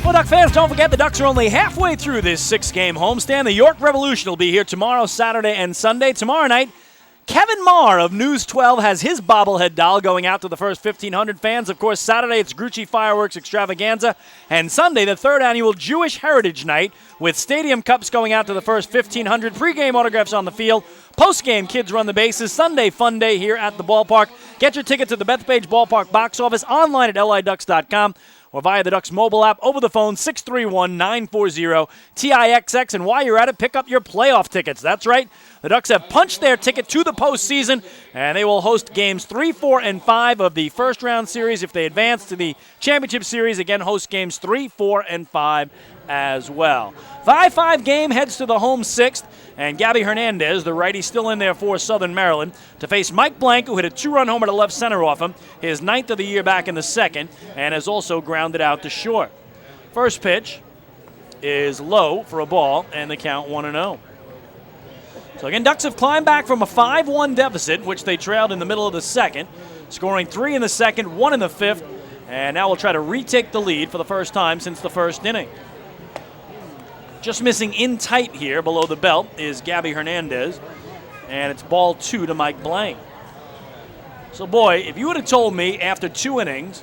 C: Well, Duck fans, don't forget the Ducks are only halfway through this 6-game homestand. The York Revolution will be here tomorrow, Saturday, and Sunday. Tomorrow night, Kevin Marr of News 12 has his bobblehead doll going out to the first 1,500 fans. Of course, Saturday it's Grucci Fireworks Extravaganza, and Sunday the 3rd annual Jewish Heritage Night with stadium cups going out to the first 1,500. Pre-game autographs on the field. Post-game, kids run the bases. Sunday fun day here at the ballpark. Get your tickets at the Bethpage Ballpark box office, online at liducks.com. or via the Ducks mobile app over the phone, 631-940-TIXX. And while you're at it, pick up your playoff tickets. That's right. The Ducks have punched their ticket to the postseason, and they will host games 3, 4, and 5 of the first-round series. If they advance to the championship series, again, host games 3, 4, and 5 as well. 5-5 game heads to the home 6th, and Gabby Hernandez, the righty, still in there for Southern Maryland, to face Mike Blank, who hit a 2-run homer to left center off him, his 9th of the year back in the 2nd, and has also grounded out to short. First pitch is low for a ball, and the count 1-0. So again, Ducks have climbed back from a 5-1 deficit, which they trailed in the middle of the 2nd, scoring 3 in the 2nd, 1 in the 5th, and now will try to retake the lead for the first time since the first inning. Just missing in tight here below the belt is Gabby Hernandez, and it's ball 2 to Mike Blank. So boy, if you would have told me after 2 innings,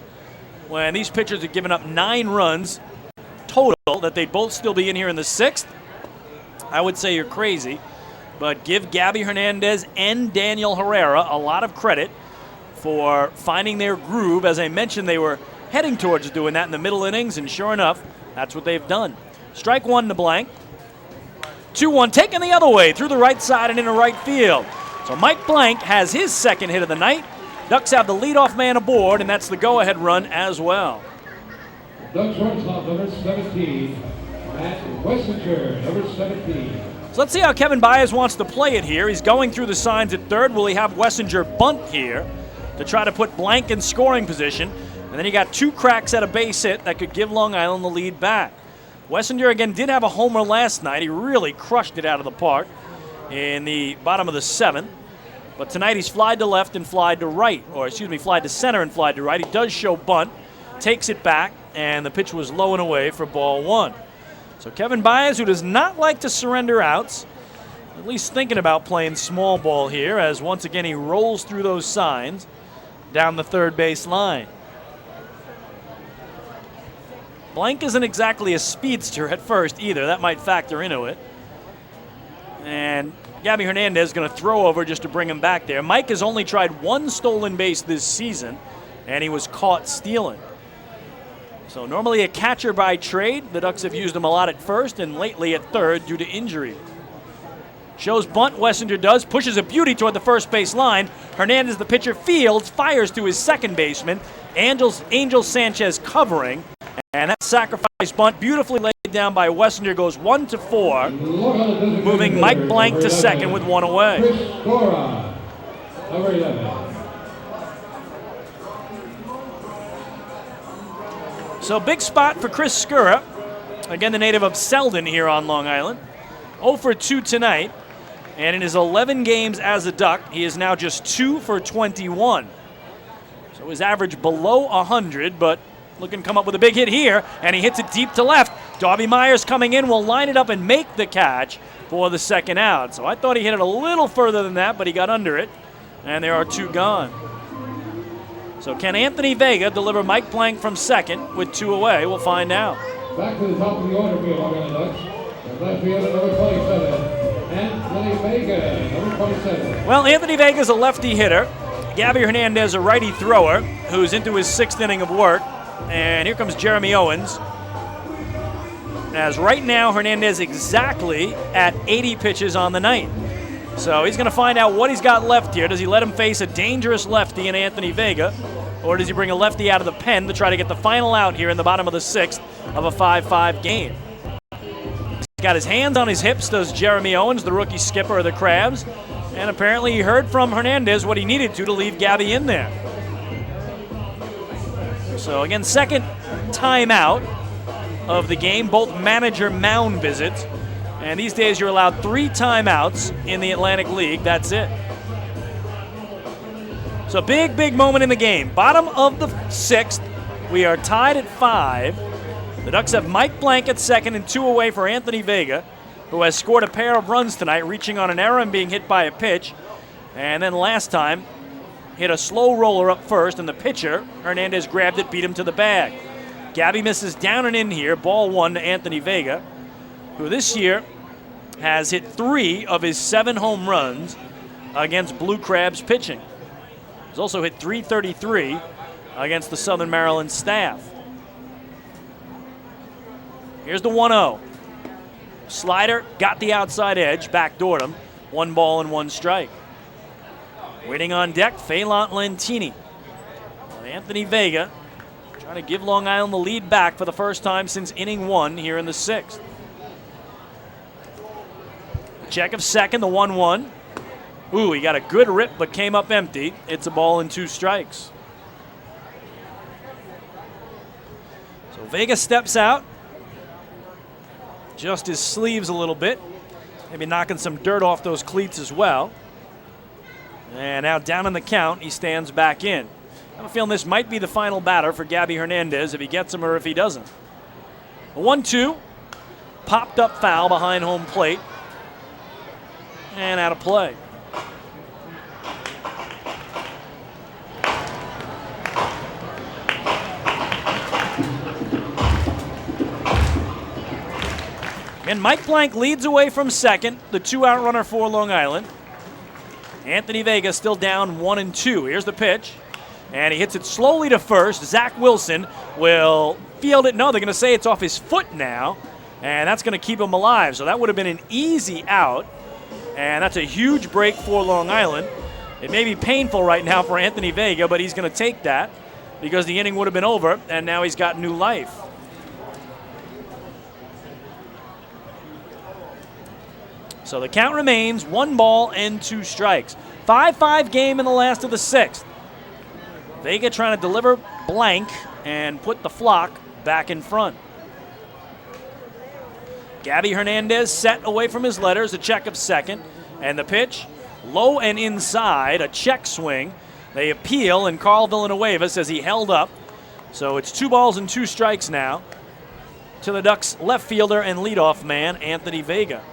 C: when these pitchers had given up 9 runs total, that they'd both still be in here in the 6th, I would say you're crazy. But give Gabby Hernandez and Daniel Herrera a lot of credit for finding their groove. As I mentioned, they were heading towards doing that in the middle innings, and sure enough, that's what they've done. Strike 1 to Blank. 2-1 taken the other way through the right side and into right field. So Mike Blank has his 2nd hit of the night. Ducks have the leadoff man aboard, and that's the go-ahead run as well.
J: Ducks shortstop number 17, Matt Wessinger, number 17.
C: So let's see how Kevin Baez wants to play it here. He's going through the signs at third. Will he have Wessinger bunt here to try to put Blank in scoring position? And then he got 2 cracks at a base hit that could give Long Island the lead back. Wessinger, again, did have a homer last night. He really crushed it out of the park in the bottom of the 7th. But tonight he's flied to left and flied to right, flied to center and flied to right. He does show bunt, takes it back, and the pitch was low and away for ball 1. So Kevin Baez, who does not like to surrender outs, at least thinking about playing small ball here, as once again he rolls through those signs down the third base line. Blank isn't exactly a speedster at first either. That might factor into it. And Gabby Hernandez is going to throw over just to bring him back there. Mike has only tried 1 stolen base this season, and he was caught stealing. So normally a catcher by trade. The Ducks have used him a lot at first and lately at third due to injury. Shows bunt, Wessinger does, pushes a beauty toward the first base line. Hernandez, the pitcher, fields, fires to his second baseman. Angel Sanchez covering. And that sacrifice bunt, beautifully laid down by Wessinger, goes 1-4, moving Mike Blank to second with one away.
J: Chris Cora, number 11.
C: So big spot for Chris Skura. Again, the native of Selden here on Long Island. 0 for 2 tonight. And in his 11 games as a Duck, he is now just 2 for 21. So his average below 100, but looking to come up with a big hit here, and he hits it deep to left. Darby Myers coming in will line it up and make the catch for the second out. So I thought he hit it a little further than that, but he got under it, and there are 2 gone. So can Anthony Vega deliver Mike Blank from second with 2 away? We'll find out.
J: Back to the top of the order for the Long Island Ducks. The left fielder, number 27. Anthony Vega, number 27.
C: Well, Anthony Vega is a lefty hitter. Gabby Hernandez, a righty thrower, who's into his 6th inning of work. And here comes Jeremy Owens. As right now, Hernandez exactly at 80 pitches on the night. So he's going to find out what he's got left here. Does he let him face a dangerous lefty in Anthony Vega? Or does he bring a lefty out of the pen to try to get the final out here in the bottom of the 6th of a 5-5 game? He's got his hands on his hips, does Jeremy Owens, the rookie skipper of the Crabs. And apparently he heard from Hernandez what he needed to leave Gabby in there. So again, second timeout of the game, both manager mound visits. And these days you're allowed 3 timeouts in the Atlantic League. That's it. So big moment in the game. Bottom of the 6th. We are tied at 5. The Ducks have Mike Blank at second and 2 away for Anthony Vega, who has scored a pair of runs tonight, reaching on an error and being hit by a pitch. And then last time, hit a slow roller up first, and the pitcher, Hernandez, grabbed it, beat him to the bag. Gabby misses down and in here, ball 1 to Anthony Vega, who this year has hit 3 of his 7 home runs against Blue Crabs pitching. He's also hit .333 against the Southern Maryland staff. Here's the 1-0. Slider got the outside edge, backdoored him. 1 ball and 1 strike. Waiting on deck, Phelan Lentini. Anthony Vega trying to give Long Island the lead back for the first time since inning 1 here in the 6th. Check of second, the 1-1. Ooh, he got a good rip but came up empty. It's a ball and 2 strikes. So Vega steps out. Just his sleeves a little bit. Maybe knocking some dirt off those cleats as well. And now down in the count, he stands back in. I have a feeling this might be the final batter for Gabby Hernandez if he gets him or if he doesn't. A 1-2. Popped up foul behind home plate. And out of play. And Mike Blank leads away from second, the 2-out runner for Long Island. Anthony Vega still down 1-2. Here's the pitch. And he hits it slowly to first. Zach Wilson will field it. No, they're going to say it's off his foot now. And that's going to keep him alive. So that would have been an easy out. And that's a huge break for Long Island. It may be painful right now for Anthony Vega, but he's going to take that because the inning would have been over, and now he's got new life. So the count remains 1 ball and 2 strikes. 5-5 game in the last of the 6th. Vega trying to deliver Blank and put the flock back in front. Gabby Hernandez set away from his letters, a check of second. And the pitch, low and inside, a check swing. They appeal, and Carl Villanueva says he held up. So it's 2 balls and 2 strikes now to the Ducks left fielder and leadoff man, Anthony Vega.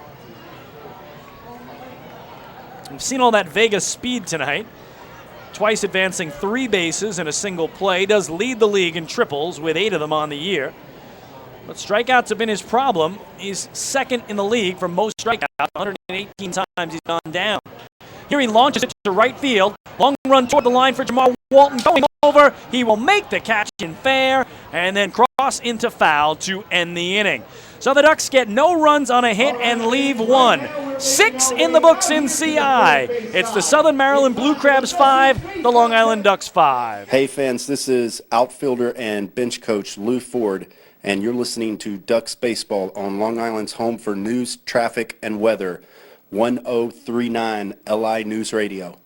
C: We've seen all that Vega speed tonight. Twice advancing 3 bases in a single play. Does lead the league in triples with 8 of them on the year. But strikeouts have been his problem. He's second in the league for most strikeouts. 118 times he's gone down. Here he launches it to right field. Long run toward the line for Jamar Walton. Going over. He will make the catch in fair and then cross into foul to end the inning. So the Ducks get no runs on a hit and leave 1. 6 in the books in CI. It's the Southern Maryland Blue Crabs 5, the Long Island Ducks 5.
O: Hey fans, this is outfielder and bench coach Lou Ford, and you're listening to Ducks Baseball on Long Island's home for news, traffic, and weather, 1039 LI News Radio.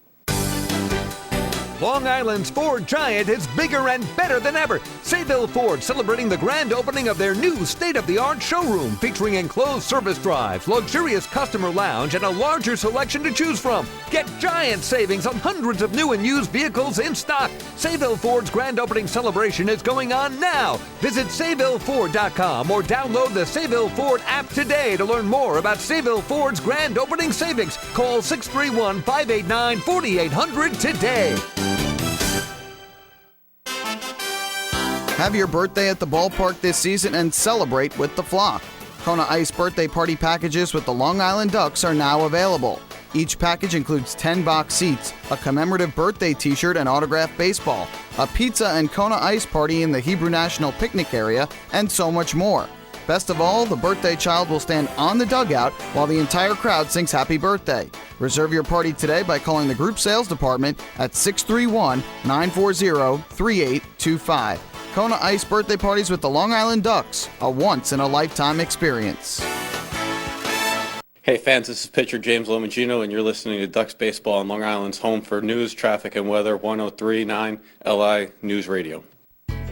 T: Long Island's Ford Giant is bigger and better than ever. Sayville Ford celebrating the grand opening of their new state-of-the-art showroom featuring enclosed service drives, luxurious customer lounge, and a larger selection to choose from. Get giant savings on hundreds of new and used vehicles in stock. Sayville Ford's grand opening celebration is going on now. Visit SayvilleFord.com or download the Sayville Ford app today to learn more about Sayville Ford's grand opening savings. Call 631-589-4800 today.
A: Have your birthday at the ballpark this season and celebrate with the flock. Kona Ice birthday party packages with the Long Island Ducks are now available. Each package includes 10 box seats, a commemorative birthday t-shirt and autographed baseball, a pizza and Kona Ice party in the Hebrew National Picnic area, and so much more. Best of all, the birthday child will stand on the dugout while the entire crowd sings happy birthday. Reserve your party today by calling the group sales department at 631-940-3825. Kona Ice birthday parties with the Long Island Ducks, a once-in-a-lifetime experience.
N: Hey fans, this is pitcher James Lomagino, and you're listening to Ducks Baseball on Long Island's home for news, traffic, and weather, 1039 LI News Radio.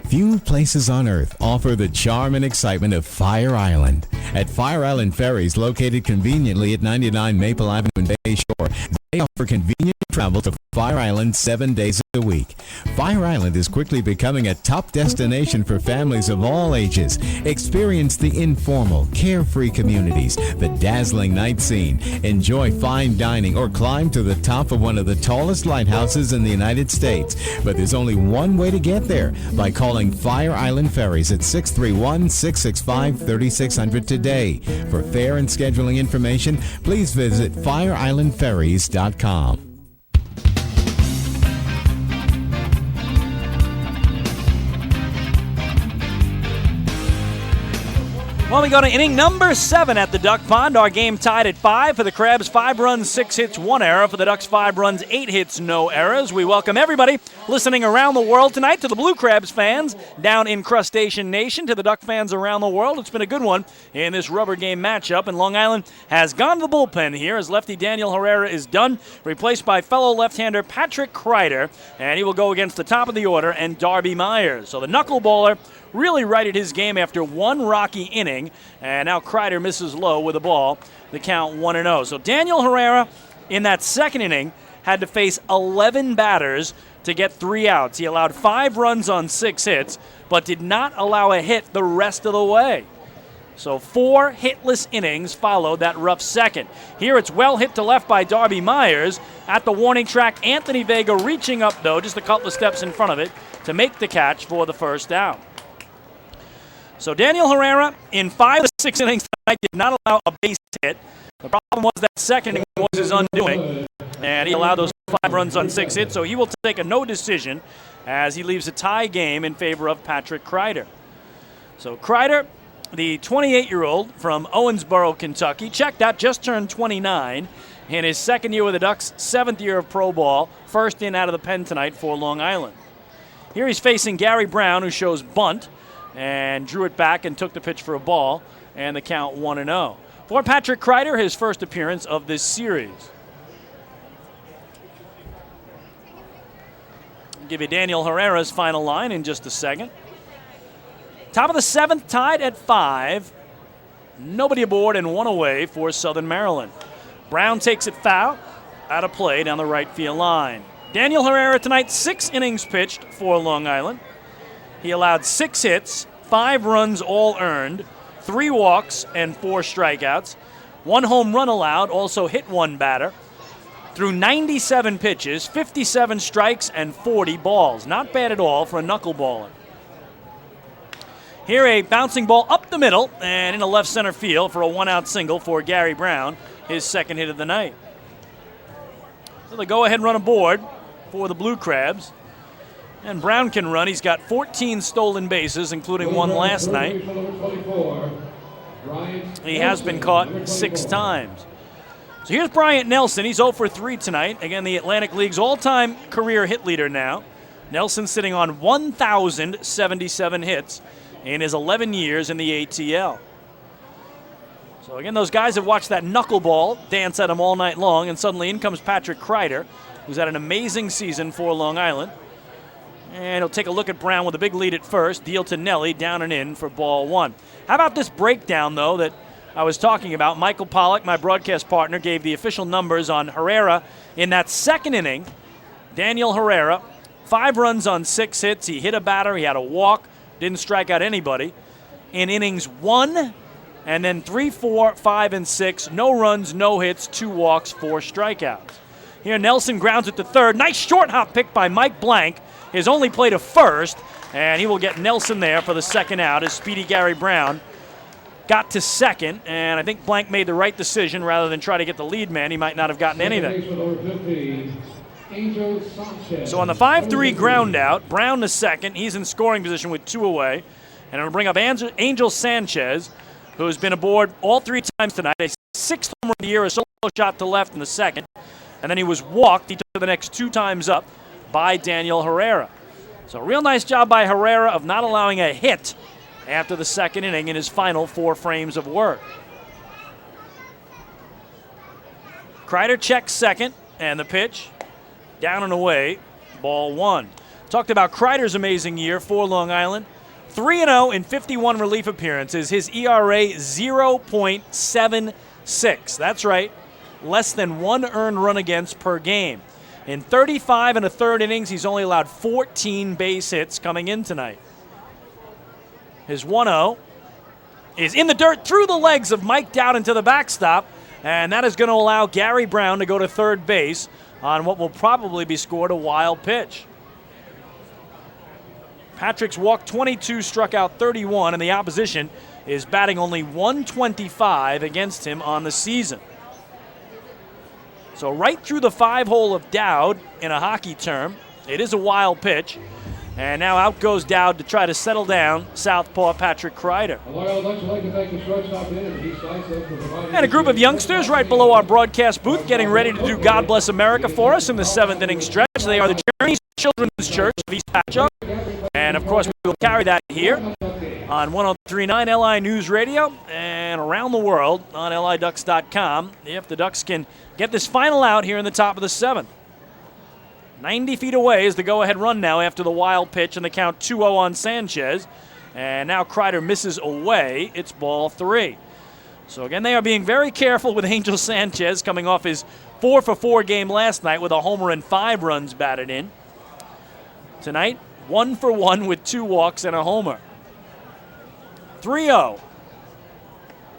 H: Few places on earth offer the charm and excitement of Fire Island. At Fire Island Ferries, located conveniently at 99 Maple Avenue in Bay Shore, they offer convenient travel to Fire Island 7 days a week. Fire Island is quickly becoming a top destination for families of all ages. Experience the informal, carefree communities, the dazzling night scene, enjoy fine dining, or climb to the top of one of the tallest lighthouses in the United States. But there's only one way to get there, by calling Fire Island Ferries at 631-665-3600 today. For fare and scheduling information, please visit fireislandferries.com.
C: Well, we go to inning number 7 at the Duck Pond. Our game tied at 5 for the Crabs. 5 runs, 6 hits, 1 error. For the Ducks, 5 runs, 8 hits, no errors. We welcome everybody listening around the world tonight, to the Blue Crabs fans down in Crustacean Nation, to the Duck fans around the world. It's been a good one in this rubber game matchup, and Long Island has gone to the bullpen here as lefty Daniel Herrera is done, replaced by fellow left-hander Patrick Kreider, and he will go against the top of the order and Darby Myers. So the knuckleballer really righted his game after one rocky inning, and now Kreider misses low with the ball. The count 1-0. So Daniel Herrera in that second inning had to face 11 batters to get 3 outs. He allowed 5 runs on 6 hits, but did not allow a hit the rest of the way. So 4 hitless innings followed that rough second. Here it's well hit to left by Darby Myers. At the warning track, Anthony Vega reaching up, though, just a couple of steps in front of it to make the catch for the first down. So Daniel Herrera, in 5 of 6 innings tonight, did not allow a base hit. The problem was that second inning was his undoing, and he allowed those 5 runs on 6 hits, so he will take a no decision as he leaves a tie game in favor of Patrick Kreider. So Kreider, the 28-year-old from Owensboro, Kentucky, checked out, just turned 29 in his second year with the Ducks, 7th year of pro ball, first in out of the pen tonight for Long Island. Here he's facing Gary Brown, who shows bunt, and drew it back and took the pitch for a ball, and the count 1-0. For Patrick Kreider, his first appearance of this series. I'll give you Daniel Herrera's final line in just a second. Top of the 7th, tied at 5. Nobody aboard and 1 away for Southern Maryland. Brown takes it foul, out of play down the right field line. Daniel Herrera tonight, 6 innings pitched for Long Island. He allowed 6 hits, 5 runs all earned, 3 walks and 4 strikeouts. 1 home run allowed, also hit 1 batter. Threw 97 pitches, 57 strikes, and 40 balls. Not bad at all for a knuckleballer. Here a bouncing ball up the middle and into left center field for a 1-out single for Gary Brown, his second hit of the night. So the go-ahead run aboard for the Blue Crabs. And Brown can run. He's got 14 stolen bases, including 1 last night. He has been caught 6 times. So here's Bryant Nelson. He's 0 for 3 tonight. Again, the Atlantic League's all-time career hit leader now. Nelson sitting on 1,077 hits in his 11 years in the ATL. So again, those guys have watched that knuckleball dance at him all night long, and suddenly in comes Patrick Kreider, who's had an amazing season for Long Island. And he'll take a look at Brown with a big lead at first. Deal to Nelly, down and in for ball 1. How about this breakdown, though, that I was talking about? Michael Pollack, my broadcast partner, gave the official numbers on Herrera in that second inning. Daniel Herrera, 5 runs on 6 hits. He hit a batter. He had a walk. Didn't strike out anybody. In innings 1, and then 3, 4, 5, and 6. No runs, no hits, 2 walks, 4 strikeouts. Here Nelson grounds it to third. Nice short hop pick by Mike Blank. His only play to first, and he will get Nelson there for the second out as Speedy Gary Brown got to second, and I think Blank made the right decision rather than try to get the lead man. He might not have gotten anything. So on the 5-3 ground out, Brown to second. He's in scoring position with 2 away. And it'll bring up Angel Sanchez, who has been aboard all 3 times tonight. A 6th homer of the year, a solo shot to left in the second. And then he was walked. He took the next 2 times up by Daniel Herrera. So a real nice job by Herrera of not allowing a hit after the second inning in his final 4 frames of work. Kreider checks second, and the pitch down and away, ball 1. Talked about Kreider's amazing year for Long Island. 3-0 in 51 relief appearances. His ERA 0.76. That's right, less than 1 earned run against per game. In 35 1/3 innings, he's only allowed 14 base hits coming in tonight. His 1-0 is in the dirt through the legs of Mike Dowd into the backstop, and that is going to allow Gary Brown to go to third base on what will probably be scored a wild pitch. Patrick's walked 22, struck out 31, and the opposition is batting only .125 against him on the season. So right through the 5-hole of Dowd in a hockey term. It is a wild pitch. And now out goes Dowd to try to settle down southpaw Patrick Kreider. And a group of youngsters right below our broadcast booth getting ready to do God Bless America for us in the 7th inning stretch. They are the Journeys Children's Church of East Patchogue. And, of course, we will carry that here on 103.9 LI News Radio and around the world on LIDucks.com if the Ducks can get this final out here in the top of the 7th. 90 feet away is the go-ahead run now after the wild pitch and the count 2-0 on Sanchez. And now Kreider misses away. It's ball 3. So, again, they are being very careful with Angel Sanchez coming off his 4-for-4 game last night with a homer and 5 runs batted in. Tonight, 1-for-1 with 2 walks and a homer. 3-0.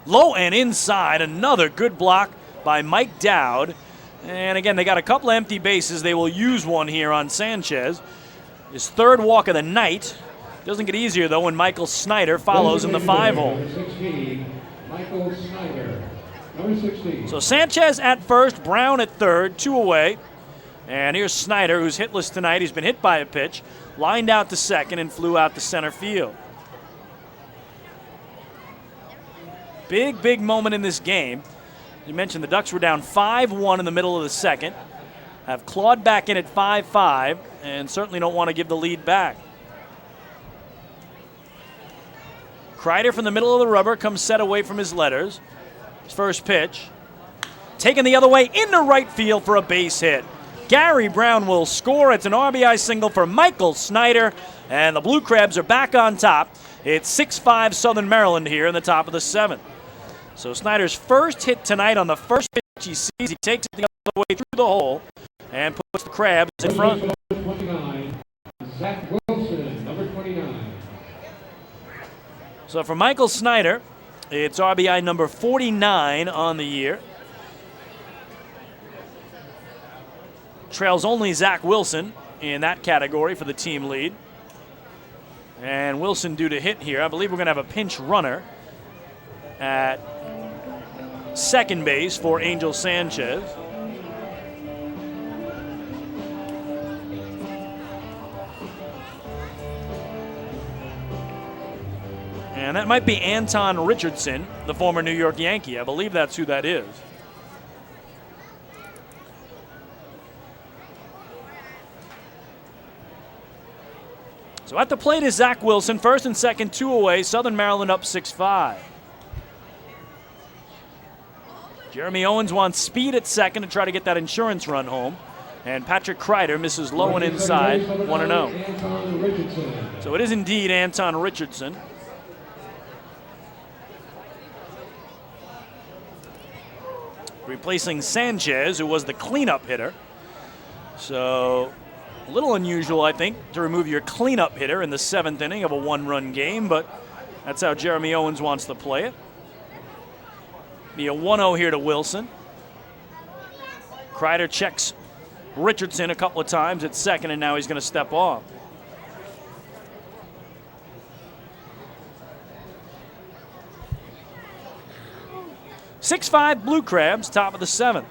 C: Low and inside. Another good block by Mike Dowd. And again, they got a couple empty bases. They will use one here on Sanchez. His 3rd walk of the night. Doesn't get easier, though, when Michael Snyder follows in the 5-hole.
J: Michael Snyder, number 16.
C: So Sanchez at first, Brown at 3rd, 2 away. And here's Snyder, who's hitless tonight. He's been hit by a pitch, lined out to second, and flew out to center field. Big, big moment in this game. You mentioned the Ducks were down 5-1 in the middle of the second, have clawed back in at 5-5, and certainly don't want to give the lead back. Kreider from the middle of the rubber comes set away from his letters. His first pitch. Taken the other way into right field for a base hit. Gary Brown will score. It's an RBI single for Michael Snyder, and the Blue Crabs are back on top. It's 6-5 Southern Maryland here in the top of the 7th. So Snyder's first hit tonight on the first pitch he sees. He takes it the other way through the hole and puts the Crabs in front.
J: Number 29, Zach Wilson, number 29.
C: So for Michael Snyder, it's RBI number 49 on the year. Trails only Zach Wilson in that category for the team lead. And Wilson due to hit here. I believe we're going to have a pinch runner at second base for Angel Sanchez. And that might be Anton Richardson, the former New York Yankee. I believe that's who that is. So at the plate is Zach Wilson. First and second, 2 away. Southern Maryland up 6-5. Jeremy Owens wants speed at second to try to get that insurance run home. And Patrick Kreider misses low and inside, 1-0. So it is indeed Anton Richardson. Replacing Sanchez, who was the cleanup hitter. So a little unusual, I think, to remove your cleanup hitter in the 7th inning of a 1-run game, but that's how Jeremy Owens wants to play it. Be a 1-0 here to Wilson. Kreider checks Richardson a couple of times at second, and now he's going to step off. "6-5 Blue Crabs, top of the 7th.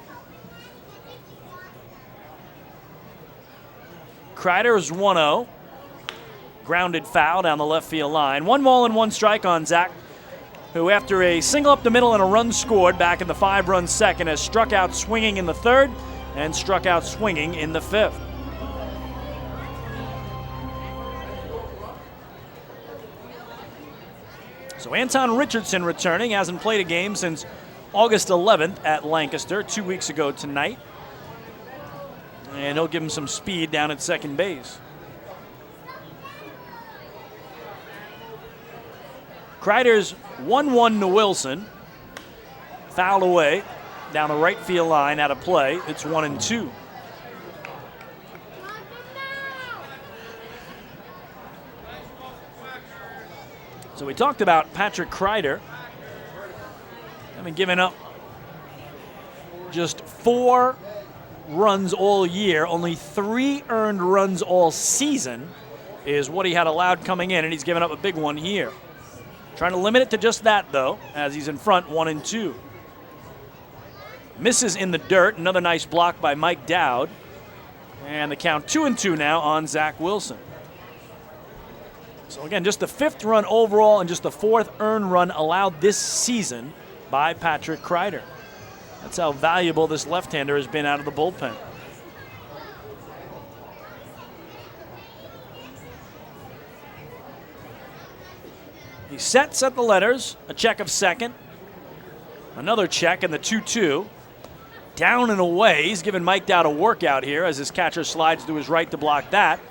C: Kreider is 1-0. Grounded foul down the left field line. 1 ball and 1 strike on Zach, who after a single up the middle and a run scored back in the 5-run second has struck out swinging in the 3rd and struck out swinging in the 5th. So Anton Richardson returning, hasn't played a game since August 11th at Lancaster, 2 weeks ago tonight. And he'll give him some speed down at second base. Kreider's 1-1 to Wilson. Fouled away down the right field line out of play. It's 1-2. So we talked about Patrick Kreider having given up just 4 runs all year, only 3 earned runs all season is what he had allowed coming in, and he's given up a big one here. Trying to limit it to just that, though, as he's in front 1-2. Misses in the dirt. Another nice block by Mike Dowd. And the count 2-2 now on Zach Wilson. So again, just the 5th run overall and just the 4th earned run allowed this season by Patrick Kreider. That's how valuable this left-hander has been out of the bullpen. He sets at the letters, a check of second. Another check in the 2-2. Down and away. He's giving Mike Dowd a workout here as his catcher slides to his right to block that.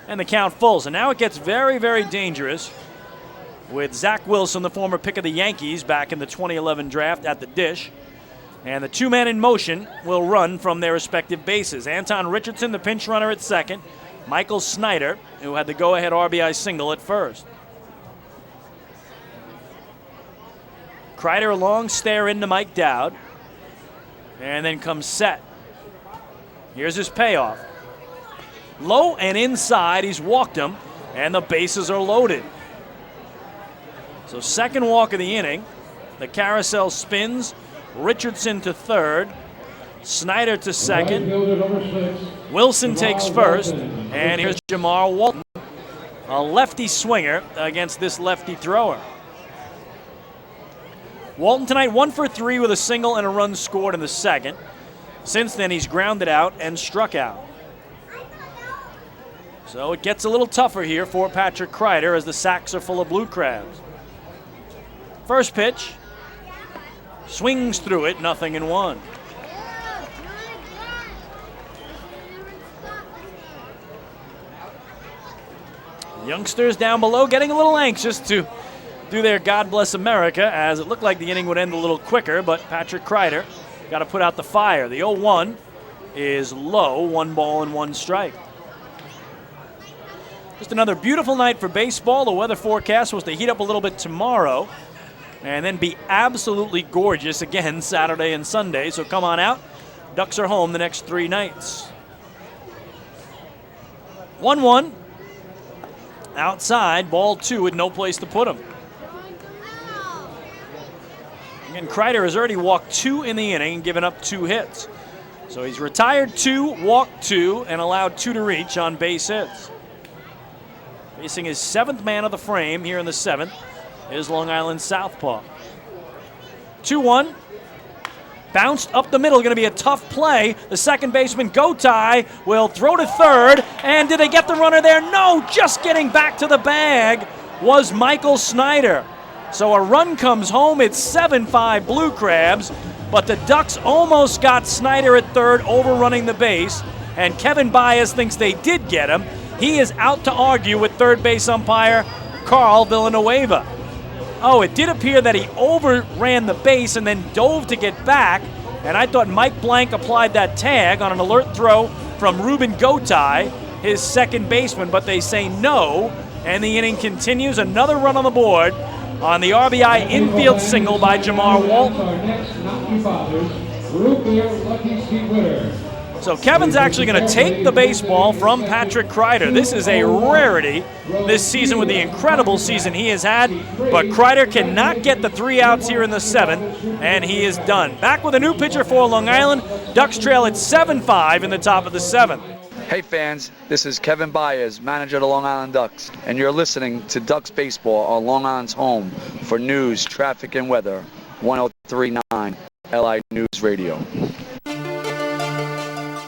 C: And the count full. So now it gets very, very dangerous with Zach Wilson, the former pick of the Yankees back in the 2011 draft at the Dish. And the 2-man in motion will run from their respective bases. Anton Richardson, the pinch runner at second. Michael Snyder, who had the go-ahead RBI single at first. Kreider a long stare into Mike Dowd. And then comes set. Here's his payoff. Low and inside, he's walked him, and the bases are loaded. So second walk of the inning. The carousel spins. Richardson to third. Snyder to second. Wilson takes first. And here's Jamar Walton, a lefty swinger against this lefty thrower. Walton tonight 1 for 3 with a single and a run scored in the second. Since then, he's grounded out and struck out. So it gets a little tougher here for Patrick Kreider as the sacks are full of Blue Crabs. First pitch. Swings through it, 0-1. Youngsters down below getting a little anxious to do their God Bless America, as it looked like the inning would end a little quicker, but Patrick Kreider got to put out the fire. The 0-1 is low, 1 ball and 1 strike. Just another beautiful night for baseball. The weather forecast was to heat up a little bit tomorrow and then be absolutely gorgeous again Saturday and Sunday. So come on out. Ducks are home the next 3 nights. 1-1. Outside, ball 2 with no place to put him. Again, Kreider has already walked 2 in the inning and given up 2 hits. So he's retired 2, walked 2, and allowed 2 to reach on base hits. Facing his 7th man of the frame here in the 7th is Long Island Southpaw. 2-1. Bounced up the middle, going to be a tough play. The second baseman, Gotay, will throw to third, And did they get the runner there? No, just getting back to the bag was Michael Snyder. So a run comes home. It's 7-5 Blue Crabs, but the Ducks almost got Snyder at third, overrunning the base, and Kevin Baez thinks they did get him. He is out to argue with third base umpire Carl Villanueva. Oh, it did appear that he overran the base and then dove to get back, and I thought Mike Blank applied that tag on an alert throw from Ruben Gotay, his second baseman, but they say no, and the inning continues. Another run on the board on the RBI infield single by Jamar Walton. So Kevin's actually going to take the baseball from Patrick Kreider. This is a rarity this season with the incredible season he has had, but Kreider cannot get the 3 outs here in the 7th, and he is done. Back with a new pitcher for Long Island. Ducks trail at 7-5 in the top of the 7th.
D: Hey fans, this is Kevin Baez, manager of the Long Island Ducks, and you're listening to Ducks Baseball on Long Island's home for news, traffic, and weather, 103.9 LI News Radio.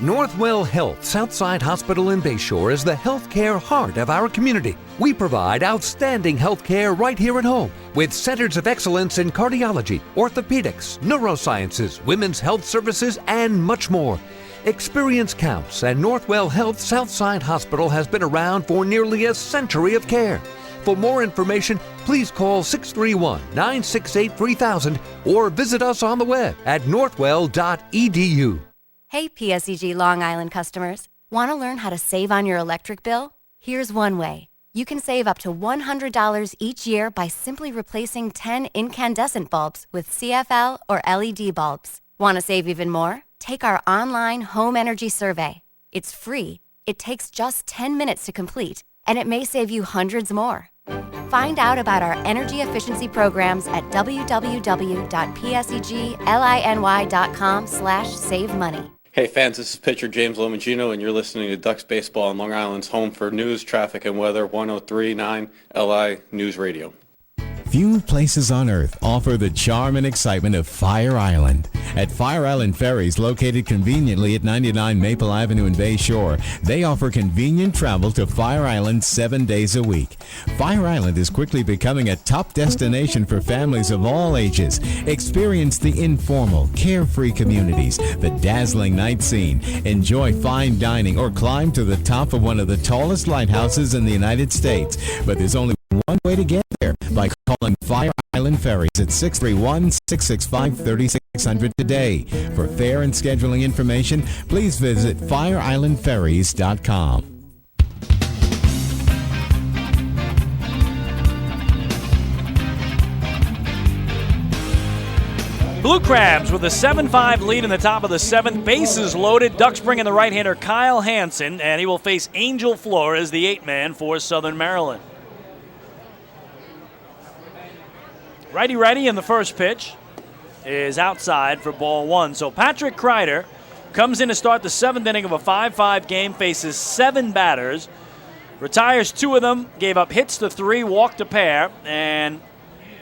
T: Northwell Health Southside Hospital in Bayshore is the healthcare heart of our community. We provide outstanding healthcare right here at home with centers of excellence in cardiology, orthopedics, neurosciences, women's health services, and much more. Experience counts, and Northwell Health Southside Hospital has been around for nearly a century of care. For more information, please call 631-968-3000 or visit us on the web at northwell.edu.
R: Hey, PSEG Long Island customers. Want to learn how to save on your electric bill? Here's one way. You can save up to $100 each year by simply replacing 10 incandescent bulbs with CFL or LED bulbs. Want to save even more? Take our online home energy survey. It's free, it takes just 10 minutes to complete, and it may save you hundreds more. Find out about our energy efficiency programs at www.psegliny.com/savemoney.
N: Hey fans, this is pitcher James Lomagino, and you're listening to Ducks Baseball on Long Island's home for news, traffic, and weather, 103.9 LI News Radio.
H: Few places on earth offer the charm and excitement of Fire Island. At Fire Island Ferries, located conveniently at 99 Maple Avenue in Bay Shore, they offer convenient travel to Fire Island 7 days a week. Fire Island is quickly becoming a top destination for families of all ages. Experience the informal, carefree communities, the dazzling night scene, enjoy fine dining, or climb to the top of one of the tallest lighthouses in the United States. But there's only one way to get there, by calling Fire Island Ferries at 631-665-3600 today. For fare and scheduling information, please visit fireislandferries.com.
C: Blue Crabs with a 7-5 lead in the top of the 7th. Bases loaded. Ducks bring in the right-hander Kyle Hansen, and he will face Angel Flores, the 8-man for Southern Maryland. Righty-righty, in the first pitch is outside for ball 1. So Patrick Kreider comes in to start the 7th inning of a 5-5 game, faces 7 batters, retires 2 of them, gave up hits to 3, walked a pair, and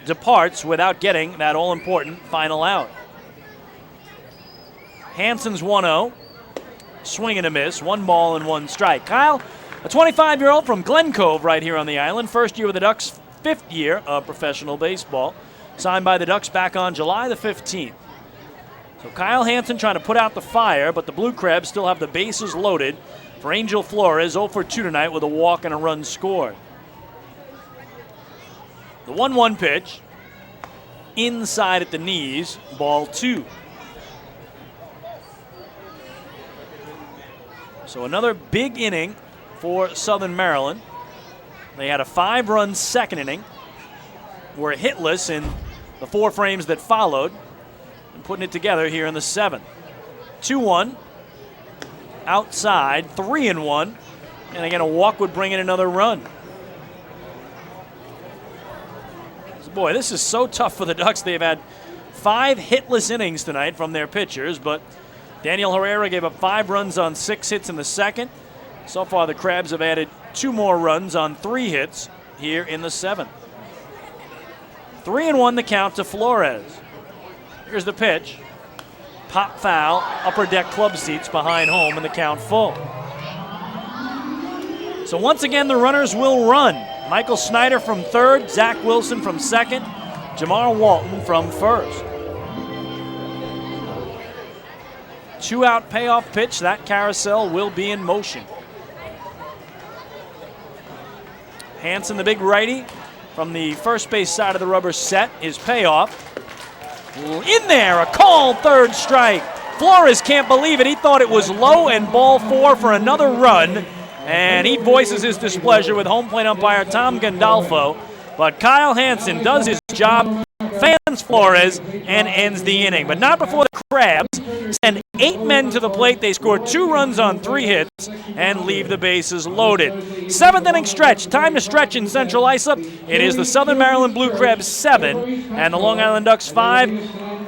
C: departs without getting that all-important final out. Hansen's 1-0, swing and a miss, 1 ball and 1 strike. Kyle, a 25-year-old from Glen Cove right here on the island, first year with the Ducks, 5th year of professional baseball, signed by the Ducks back on July the 15th. So Kyle Hansen trying to put out the fire, but the Blue Crabs still have the bases loaded for Angel Flores, 0 for 2 tonight with a walk and a run scored. The 1-1 pitch, inside at the knees, ball 2. So another big inning for Southern Maryland. They had a 5-run second inning, were hitless in the 4 frames that followed, and putting it together here in the 7th. 2-1, outside, 3-1, and again a walk would bring in another run. So boy, this is so tough for the Ducks. They've had 5 hitless innings tonight from their pitchers, but Daniel Herrera gave up 5 runs on 6 hits in the second. So far, the Crabs have added 2 more runs on 3 hits here in the 7th. 3-1 the count to Flores. Here's the pitch. Pop foul, upper deck club seats behind home, and the count full. So once again, the runners will run. Michael Snyder from third, Zach Wilson from second, Jamar Walton from first. 2-out payoff pitch. That carousel will be in motion. Hansen, the big righty, from the first base side of the rubber set, his payoff. In there, a called third strike. Flores can't believe it. He thought it was low and ball 4 for another run. And he voices his displeasure with home plate umpire Tom Gandolfo. But Kyle Hansen does his job, fans Flores, and ends the inning. But not before the Crabs send 8 men to the plate. They score 2 runs on 3 hits and leave the bases loaded. 7th inning stretch. Time to stretch in Central Islip. It is the Southern Maryland Blue Crabs 7 and the Long Island Ducks 5.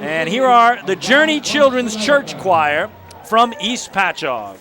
C: And here are the Journey Children's Church Choir from East Patchogue.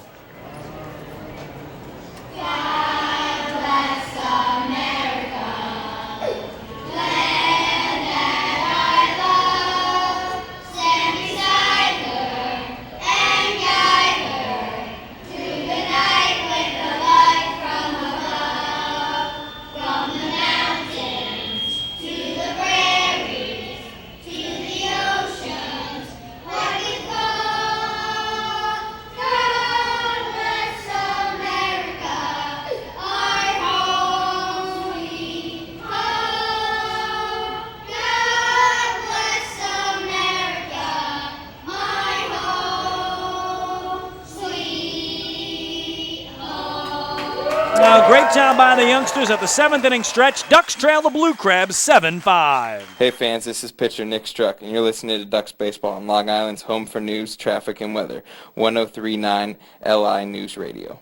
C: Great job by the youngsters at the 7th inning stretch. Ducks trail the Blue Crabs 7-5.
F: Hey fans, this is pitcher Nick Struck, and you're listening to Ducks Baseball on Long Island's home for news, traffic, and weather, 103.9 LI News Radio.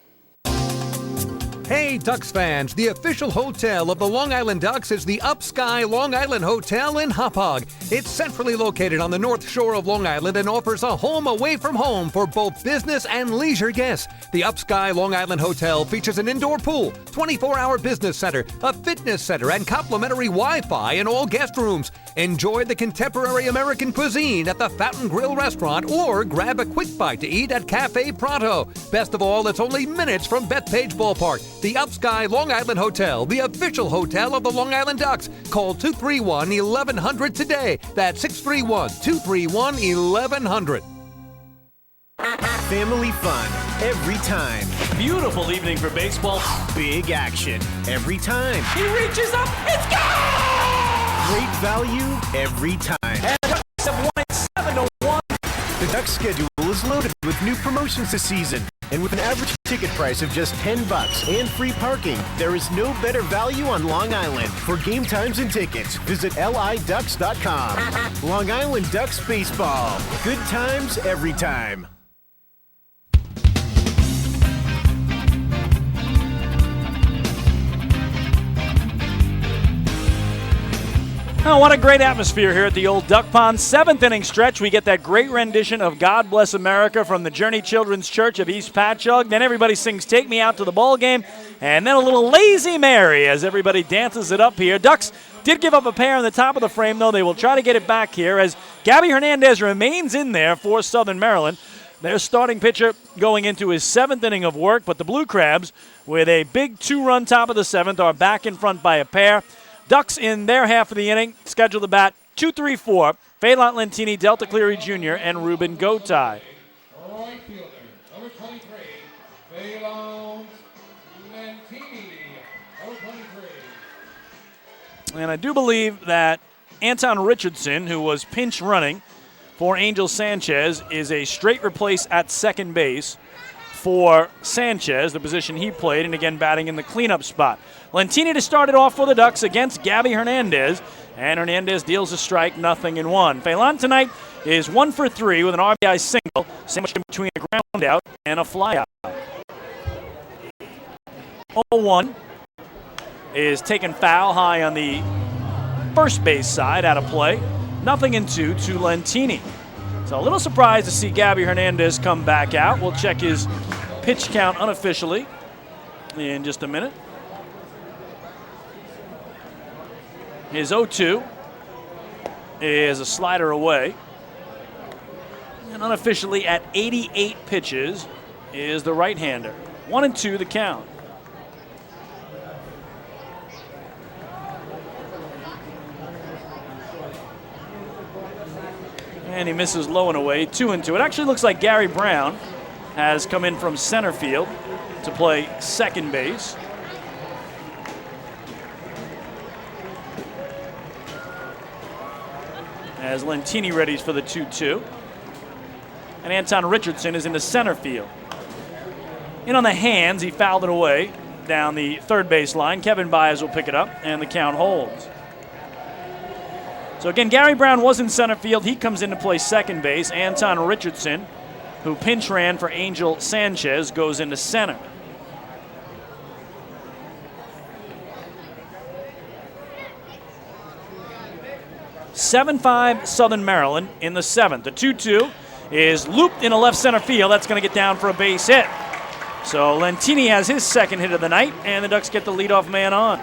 T: Hey, Ducks fans, the official hotel of the Long Island Ducks is the Upsky Long Island Hotel in Hauppauge. It's centrally located on the north shore of Long Island and offers a home away from home for both business and leisure guests. The Upsky Long Island Hotel features an indoor pool, 24-hour business center, a fitness center, and complimentary Wi-Fi in all guest rooms. Enjoy the contemporary American cuisine at the Fountain Grill restaurant or grab a quick bite to eat at Cafe Pronto. Best of all, it's only minutes from Bethpage Ballpark. The Upsky Long Island Hotel, the official hotel of the Long Island Ducks. Call 231-1100 today. That's 631-231-1100.
V: Family fun every time.
C: Beautiful evening for baseball.
V: Big action every time.
C: He reaches up. It's gone!
V: Great value every time.
C: And the Ducks have won it 7-1.
V: The Ducks schedule is loaded with new promotions this season. And with an average ticket price of just $10 and free parking, there is no better value on Long Island. For game times and tickets, visit liducks.com. Long Island Ducks Baseball. Good times every time.
C: Oh, what a great atmosphere here at the old Duck Pond. 7th inning stretch. We get that great rendition of God Bless America from the Journey Children's Church of East Patchogue. Then everybody sings Take Me Out to the Ball Game. And then a little Lazy Mary as everybody dances it up here. Ducks did give up a pair on the top of the frame, though. They will try to get it back here as Gabby Hernandez remains in there for Southern Maryland. Their starting pitcher going into his 7th inning of work. But the Blue Crabs, with a big 2-run top of the 7th, are back in front by a pair. Ducks in their half of the inning scheduled to bat 2-3-4. Phelan Lentini, Delta Cleary Jr., and Ruben Gotay.
J: Right fielder, number 23, Phelan Lentini, number 23.
C: And I do believe that Anton Richardson, who was pinch running for Angel Sanchez, is a straight replace at second base for Sanchez, the position he played, and again batting in the cleanup spot. Lentini to start it off for the Ducks against Gabby Hernandez, and Hernandez deals a strike, 0-1. Phelan tonight is 1 for 3 with an RBI single, sandwiched in between a ground out and a flyout. 0-1 is taken foul high on the first base side, out of play. 0-2 to Lentini. So a little surprised to see Gabby Hernandez come back out. We'll check his pitch count unofficially in just a minute. His 0-2 is a slider away. And unofficially at 88 pitches is the right-hander. 1-2 the count. And he misses low and away, 2-2. It actually looks like Gary Brown has come in from center field to play second base. As Lentini readies for the 2-2. And Anton Richardson is in the center field. In on the hands, he fouled it away down the third base line. Kevin Baez will pick it up, and the count holds. So again, Gary Brown was in center field. He comes in to play second base. Anton Richardson, who pinch ran for Angel Sanchez, goes into center. (7-5) Southern Maryland in the seventh. The 2-2 is looped into left center field. That's going to get down for a base hit. So Lentini has his second hit of the night, and the Ducks get the leadoff man on.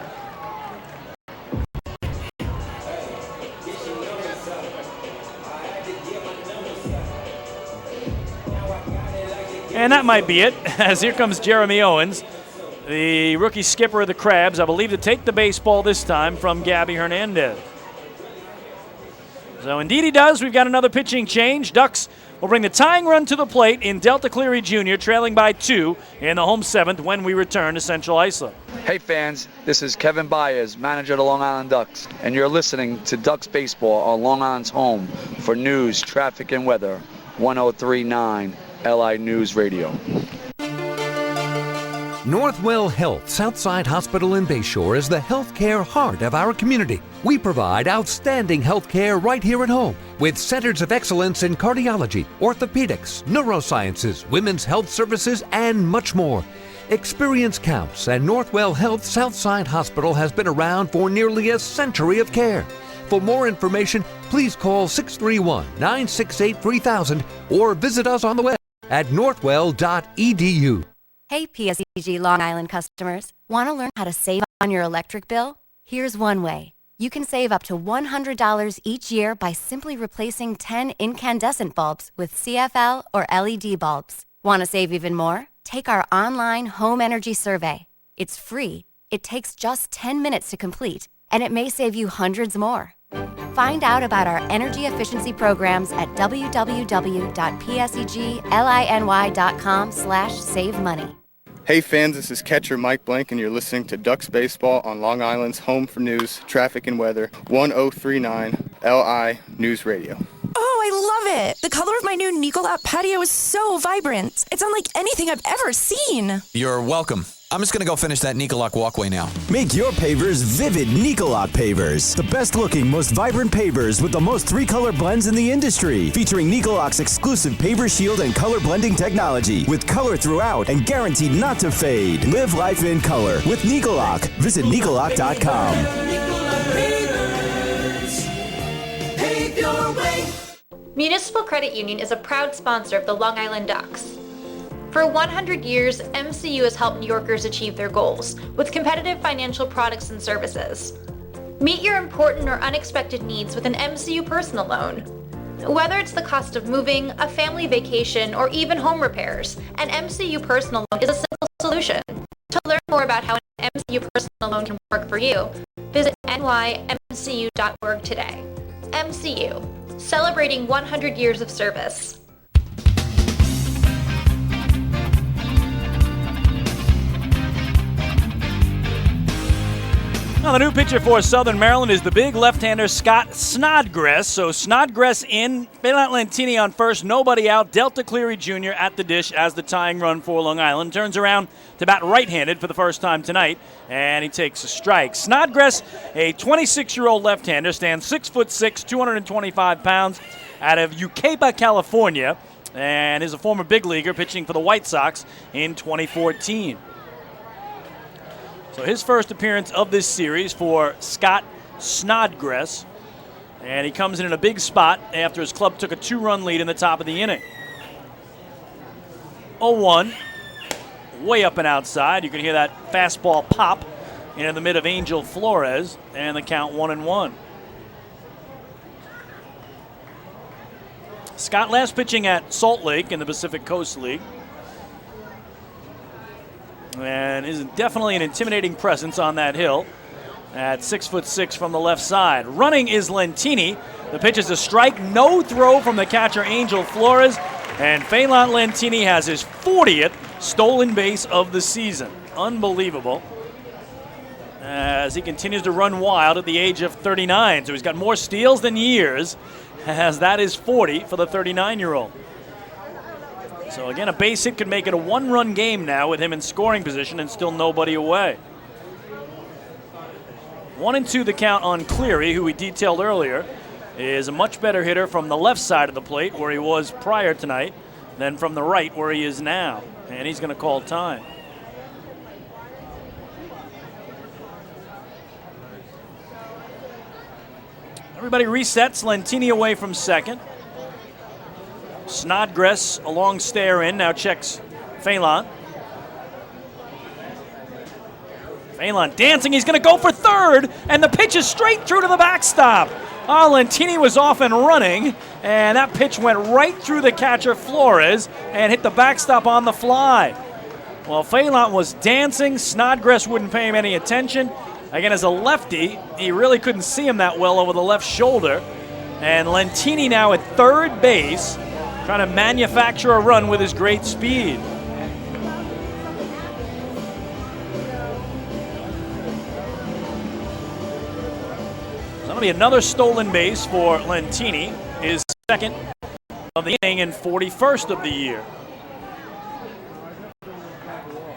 C: And that might be it, as here comes Jeremy Owens, the rookie skipper of the Crabs, I believe, to take the baseball this time from Gabby Hernandez. So indeed he does. We've got another pitching change. Ducks will bring the tying run to the plate in Delta Cleary Jr., trailing by 2 in the home seventh when we return to Central Islip.
D: Hey fans, this is Kevin Baez, manager of the Long Island Ducks, and you're listening to Ducks Baseball on Long Island's home for news, traffic, and weather, 1039 LI News Radio.
T: Northwell Health Southside Hospital in Bayshore is the healthcare heart of our community. We provide outstanding healthcare right here at home with centers of excellence in cardiology, orthopedics, neurosciences, women's health services, and much more. Experience counts, and Northwell Health Southside Hospital has been around for nearly a century of care. For more information, please call 631-968-3000 or visit us on the web at northwell.edu.
R: Hey PSEG Long Island customers, want to learn how to save on your electric bill? Here's one way. You can save up to $100 each year by simply replacing 10 incandescent bulbs with CFL or LED bulbs. Want to save even more? Take our online home energy survey. It's free, it takes just 10 minutes to complete, and it may save you hundreds more. Find out about our energy efficiency programs at www.pseglyny.com/save money.
F: Hey fans, this is catcher Mike Blank, and you're listening to Ducks Baseball on Long Island's home for news, traffic, and weather, 1039 LI News Radio.
L: Oh, I love it! The color of my new Nicolat patio is so vibrant. It's unlike anything I've ever seen.
K: You're welcome. I'm just going to go finish that Nicolak walkway now.
M: Make your pavers vivid Nicolak pavers. The best looking, most vibrant pavers with the most 3-color blends in the industry. Featuring Nicolak's exclusive paver shield and color blending technology. With color throughout and guaranteed not to fade. Live life in color with Nicolak. Visit Nicolak.com.
P: Municipal Credit Union is a proud sponsor of the Long Island Ducks. For 100 years, MCU has helped New Yorkers achieve their goals with competitive financial products and services. Meet your important or unexpected needs with an MCU personal loan. Whether it's the cost of moving, a family vacation, or even home repairs, an MCU personal loan is a simple solution. To learn more about how an MCU personal loan can work for you, visit nymcu.org today. MCU, celebrating 100 years of service.
C: Now, the new pitcher for Southern Maryland is the big left-hander Scott Snodgrass. So Snodgrass in, Bailout Lentini on first, nobody out. Delta Cleary Jr. at the dish as the tying run for Long Island. Turns around to bat right-handed for the first time tonight, and he takes a strike. Snodgrass, a 26-year-old left-hander, stands 6'6", 225 pounds, out of Yucaipa, California, and is a former big leaguer pitching for the White Sox in 2014. So his first appearance of this series for Scott Snodgrass, and he comes in a big spot after his club took a 2-run lead in the top of the inning. 0-1, way up and outside. You can hear that fastball pop into the mid of Angel Flores, and the count 1-1. Scott last pitching at Salt Lake in the Pacific Coast League, and is definitely an intimidating presence on that hill at 6'6" from the left side. Running is Lentini, The pitch is a strike, no throw from the catcher Angel Flores, and Phelan Lentini has his 40th stolen base of the season. Unbelievable. As he continues to run wild at the age of 39. So he's got more steals than years, as that is 40 for the 39-year-old. So again, a base hit could make it a one-run game now with him in scoring position and still nobody away. 1-2 the count on Cleary, who we detailed earlier, is a much better hitter from the left side of the plate where he was prior tonight than from the right where he is now. And he's going to call time. Everybody resets. Lentini away from second. Snodgrass a long stare in. Now checks Phelan. Phelan dancing. He's going to go for third. And the pitch is straight through to the backstop. Lentini was off and running. And that pitch went right through the catcher Flores and hit the backstop on the fly. Well, Phelan was dancing. Snodgrass wouldn't pay him any attention. Again, as a lefty, he really couldn't see him that well over the left shoulder. And Lentini now at third base, trying to manufacture a run with his great speed. So that'll be another stolen base for Lentini, his second of the inning and 41st of the year.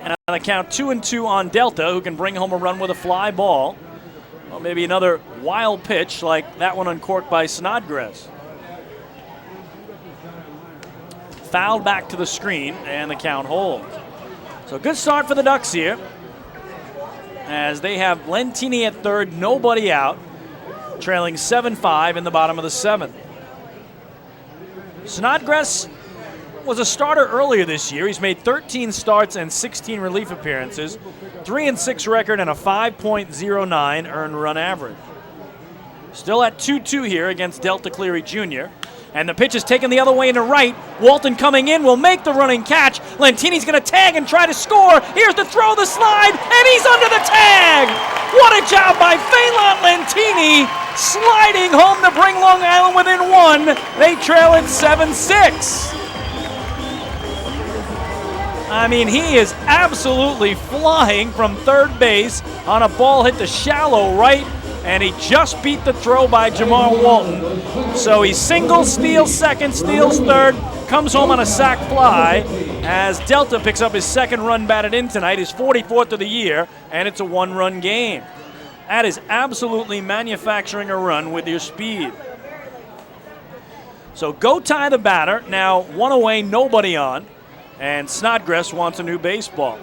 C: And on the count 2-2 on Delta, who can bring home a run with a fly ball. Well, maybe another wild pitch like that one uncorked by Snodgrass. Fouled back to the screen, and the count holds. So good start for the Ducks here, as they have Lentini at third, nobody out, trailing 7-5 in the bottom of the seventh. Snodgrass was a starter earlier this year. He's made 13 starts and 16 relief appearances, 3-6 record and a 5.09 earned run average. Still at 2-2 here against Delta Cleary Jr. And the pitch is taken the other way into right. Walton coming in will make the running catch. Lentini's going to tag and try to score. Here's the throw, the slide, and he's under the tag. What a job by Phelan Lentini, sliding home to bring Long Island within one. They trail at 7-6. I mean, he is absolutely flying from third base on a ball hit to shallow right, and he just beat the throw by Jamar Walton. So he singles, steals second, steals third, comes home on a sac fly as Delta picks up his second run batted in tonight, his 44th of the year, and it's a one-run game. That is absolutely manufacturing a run with your speed. So Gotay the batter, now one away, nobody on. And Snodgrass wants a new baseball.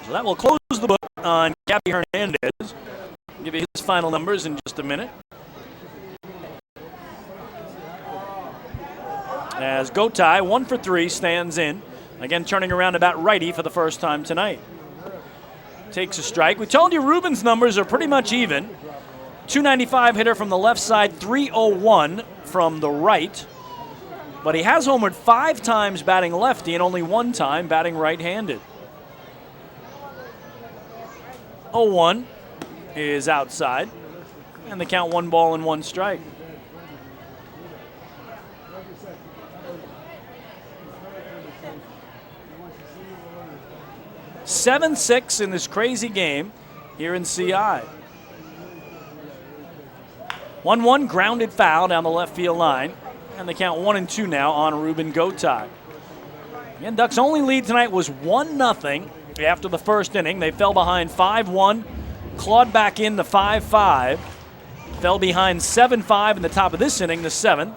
C: So that will close the book on Gabby Hernandez. I'll give you his final numbers in just a minute. As Gotay, 1 for 3, stands in. Again, turning around about righty for the first time tonight. Takes a strike. We told you Ruben's numbers are pretty much even. 295 hitter from the left side, 301 from the right. But he has homered 5 times batting lefty and only 1 time batting right-handed. 0-1 is outside. And the count 1 ball and 1 strike. (7-6) in this crazy game here in CI. 1-1 grounded foul down the left field line. And the count 1-2 now on Ruben Gotay. Again, Ducks' only lead tonight was 1-0 after the first inning. They fell behind 5-1, clawed back in the 5-5, fell behind 7-5 in the top of this inning, the 7th,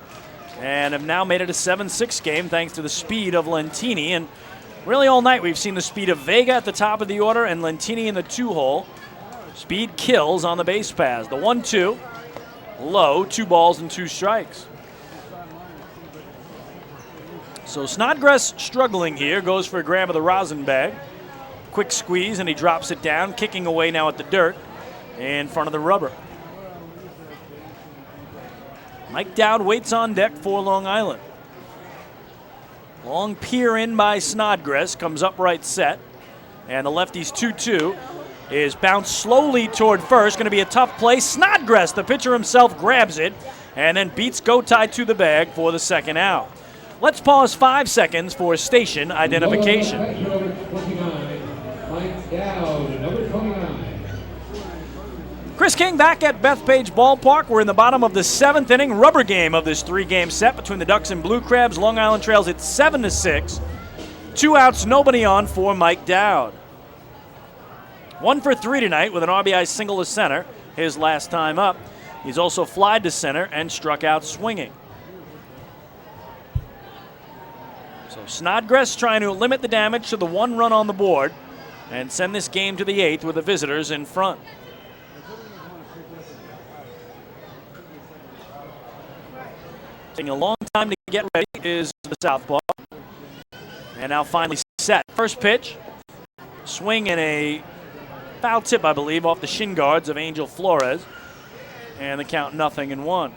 C: and have now made it a 7-6 game thanks to the speed of Lentini. And really all night we've seen the speed of Vega at the top of the order and Lentini in the 2-hole. Speed kills on the base paths. The 1-2. Low, 2 balls and 2 strikes. So Snodgrass struggling here, goes for a grab of the rosin bag. Quick squeeze and he drops it down, kicking away now at the dirt in front of the rubber. Mike Dowd waits on deck for Long Island. Long peer in by Snodgrass, comes upright set. And the lefty's 2-2. is bounced slowly toward first. Going to be a tough play. Snodgrass, the pitcher himself, grabs it and then beats Gotay to the bag for the second out. Let's pause 5 seconds for station identification.
J: Number 29, Mike Dowd, number 29.
C: Chris King back at Bethpage Ballpark. We're in the bottom of the 7th inning, rubber game of this 3-game set between the Ducks and Blue Crabs. Long Island trails at 7-6. 2 outs, nobody on for Mike Dowd. 1 for 3 tonight with an RBI single to center, his last time up. He's also flied to center and struck out swinging. So Snodgrass trying to limit the damage to the 1 run on the board and send this game to the 8th with the visitors in front. Taking a long time to get ready is the southpaw. And now finally set. First pitch. Swing and a foul tip, I believe, off the shin guards of Angel Flores. And the count 0-1.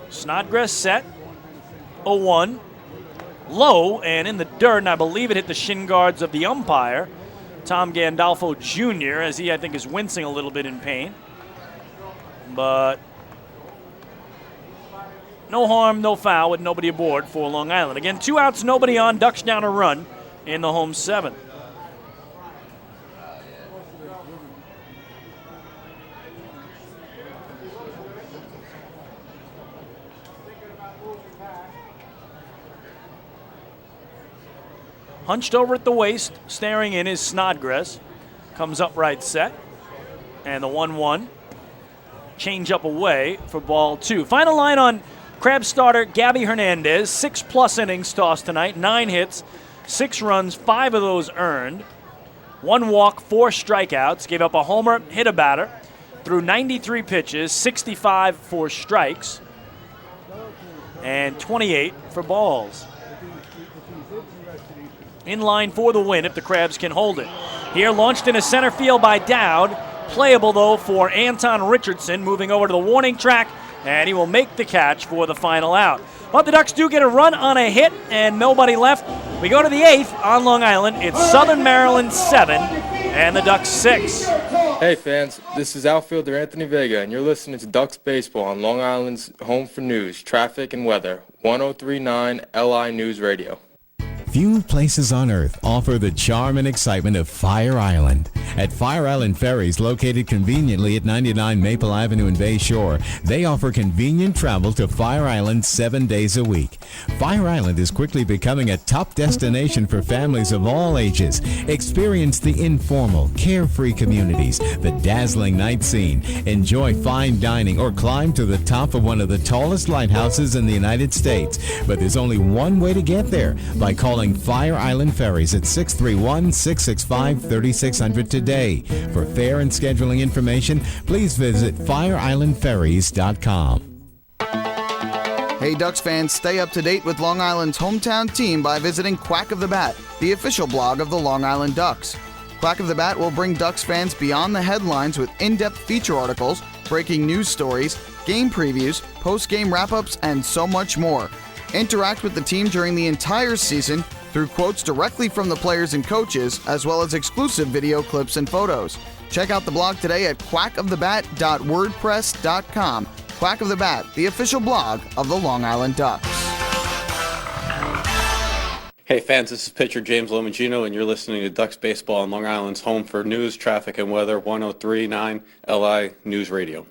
C: Snodgrass set. 0-1. Low and in the dirt, and I believe it hit the shin guards of the umpire, Tom Gandolfo Jr., as he, I think, is wincing a little bit in pain. But no harm, no foul with nobody aboard for Long Island. Again, 2 outs, nobody on. Ducks down a run in the home 7th. Hunched over at the waist, staring in is Snodgrass. Comes up right set. And the 1-1. Change up away for ball 2. Final line on Crab starter Gabby Hernandez. 6+ innings tossed tonight. 9 hits, 6 runs, 5 of those earned. 1 walk, 4 strikeouts. Gave up a homer, hit a batter. Threw 93 pitches, 65 for strikes. And 28 for balls. In line for the win if the Crabs can hold it. Here launched into center field by Dowd. Playable, though, for Anton Richardson, moving over to the warning track, and he will make the catch for the final out. But the Ducks do get a run on a hit and nobody left. We go to the 8th on Long Island. It's Southern Maryland 7 and the Ducks 6.
Q: Hey fans, this is outfielder Anthony Vega, and you're listening to Ducks Baseball on Long Island's home for news, traffic, and weather, 103.9 LI News Radio.
H: Few places on earth offer the charm and excitement of Fire Island. At Fire Island Ferries, located conveniently at 99 Maple Avenue in Bay Shore, they offer convenient travel to Fire Island 7 days a week. Fire Island is quickly becoming a top destination for families of all ages. Experience the informal, carefree communities, the dazzling night scene, enjoy fine dining, or climb to the top of one of the tallest lighthouses in the United States. But there's only one way to get there, by calling Fire Island Ferries at 631-665-3600 today. For fare and scheduling information, please visit fireislandferries.com.
A: Hey Ducks fans, stay up to date with Long Island's hometown team by visiting Quack of the Bat, the official blog of the Long Island Ducks. Quack of the Bat will bring Ducks fans beyond the headlines with in-depth feature articles, breaking news stories, game previews, post-game wrap-ups, and so much more. Interact with the team during the entire season through quotes directly from the players and coaches, as well as exclusive video clips and photos. Check out the blog today at quackofthebat.wordpress.com. Quack of the Bat, the official blog of the Long Island Ducks.
N: Hey fans, this is pitcher James Lomagino, and you're listening to Ducks Baseball on Long Island's home for news, traffic, and weather, 103.9 LI News Radio.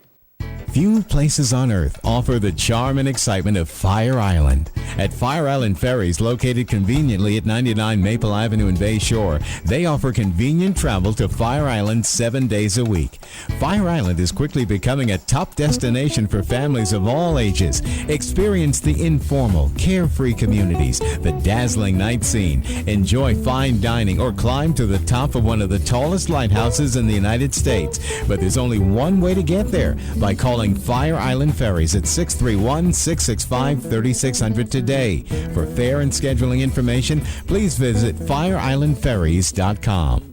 H: Few places on earth offer the charm and excitement of Fire Island. At Fire Island Ferries, located conveniently at 99 Maple Avenue in Bay Shore, they offer convenient travel to Fire Island 7 days a week. Fire Island is quickly becoming a top destination for families of all ages. Experience the informal, carefree communities, the dazzling night scene, enjoy fine dining, or climb to the top of one of the tallest lighthouses in the United States. But there's only one way to get there, by calling Fire Island Ferries at 631-665-3600 today. For fare and scheduling information, please visit fireislandferries.com.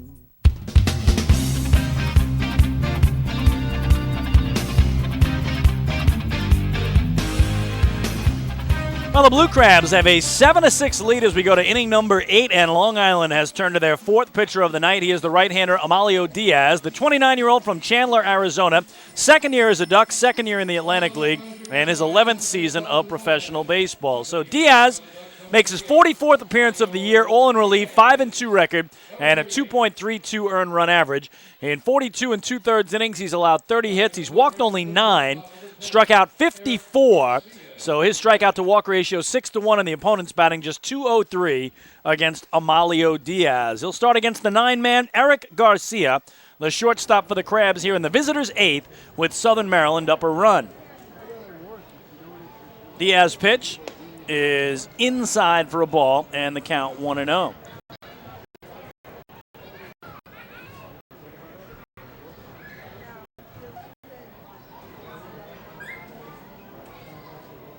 C: Well, the Blue Crabs have a 7-6 lead as we go to inning number 8, and Long Island has turned to their fourth pitcher of the night. He is the right-hander Amalio Diaz, the 29-year-old from Chandler, Arizona. Second year as a Duck, second year in the Atlantic League, and his 11th season of professional baseball. So Diaz makes his 44th appearance of the year, all in relief, 5-2 record, and a 2.32 earned run average. In 42 2/3 innings, he's allowed 30 hits. He's walked only 9, struck out 54. So his strikeout to walk ratio 6-1, and the opponent's batting just .203 against Amalio Diaz. He'll start against the 9-man Eric Garcia, the shortstop for the Crabs here in the visitors' 8th with Southern Maryland up a run. Diaz pitch is inside for a ball, and the count 1-0.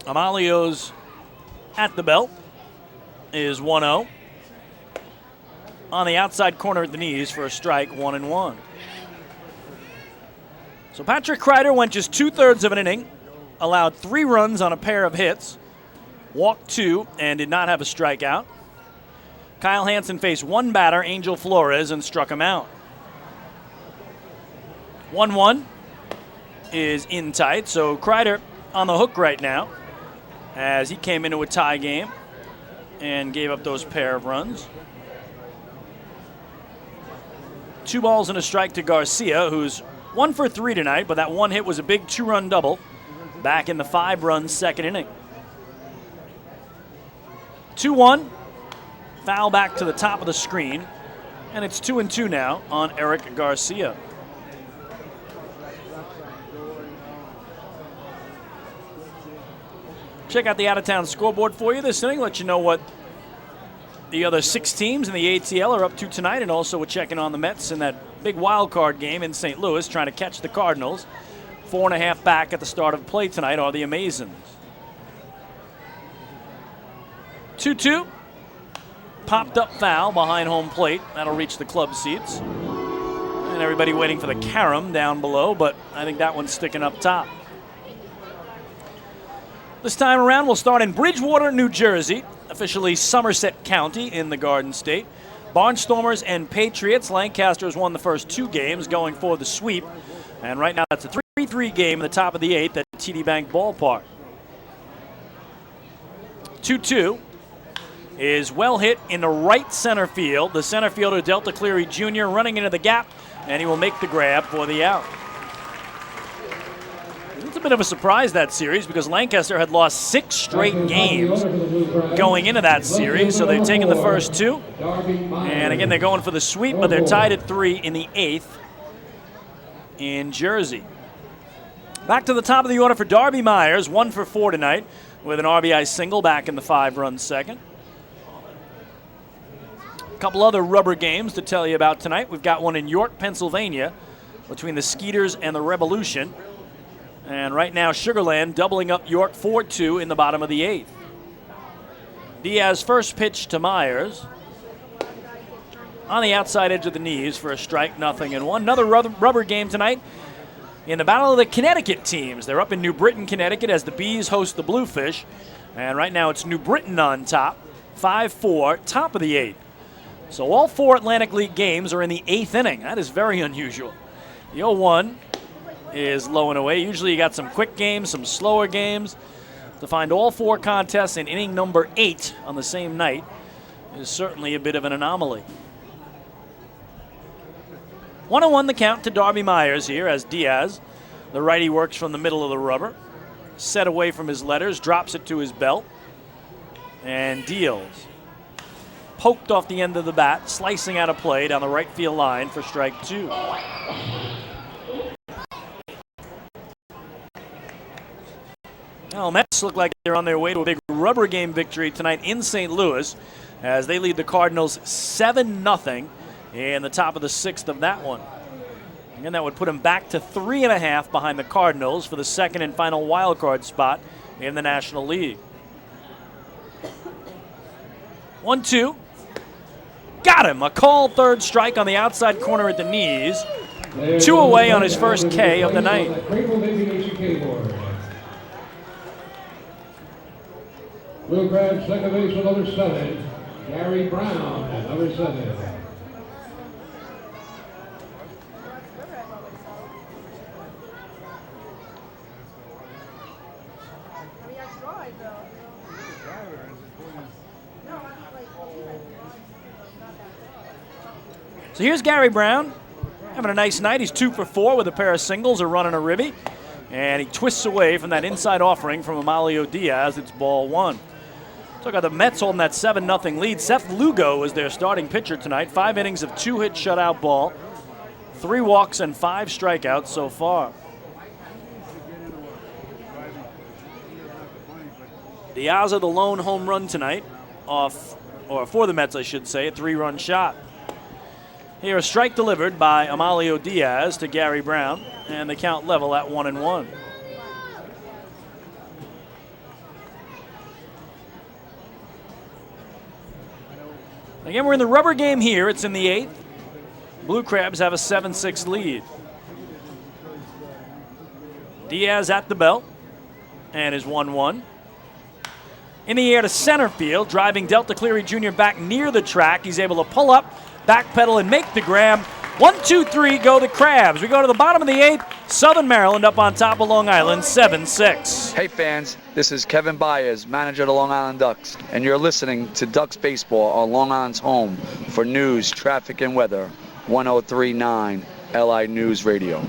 C: Amalio's at the belt is 1-0. On the outside corner at the knees for a strike, 1-1. So Patrick Kreider went just 2/3 of an inning, allowed 3 runs on a pair of hits, walked 2, and did not have a strikeout. Kyle Hansen faced 1 batter, Angel Flores, and struck him out. 1-1 is in tight, so Kreider on the hook right now, as he came into a tie game and gave up those pair of runs. 2 balls and a strike to Garcia, who's 1 for 3 tonight, but that one hit was a big 2-run double back in the 5-run second inning. 2-1, foul back to the top of the screen, and it's 2-2 now on Eric Garcia. Check out the out-of-town scoreboard for you this inning. Let you know what the other 6 teams in the ATL are up to tonight, and also we're checking on the Mets in that big wild card game in St. Louis, trying to catch the Cardinals. 4.5 back at the start of play tonight are the Amazons. 2-2. Popped up foul behind home plate. That'll reach the club seats. And everybody waiting for the carom down below, but I think that one's sticking up top. This time around, we'll start in Bridgewater, New Jersey, officially Somerset County in the Garden State. Barnstormers and Patriots. Lancaster has won the first 2 games, going for the sweep. And right now, it's a 3-3 game at the top of the 8th at TD Bank Ballpark. 2-2 is well hit in the right center field. The center fielder, Delta Cleary Jr., running into the gap, and he will make the grab for the out. It's a bit of a surprise, that series, because Lancaster had lost 6 straight games going into that series, so they've taken the first 2. And again, they're going for the sweep, but they're tied at 3 in the 8th in Jersey. Back to the top of the order for Darby Myers, 1 for 4 tonight, with an RBI single back in the 5-run second. A couple other rubber games to tell you about tonight. We've got one in York, Pennsylvania, between the Skeeters and the Revolution. And right now, Sugarland doubling up York 4-2 in the bottom of the 8th. Diaz first pitch to Myers. On the outside edge of the knees for a strike, 0-1. Another rubber game tonight in the battle of the Connecticut teams. They're up in New Britain, Connecticut, as the Bees host the Bluefish. And right now, it's New Britain on top, 5-4, top of the 8th. So all 4 Atlantic League games are in the 8th inning. That is very unusual. The 0-1 is low and away. Usually you got some quick games, some slower games. To find all 4 contests in inning number 8 on the same night is certainly a bit of an anomaly. 1-1 the count to Darby Myers here as Diaz, the righty, works from the middle of the rubber. Set away from his letters, drops it to his belt, and deals. Poked off the end of the bat, slicing out of play down the right field line for strike 2. Well, Mets look like they're on their way to a big rubber game victory tonight in St. Louis as they lead the Cardinals 7-0 in the top of the 6th of that one. Again, that would put them back to 3.5 behind the Cardinals for the second and final wild card spot in the National League. 1-2. Got him. A called third strike on the outside corner at the knees. 2 away on his first K of the night.
J: Blue Crabs, second baseman, number 7, Gary Brown, number 7.
C: So here's Gary Brown having a nice night. He's 2 for 4 with a pair of singles, a run and a ribby. And he twists away from that inside offering from Amalio Diaz. It's ball 1. So got the Mets holding that 7-0 lead. Seth Lugo is their starting pitcher tonight. 5 innings of 2-hit shutout ball. 3 walks and 5 strikeouts so far. Diaz the lone home run tonight for the Mets, I should say, a 3-run shot. Here, a strike delivered by Amalio Diaz to Gary Brown, and the count level at 1-1. Again, we're in the rubber game here. It's in the 8th. Blue Crabs have a 7-6 lead. Diaz at the belt, and is 1-1. In the air to center field, driving Delta Cleary Jr. back near the track. He's able to pull up, backpedal, and make the grab. 1, 2, 3, go the Crabs. We go to the bottom of the 8th. Southern Maryland up on top of Long Island, 7-6.
D: Hey fans, this is Kevin Byers, manager of the Long Island Ducks, and you're listening to Ducks Baseball on Long Island's home for news, traffic, and weather, 1039 LI News Radio.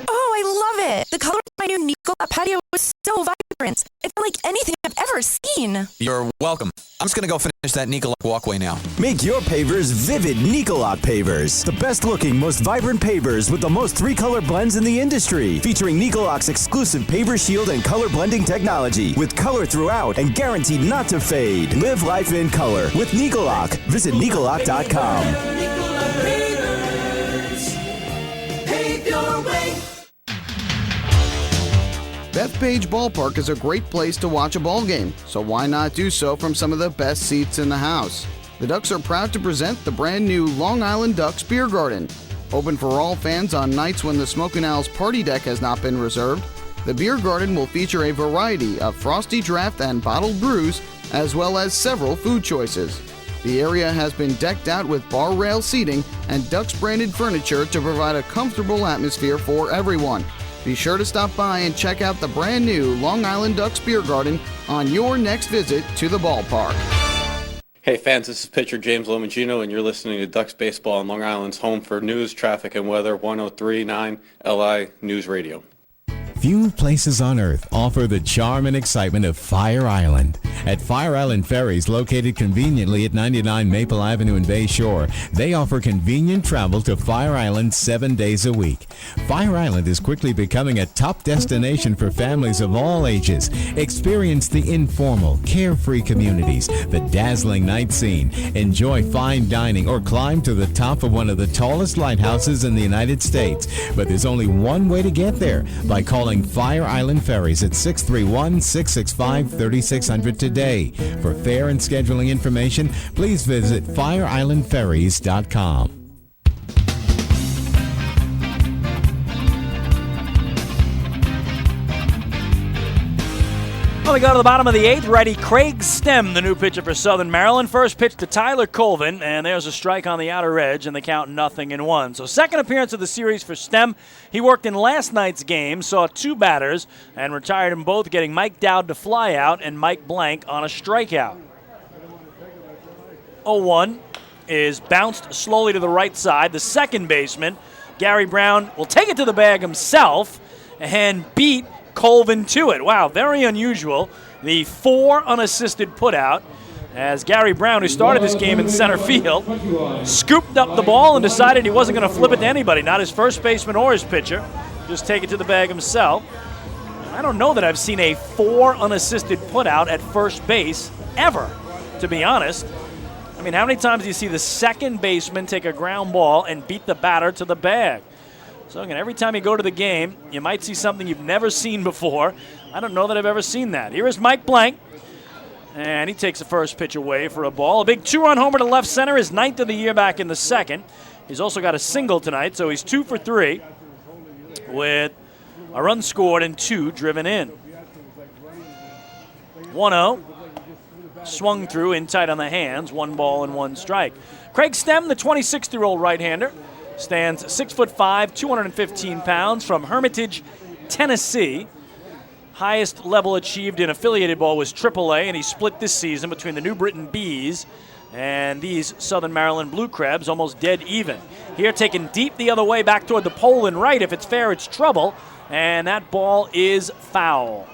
L: Oh, I love it. The color of my new Nicolot patio was so vibrant. It's unlike anything I've ever seen.
K: You're welcome. I'm just going to go finish that Nicolak walkway now.
M: Make your pavers vivid Nicolot pavers. The best looking, most vibrant pavers with the most 3-color blends in the industry. Featuring Nicolot's exclusive paver shield and color blending technology. With color throughout and guaranteed not to fade. Live life in color with Nicolot. Visit Nicolot.com.
A: Bethpage Ballpark is a great place to watch a ball game, so why not do so from some of the best seats in the house? The Ducks are proud to present the brand new Long Island Ducks Beer Garden. Open for all fans on nights when the Smokin' Owls party deck has not been reserved, the Beer Garden will feature a variety of frosty draft and bottled brews, as well as several food choices. The area has been decked out with bar rail seating and Ducks branded furniture to provide a comfortable atmosphere for everyone. Be sure to stop by and check out the brand new Long Island Ducks Beer Garden on your next visit to the ballpark.
N: Hey fans, this is pitcher James Lomagino, and you're listening to Ducks Baseball on Long Island's home for news, traffic, and weather, 1039 LI News Radio.
H: Few places on earth offer the charm and excitement of Fire Island. At Fire Island Ferries, located conveniently at 99 Maple Avenue in Bay Shore, they offer convenient travel to Fire Island 7 days a week. Fire Island is quickly becoming a top destination for families of all ages. Experience the informal, carefree communities, the dazzling night scene, enjoy fine dining, or climb to the top of one of the tallest lighthouses in the United States. But there's only one way to get there, by calling Fire Island Ferries at 631-665-3600 today. For fare and scheduling information, please visit fireislandferries.com.
C: Well, we go to the bottom of the 8th. Righty Craig Stem, the new pitcher for Southern Maryland. First pitch to Tyler Colvin, and there's a strike on the outer edge, and the count 0-1. So second appearance of the series for Stem. He worked in last night's game, saw 2 batters, and retired them both, getting Mike Dowd to fly out and Mike Blank on a strikeout. 0-1 is bounced slowly to the right side. The second baseman, Gary Brown, will take it to the bag himself and beat Colvin to it. Wow, very unusual. The 4 unassisted putout as Gary Brown, who started this game in center field, scooped up the ball and decided he wasn't going to flip it to anybody, not his first baseman or his pitcher, just take it to the bag himself. I don't know that I've seen a 4 unassisted putout at first base ever, to be honest. I mean, how many times do you see the second baseman take a ground ball and beat the batter to the bag? So again, every time you go to the game, you might see something you've never seen before. I don't know that I've ever seen that. Here is Mike Blank, and he takes the first pitch away for a ball. A big 2-run homer to left center, his 9th of the year back in the second. He's also got a single tonight, so he's 2 for 3 with a run scored and 2 driven in. 1-0. Swung through in tight on the hands, 1 ball and 1 strike. Craig Stem, the 26-year-old right-hander, stands 6'5", 215 pounds from Hermitage, Tennessee. Highest level achieved in affiliated ball was AAA, and he split this season between the New Britain Bees and these Southern Maryland Blue Crabs, almost dead even. Here taken deep the other way back toward the pole and right. If it's fair, it's trouble, and that ball is foul.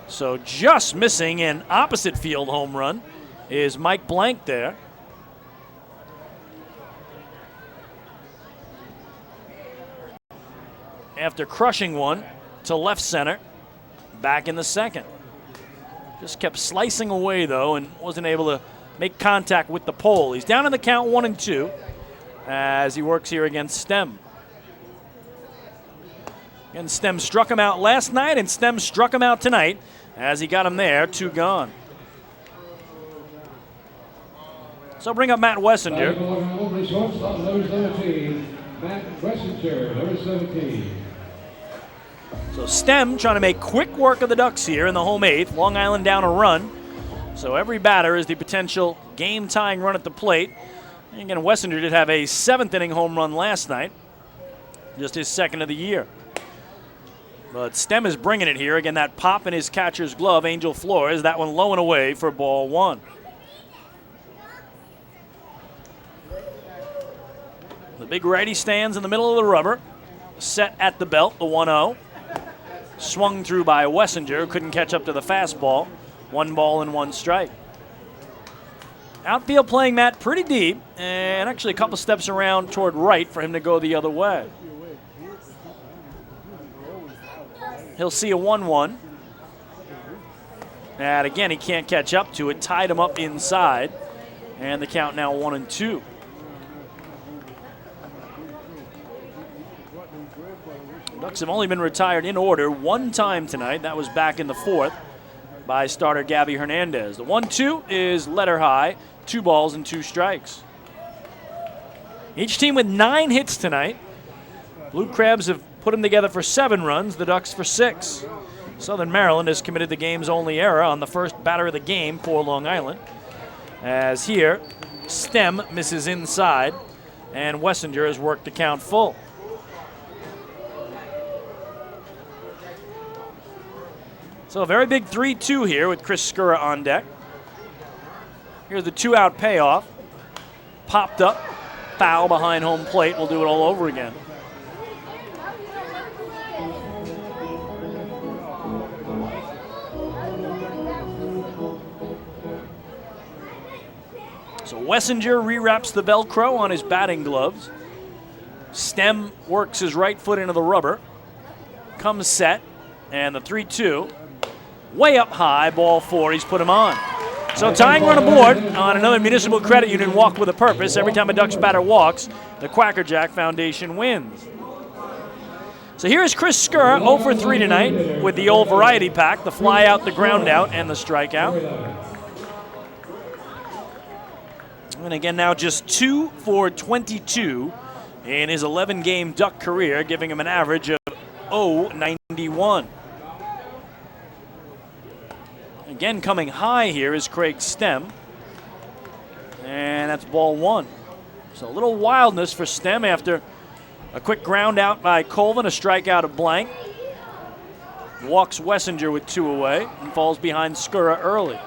C: So just missing an opposite field home run is Mike Blank there. After crushing one to left center, back in the second. Just kept slicing away, though, and wasn't able to make contact with the pole. He's down in the count 1-2 as he works here against Stem. And Stem struck him out last night, and Stem struck him out tonight as he got him there, 2 gone. So bring up Matt Wessinger.
J: Number 17, Matt Wessinger, number 17.
C: So Stem trying to make quick work of the Ducks here in the home 8th. Long Island down a run. So every batter is the potential game-tying run at the plate. And again, Wessinger did have a 7th-inning home run last night. Just his 2nd of the year. But Stem is bringing it here. Again, that pop in his catcher's glove, Angel Flores. That one low and away for ball 1. The big righty stands in the middle of the rubber. Set at the belt, the 1-0. Swung through by Wessinger, who couldn't catch up to the fastball. 1 ball and 1 strike. Outfield playing Matt pretty deep, and actually a couple steps around toward right for him to go the other way. He'll see a 1-1. And again, he can't catch up to it. Tied him up inside. And the count now 1-2. Ducks have only been retired in order 1 time tonight. That was back in the 4th by starter Gabby Hernandez. The 1-2 is letter high, 2 balls and 2 strikes. Each team with 9 hits tonight. Blue Crabs have put them together for 7 runs, the Ducks for 6. Southern Maryland has committed the game's only error on the first batter of the game for Long Island. As here, Stem misses inside, and Wessinger has worked the count full. So a very big 3-2 here with Chris Skura on deck. Here's the 2-out payoff. Popped up, foul behind home plate. We'll do it all over again. So Wessinger rewraps the Velcro on his batting gloves. Stem works his right foot into the rubber. Comes set, and the 3-2. Way up high, ball 4, he's put him on. So tying run aboard on another Municipal Credit Union walk with a purpose. Every time a Ducks batter walks, the Quackerjack Foundation wins. So here's Chris Skura, 0 for 3 tonight with the old variety pack, the fly out, the ground out, and the strikeout. And again now just 2 for 22 in his 11-game Duck career, giving him an average of 0.91. Again, coming high here is Craig Stem. And that's ball 1. So a little wildness for Stem after a quick ground out by Colvin, a strikeout of Blank. Walks Wessinger with 2 away and falls behind Skura early.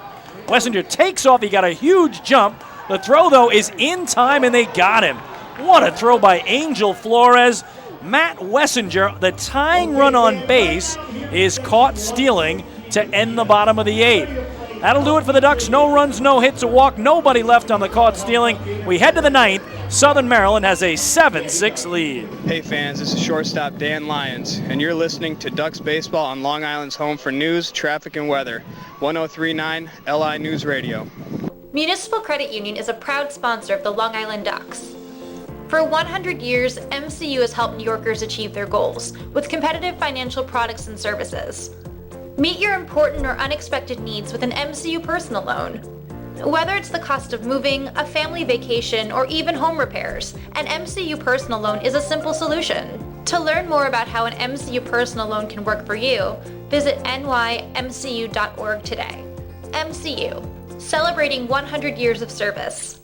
C: Wessinger takes off. He got a huge jump. The throw, though, is in time, and they got him. What a throw by Angel Flores. Matt Wessinger, the tying run on base, is caught stealing to end the bottom of the 8th. That'll do it for the Ducks. No runs, no hits, a walk, nobody left on the caught stealing. We head to the 9th. Southern Maryland has a 7-6 lead.
G: Hey fans, this is shortstop Dan Lyons, and you're listening to Ducks Baseball on Long Island's home for news, traffic, and weather. 1039 LI News Radio.
P: Municipal Credit Union is a proud sponsor of the Long Island Ducks. For 100 years, MCU has helped New Yorkers achieve their goals with competitive financial products and services. Meet your important or unexpected needs with an MCU personal loan. Whether it's the cost of moving, a family vacation, or even home repairs, an MCU personal loan is a simple solution. To learn more about how an MCU personal loan can work for you, visit nymcu.org today. MCU, celebrating 100 years of service.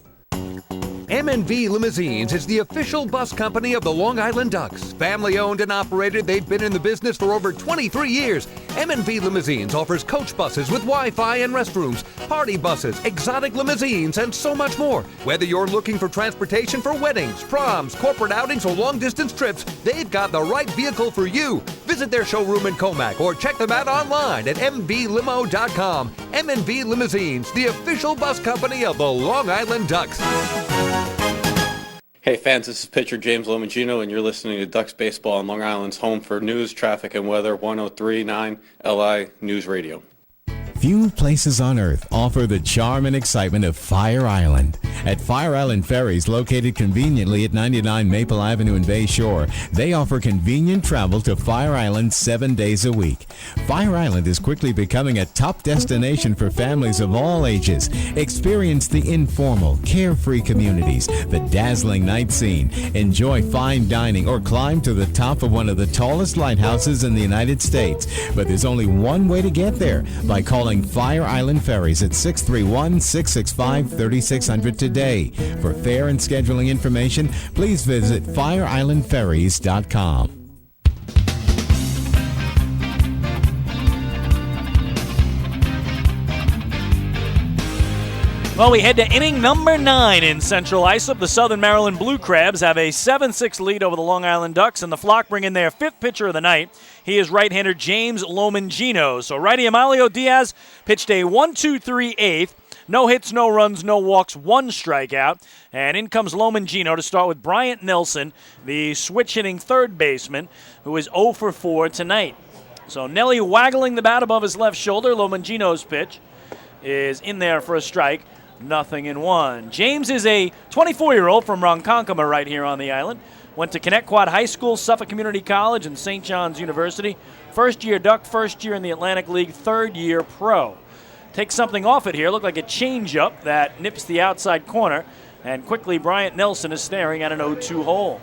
T: M&V Limousines is the official bus company of the Long Island Ducks. Family owned and operated, they've been in the business for over 23 years. M&V Limousines offers coach buses with Wi-Fi and restrooms, party buses, exotic limousines, and so much more. Whether you're looking for transportation for weddings, proms, corporate outings, or long-distance trips, they've got the right vehicle for you. Visit their showroom in Comac or check them out online at mvlimo.com. M&V Limousines, the official bus company of the Long Island Ducks.
N: Hey fans, this is pitcher James Lomagino, and you're listening to Ducks Baseball on Long Island's home for news, traffic, and weather, 103.9 LI News Radio.
H: Few places on earth offer the charm and excitement of Fire Island. At Fire Island Ferries, located conveniently at 99 Maple Avenue in Bay Shore, they offer convenient travel to Fire Island 7 days a week. Fire Island is quickly becoming a top destination for families of all ages. Experience the informal, carefree communities, the dazzling night scene, enjoy fine dining, or climb to the top of one of the tallest lighthouses in the United States. But there's only one way to get there, by calling Fire Island Ferries at 631-665-3600 today. For fare and scheduling information, please visit fireislandferries.com.
C: Well, we head to inning number 9 in Central Islip. The Southern Maryland Blue Crabs have a 7-6 lead over the Long Island Ducks, and the Flock bring in their 5th pitcher of the night. He is right-hander James Lomagino. So righty Amalio Diaz pitched a 1-2-3 eighth. No hits, no runs, no walks, 1 strikeout. And in comes Lomagino to start with Bryant Nelson, the switch-hitting third baseman, who is 0 for 4 tonight. So Nelly waggling the bat above his left shoulder. Lomagino's pitch is in there for a strike. 0-1. James is a 24-year-old from Ronkonkoma right here on the island. Went to Connecticut High School, Suffolk Community College, and St. John's University. First-year Duck, first year in the Atlantic League, third-year pro. Takes something off it here. Looked like a changeup that nips the outside corner. And quickly, Bryant Nelson is staring at an 0-2 hole.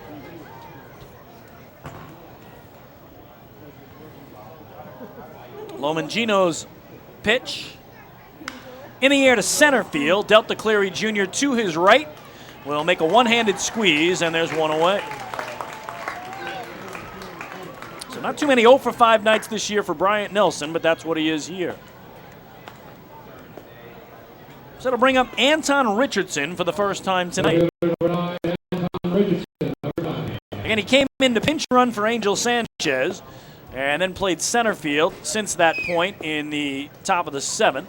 C: Lomagino's pitch in the air to center field. Delta Cleary Jr. to his right will make a one-handed squeeze, and there's one away. So not too many 0 for 5 nights this year for Bryant Nelson, but that's what he is here. So it'll bring up Anton Richardson for the first time tonight. Again, he came in to pinch run for Angel Sanchez and then played center field since that point in the top of the 7th.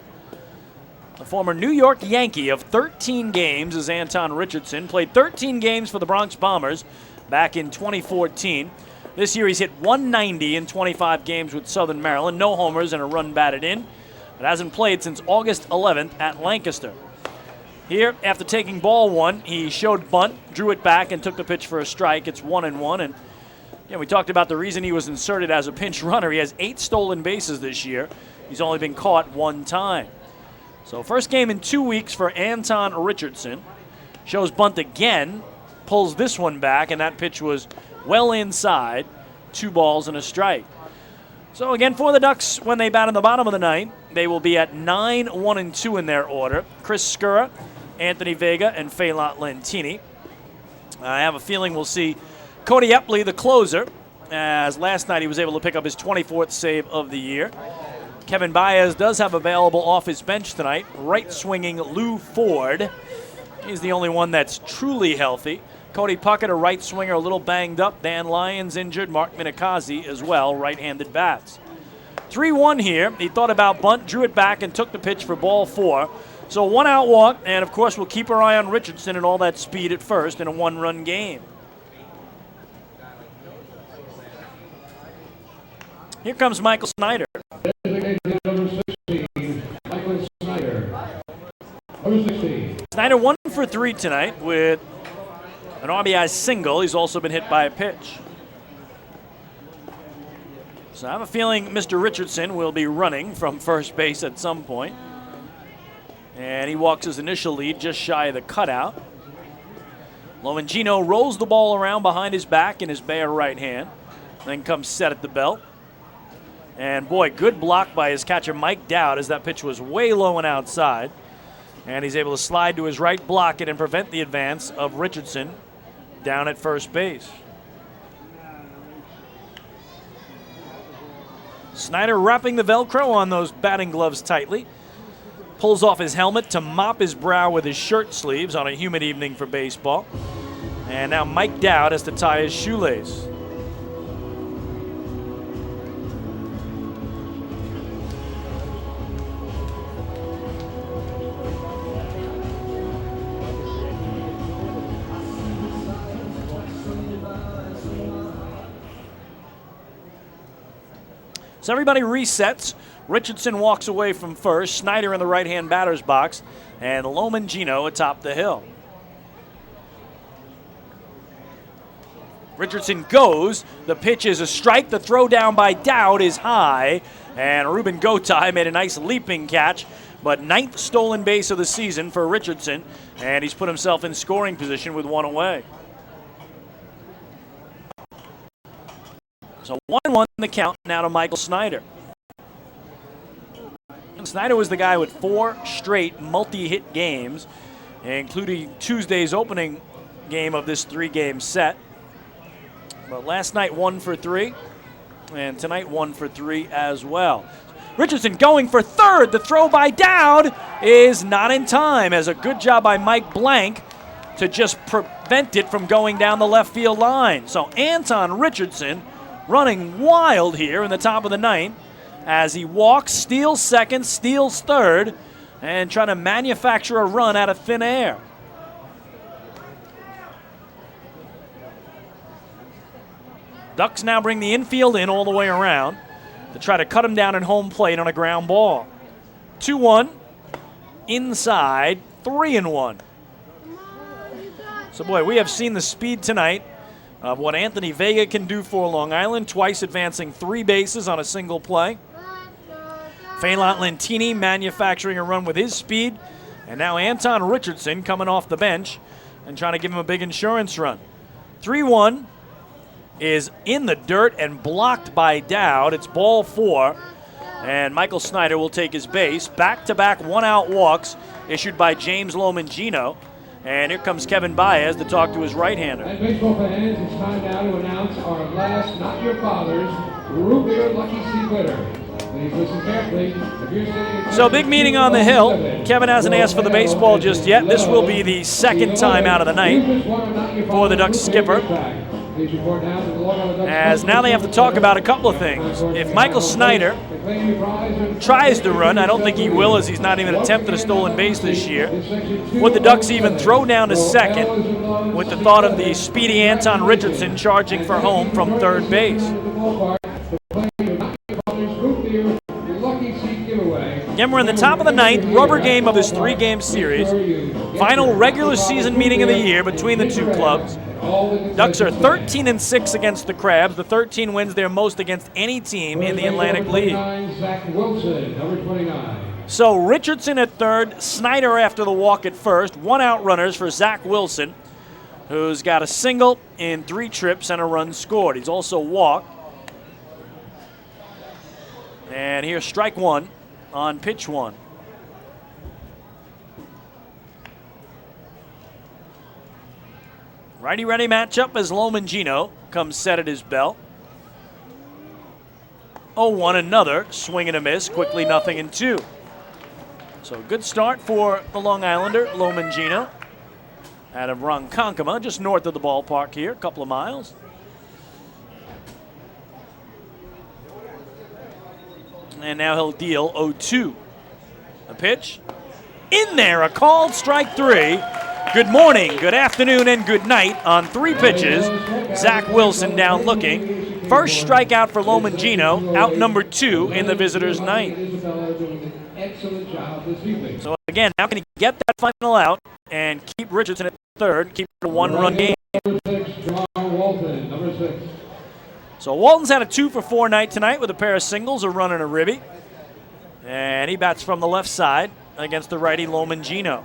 C: A former New York Yankee of 13 games is Anton Richardson. Played 13 games for the Bronx Bombers back in 2014. This year he's hit 190 in 25 games with Southern Maryland. No homers and a run batted in. But hasn't played since August 11th at Lancaster. Here, after taking ball 1, he showed bunt, drew it back, and took the pitch for a strike. It's 1-1. And we talked about the reason he was inserted as a pinch runner. He has 8 stolen bases this year. He's only been caught 1 time. So first game in 2 weeks for Anton Richardson. Shows bunt again, pulls this one back, and that pitch was well inside. 2 balls and a strike. So again, for the Ducks, when they bat in the bottom of the 9th, they will be at 9-1-2 in their order. Chris Skura, Anthony Vega, and Phelat Lentini. I have a feeling we'll see Cody Epley, the closer, as last night he was able to pick up his 24th save of the year. Kevin Baez does have available off his bench tonight, right-swinging Lou Ford. He's the only one that's truly healthy. Cody Puckett, a right swinger, a little banged up. Dan Lyons injured. Mark Minikazi as well, right-handed bats. 3-1 here. He thought about bunt, drew it back, and took the pitch for ball 4. So 1 out walk, and of course we'll keep our eye on Richardson and all that speed at first in a 1-run game. Here comes Michael Snyder.
J: Michael Snyder. Number 16.
C: Snyder 1 for 3 tonight with an RBI single. He's also been hit by a pitch. So I have a feeling Mr. Richardson will be running from first base at some point. And he walks his initial lead just shy of the cutout. Lomagino rolls the ball around behind his back in his bare right hand. Then comes set at the belt. And boy, good block by his catcher Mike Dowd as that pitch was way low and outside. And he's able to slide to his right, block it, and prevent the advance of Richardson down at first base. Snyder wrapping the Velcro on those batting gloves tightly. Pulls off his helmet to mop his brow with his shirt sleeves on a humid evening for baseball. And now Mike Dowd has to tie his shoelace. So everybody resets. Richardson walks away from first, Snyder in the right-hand batter's box, and Lomangino atop the hill. Richardson goes. The pitch is a strike. The throw down by Dowd is high, and Ruben Gotay made a nice leaping catch, but 9th stolen base of the season for Richardson, and he's put himself in scoring position with one away. So 1-1 the count now to Michael Snyder. Snyder was the guy with 4 straight multi-hit games, including Tuesday's opening game of this 3-game set. But last night 1 for 3, and tonight 1 for 3 as well. Richardson going for third. The throw by Dowd is not in time, as a good job by Mike Blank to just prevent it from going down the left field line. So Anton Richardson running wild here in the top of the 9th as he walks, steals second, steals third, and trying to manufacture a run out of thin air. Ducks now bring the infield in all the way around to try to cut him down at home plate on a ground ball. 2-1, inside, 3-1. So boy, we have seen the speed tonight of what Anthony Vega can do for Long Island, twice advancing 3 bases on a single play. Phelan Lentini manufacturing a run with his speed, and now Anton Richardson coming off the bench and trying to give him a big insurance run. 3-1 is in the dirt and blocked by Dowd. It's ball 4, and Michael Snyder will take his base. Back-to-back one-out walks issued by James Lomangino. And here comes Kevin Baez to talk to his right-hander.
J: And baseball fans, it's time now to announce our last, not your father's, root beer Lucky C winner. Please listen carefully. If you're sitting
C: So big meeting on the hill. Kevin hasn't asked for the baseball just yet. This will be the second time out of the night for the Ducks skipper, as now they have to talk about a couple of things. If Michael Snyder tries to run, I don't think he will, as he's not even attempted a stolen base this year. Would the Ducks even throw down to second with the thought of the speedy Anton Richardson charging for home from third base? Again, we're in the top of the 9th, rubber game of this 3-game series. Final regular season meeting of the year between the two clubs. Ducks are 13-6 against the Crabs. The 13 wins their most against any team in the Atlantic League. So Richardson at third, Snyder after the walk at first. 1-out runners for Zach Wilson, who's got a single in 3 trips and a run scored. He's also walked. And here's strike 1 on pitch 1. Righty-ready matchup as Lomangino comes set at his belt. 0-1, another swing and a miss. Quickly 0-2. So good start for the Long Islander, Lomangino, out of Ronkonkoma, just north of the ballpark here, a couple of miles. And now he'll deal 0-2. A pitch. In there, a called strike 3. Good morning, good afternoon, and good night on 3 pitches. Zach Wilson down looking. First strikeout for Lomangino, out number 2 in the visitors' ninth. So again, how can he get that final out and keep Richardson at third, keep it a 1-run game? So Walton's had a 2-for-4 night tonight with a pair of singles, a run and a ribby. And he bats from the left side against the righty Lomangino.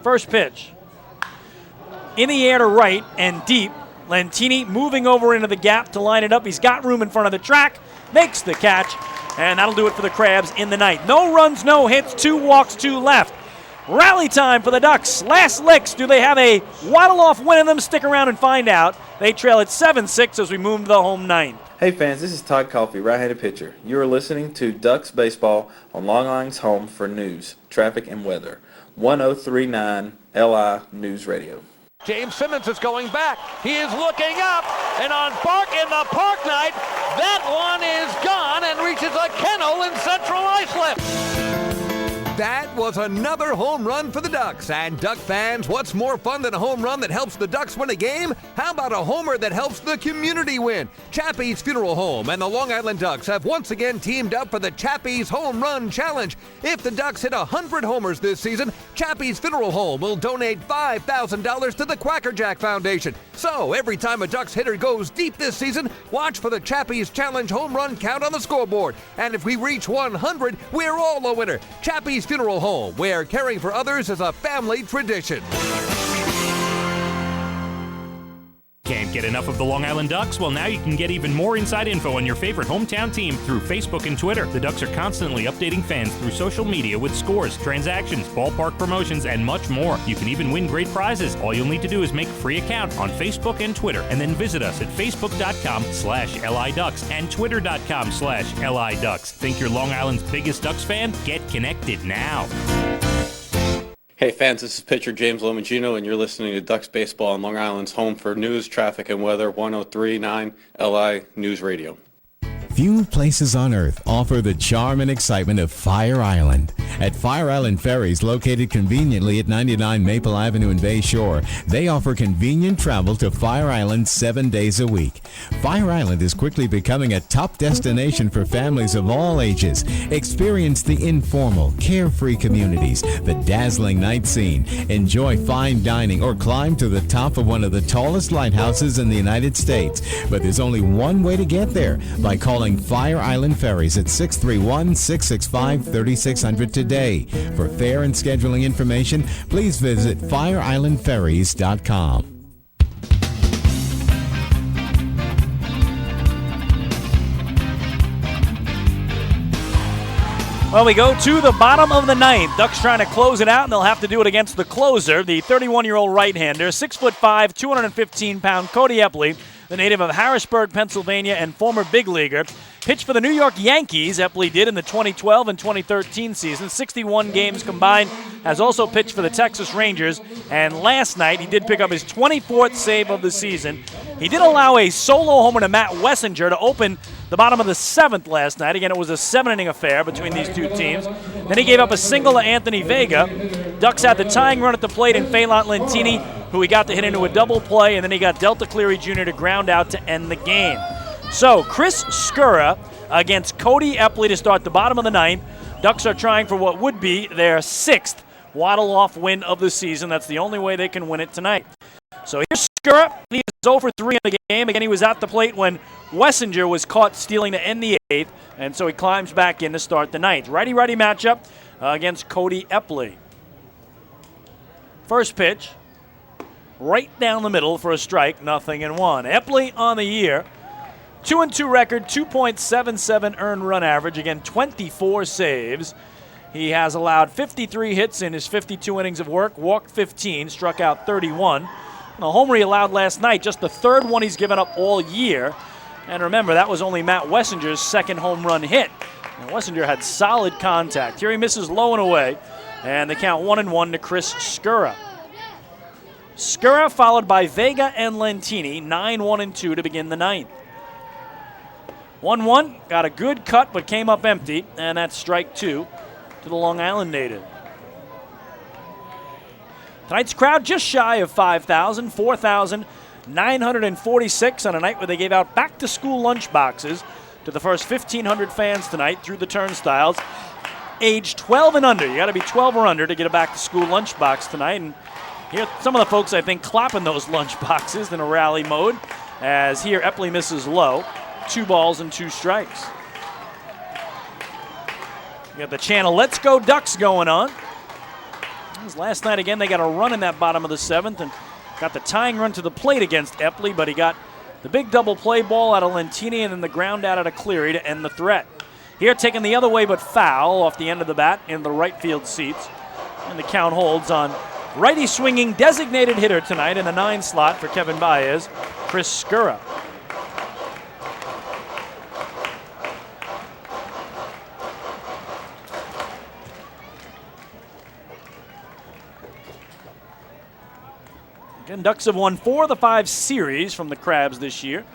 C: First pitch. In the air to right and deep. Lentini moving over into the gap to line it up. He's got room in front of the track. makes the catch, and that'll do it for the Crabs in the ninth. No runs, no hits, 2 walks, 2 left. Rally time for the Ducks. Last licks. Do they have a waddle-off win in them? Stick around and find out. They trail at 7-6 as we move to the home ninth.
I: Hey fans, this is Todd Coffey, right-handed pitcher. You are listening to Ducks Baseball on Long Island's home for news, traffic, and weather. 1039 LI News Radio.
S: James Simmons is going back. He is looking up, and on Bark in the Park Night, that one is gone and reaches a kennel in Central Islip.
T: That was another home run for the Ducks. And Duck fans, what's more fun than a home run that helps the Ducks win a game? How about a homer that helps the community win? Chappie's Funeral Home and the Long Island Ducks have once again teamed up for the Chappie's Home Run Challenge. If the Ducks hit 100 homers this season, Chappie's Funeral Home will donate $5,000 to the Quacker Jack Foundation. So every time a Ducks hitter goes deep this season, watch for the Chappie's Challenge home run count on the scoreboard. And if we reach 100, we're all a winner. Chappie's Funeral Home, where caring for others is a family tradition.
E: Can't get enough of the Long Island Ducks? Well, now you can get even more inside info on your favorite hometown team through Facebook and Twitter. The Ducks are constantly updating fans through social media with scores, transactions, ballpark promotions, and much more. You can even win great prizes. All you'll need to do is make a free account on Facebook and Twitter, and then visit us at facebook.com/LIDucks and twitter.com/LIDucks. Think you're Long Island's biggest Ducks fan? Get connected now.
N: Hey fans, this is pitcher James Lomagino, and you're listening to Ducks Baseball on Long Island's home for news, traffic, and weather, 1039 LI News Radio.
H: Few places on earth offer the charm and excitement of Fire Island. At Fire Island Ferries, located conveniently at 99 Maple Avenue in Bay Shore, they offer convenient travel to Fire Island 7 days a week. Fire Island is quickly becoming a top destination for families of all ages. Experience the informal, carefree communities, the dazzling night scene, enjoy fine dining, or climb to the top of one of the tallest lighthouses in the United States. But there's only one way to get there, by calling Fire Island Ferries at 631-665-3600 today. For fare and scheduling information, please visit fireislandferries.com.
C: Well, we go to the bottom of the ninth. Ducks trying to close it out, and they'll have to do it against the closer, the 31-year-old right-hander, 6'5", 215-pound Cody Epley, the native of Harrisburg, Pennsylvania, and former big leaguer. Pitched for the New York Yankees, Epley did in the 2012 and 2013 season, 61 games combined. Has also pitched for the Texas Rangers, and last night he did pick up his 24th save of the season. He did allow a solo homer to Matt Wessinger to open the bottom of the seventh last night. Again, it was a 7-inning affair between these two teams. Then he gave up a single to Anthony Vega. Ducks had the tying run at the plate in Phelan Lentini, who he got to hit into a double play, and then he got Delta Cleary Jr. to ground out to end the game. So Chris Skura against Cody Epley to start the bottom of the ninth. Ducks are trying for what would be their 6th waddle-off win of the season. That's the only way they can win it tonight. So here's Skura. He is 0 for 3 in the game. Again, he was at the plate when Wessinger was caught stealing to end the 8th, and so he climbs back in to start the ninth. Righty-righty matchup against Cody Epley. First pitch, right down the middle for a strike, 0-1. Epley on the year, 2-2 record, 2.77 earned run average, again 24 saves. He has allowed 53 hits in his 52 innings of work, walked 15, struck out 31. The homer he allowed last night, just the third one he's given up all year. And remember, that was only Matt Wessinger's second home run hit. And Wessinger had solid contact. Here he misses low and away, and they count 1-1 to Chris Skura. Skura followed by Vega and Lentini, 9-1-2 to begin the ninth. 1-1, got a good cut but came up empty, and that's strike 2 to the Long Island native. Tonight's crowd just shy of 5,000, 4,946 on a night where they gave out back-to-school lunch boxes to the first 1,500 fans tonight through the turnstiles. Age 12 and under. You got to be 12 or under to get a back-to-school lunch box tonight. And here, some of the folks, I think, clapping those lunch boxes in a rally mode, as here Epley misses low. 2 balls and 2 strikes. You got the channel Let's Go Ducks going on. Last night, again, they got a run in that bottom of the 7th and got the tying run to the plate against Epley, but he got The big double play ball out of Lentini and then the ground out of Cleary to end the threat. Here taken the other way but foul off the end of the bat in the right field seats. And the count holds on righty swinging designated hitter tonight in the 9 slot for Kevin Baez, Chris Skura. Again, Ducks have won 4 of the 5 series from the Crabs this year.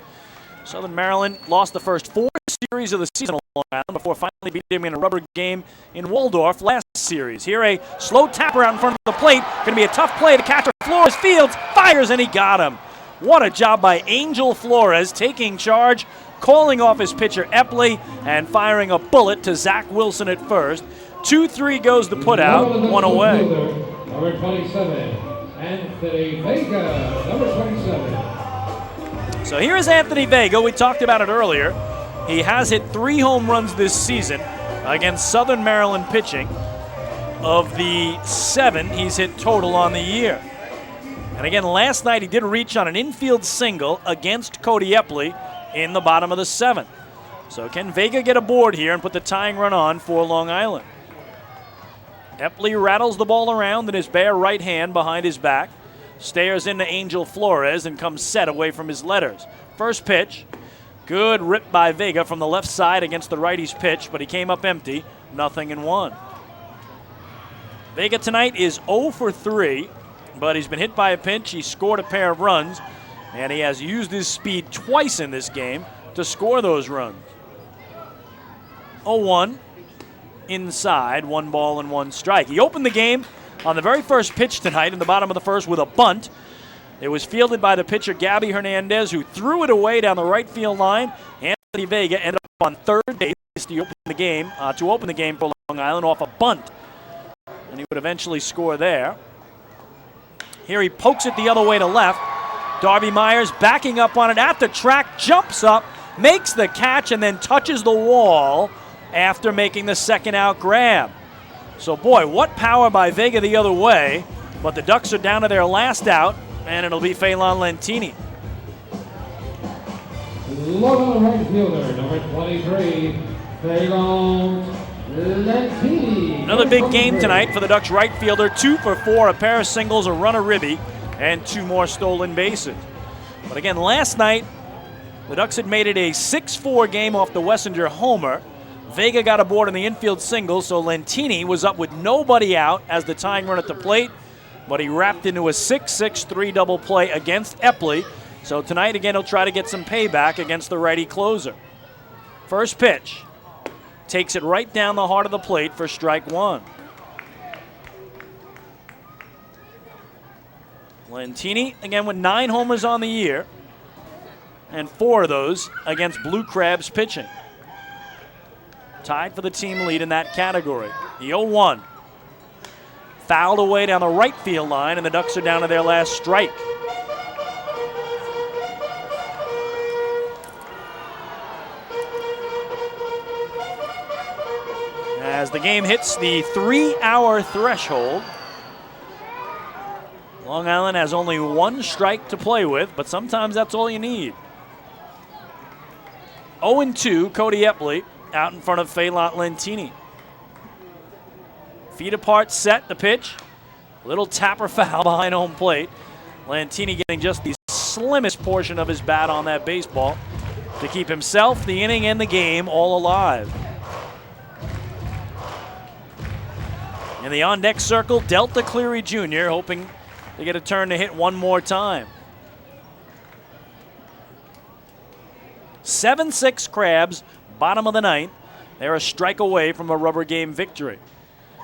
C: Southern Maryland lost the first 4 series of the season on Long Island before finally beating them in a rubber game in Waldorf last series. Here a slow tapper out in front of the plate. Going to be a tough play. The catcher Flores fields, fires, and he got him. What a job by Angel Flores taking charge, calling off his pitcher Epley, and firing a bullet to Zach Wilson at first. 2-3 goes the putout, 1 away.
J: Number 27, Anthony Vega, number 27.
C: So here is Anthony Vega. We talked about it earlier. He has hit 3 home runs this season against Southern Maryland pitching. Of the 7 he's hit total on the year. And again, last night he did reach on an infield single against Cody Epley in the bottom of the 7th. So can Vega get aboard here and put the tying run on for Long Island? Epley rattles the ball around in his bare right hand behind his back. Stares into Angel Flores and comes set away from his letters. First pitch. Good rip by Vega from the left side against the righty's pitch, but he came up empty. 0-1. Vega tonight is 0 for 3, but he's been hit by a pinch. He scored a pair of runs, and he has used his speed twice in this game to score those runs. 0-1 inside, 1 ball and 1 strike. He opened the game on the very first pitch tonight in the bottom of the first with a bunt. It was fielded by the pitcher Gabby Hernandez, who threw it away down the right field line. Anthony Vega ended up on third base to open the game for Long Island off a bunt. And he would eventually score there. Here he pokes it the other way to left. Darby Myers backing up on it at the track, jumps up, makes the catch, and then touches the wall after making the second out grab. So boy, what power by Vega the other way, but the Ducks are down to their last out, and it'll be Phelan Lentini.
J: Look on the right fielder, number 23, Phelan Lentini.
C: Another big game tonight for the Ducks right fielder. 2 for 4, a pair of singles, a run of ribby, and 2 more stolen bases. But again, last night, the Ducks had made it a 6-4 game off the Wessinger homer. Vega got aboard in the infield single, so Lentini was up with nobody out as the tying run at the plate, but he wrapped into a 6-6-3 double play against Epley. So tonight, again, he'll try to get some payback against the righty closer. First pitch. Takes it right down the heart of the plate for strike 1. Lentini, again, with 9 homers on the year, and 4 of those against Blue Crabs pitching. Tied for the team lead in that category. The 0-1. Fouled away down the right field line, and the Ducks are down to their last strike. As the game hits the 3-hour threshold, Long Island has only 1 strike to play with, but sometimes that's all you need. 0-2, Cody Epley out in front of Phelan Lentini. Feet apart, set the pitch. Little tapper foul behind home plate. Lentini getting just the slimmest portion of his bat on that baseball to keep himself, the inning, and the game all alive. In the on-deck circle, Delta Cleary Jr. hoping to get a turn to hit one more time. 7-6 Crabs, bottom of the 9th. They're a strike away from a rubber game victory.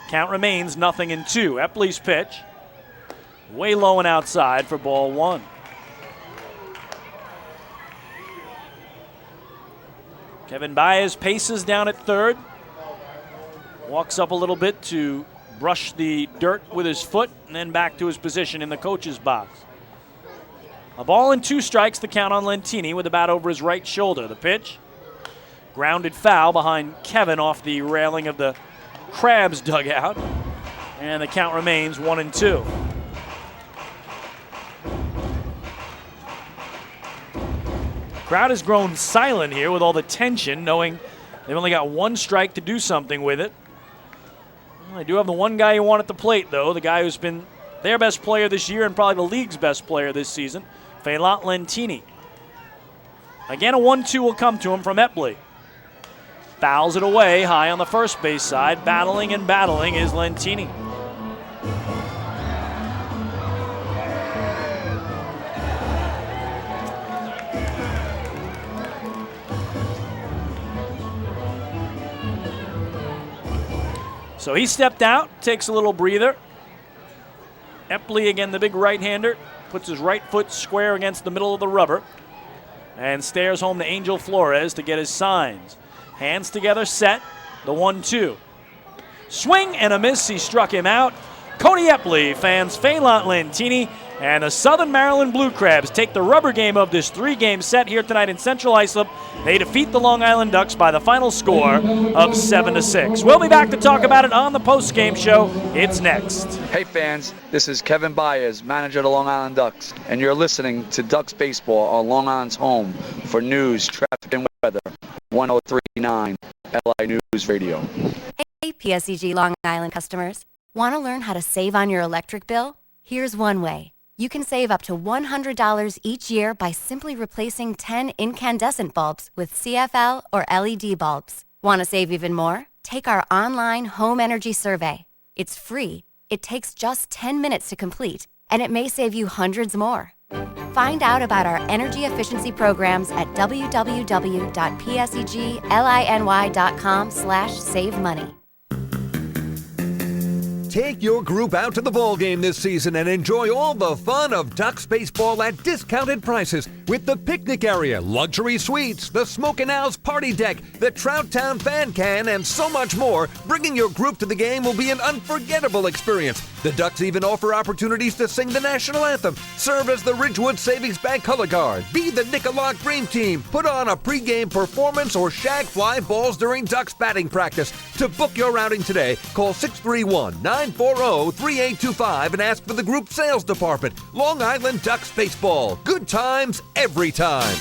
C: Count remains 0-2. Epley's pitch, way low and outside for ball 1. Kevin Baez paces down at third. Walks up a little bit to brush the dirt with his foot and then back to his position in the coach's box. A ball and 2 strikes, the count on Lentini with the bat over his right shoulder. The pitch, grounded foul behind Kevin off the railing of the Crabs dugout. And the count remains 1-2. Crowd has grown silent here with all the tension, knowing they've only got one strike to do something with it. Well, they do have the one guy you want at the plate, though, the guy who's been their best player this year and probably the league's best player this season, Feilant Lentini. Again, a 1-2 will come to him from Epley. Fouls it away high on the first base side. Battling is Lentini. So he stepped out, takes a little breather. Epley, again, the big right-hander, puts his right foot square against the middle of the rubber and stares home to Angel Flores to get his signs. Hands together, set, the 1-2. Swing and a miss, he struck him out. Cody Epley fans Feilant Lentini, and the Southern Maryland Blue Crabs take the rubber game of this 3-game set here tonight in Central Islip. They defeat the Long Island Ducks by the final score of 7-6. We'll be back to talk about it on the post-game show. It's next.
D: Hey fans, this is Kevin Byers, manager of the Long Island Ducks, and you're listening to Ducks Baseball on Long Island's home for news, traffic, and weather. 1039 LI News Radio.
R: Hey, PSEG Long Island customers. Want to learn how to save on your electric bill? Here's one way. You can save up to $100 each year by simply replacing 10 incandescent bulbs with CFL or LED bulbs. Want to save even more? Take our online home energy survey. It's free, it takes just 10 minutes to complete, and it may save you hundreds more. Find out about our energy efficiency programs at www.pseglinY.com/savemoney.
T: Take your group out to the ball game this season and enjoy all the fun of Ducks baseball at discounted prices with the picnic area, luxury suites, the Smokin' Owls party deck, the Trout Town fan can, and so much more. Bringing your group to the game will be an unforgettable experience. The Ducks even offer opportunities to sing the national anthem, serve as the Ridgewood Savings Bank color guard, be the Nicolak Dream Team, put on a pregame performance, or shag fly balls during Ducks batting practice. To book your outing today, call 631-940-3825 and ask for the group sales department. Long Island Ducks baseball. Good times every time.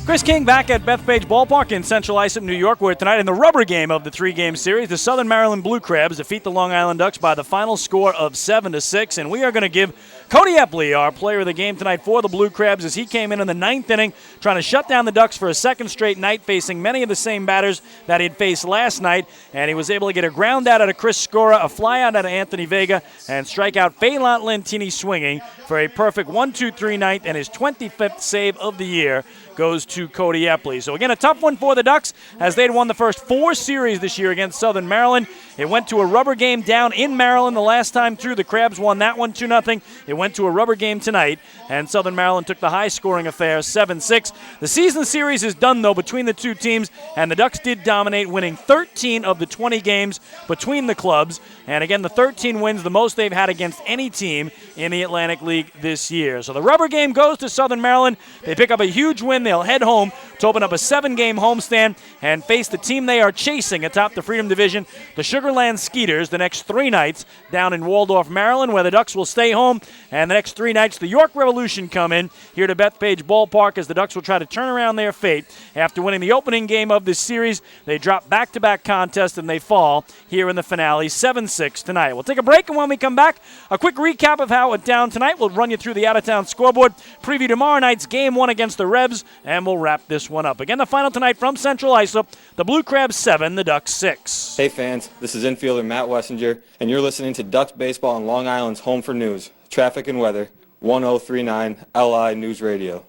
C: Chris King back at Bethpage Ballpark in Central Islip, New York, where tonight in the rubber game of the 3-game series, the Southern Maryland Blue Crabs defeat the Long Island Ducks by the final score of 7-6. And we are going to give Cody Epley, our player of the game tonight for the Blue Crabs, as he came in the 9th inning, trying to shut down the Ducks for a second straight night, facing many of the same batters that he'd faced last night. And he was able to get a ground out of Chris Scora, a fly out of Anthony Vega, and strike out Feilant Lentini swinging for a perfect 1-2-3 night, and his 25th save of the year goes to Cody Epley. So again, a tough one for the Ducks as they'd won the first 4 series this year against Southern Maryland. It went to a rubber game down in Maryland the last time through. The Crabs won that one 2-0. It went to a rubber game tonight, and Southern Maryland took the high-scoring affair 7-6. The season series is done, though, between the two teams, and the Ducks did dominate, winning 13 of the 20 games between the clubs. And again, the 13 wins, the most they've had against any team in the Atlantic League this year. So the rubber game goes to Southern Maryland. They pick up a huge win. They'll head home to open up a 7-game homestand and face the team they are chasing atop the Freedom Division, the Sugarland Skeeters, the next 3 nights down in Waldorf, Maryland, where the Ducks will stay home. And the next 3 nights, the York Revolution come in here to Bethpage Ballpark as the Ducks will try to turn around their fate. After winning the opening game of this series, they drop back-to-back contests and they fall here in the finale 7-6 tonight. We'll take a break, and when we come back, a quick recap of how it went down tonight. We'll run you through the out-of-town scoreboard, preview tomorrow night's Game 1 against the Rebs, and we'll wrap this one up. Again, the final tonight from Central Islip, the Blue Crabs 7, the Ducks 6.
N: Hey fans, this is infielder Matt Wessinger, and you're listening to Ducks Baseball on Long Island's home for news, traffic, and weather, 1039 LI News Radio.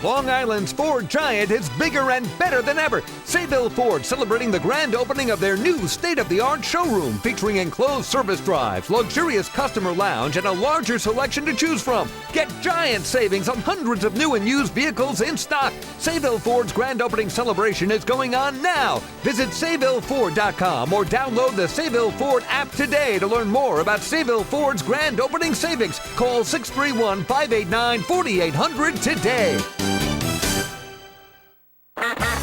T: Long Island's Ford Giant is bigger and better than ever. Sayville Ford celebrating the grand opening of their new state-of-the-art showroom featuring enclosed service drives, luxurious customer lounge, and a larger selection to choose from. Get giant savings on hundreds of new and used vehicles in stock. Sayville Ford's grand opening celebration is going on now. Visit SayvilleFord.com or download the Sayville Ford app today to learn more about Sayville Ford's grand opening savings. Call 631-589-4800 today.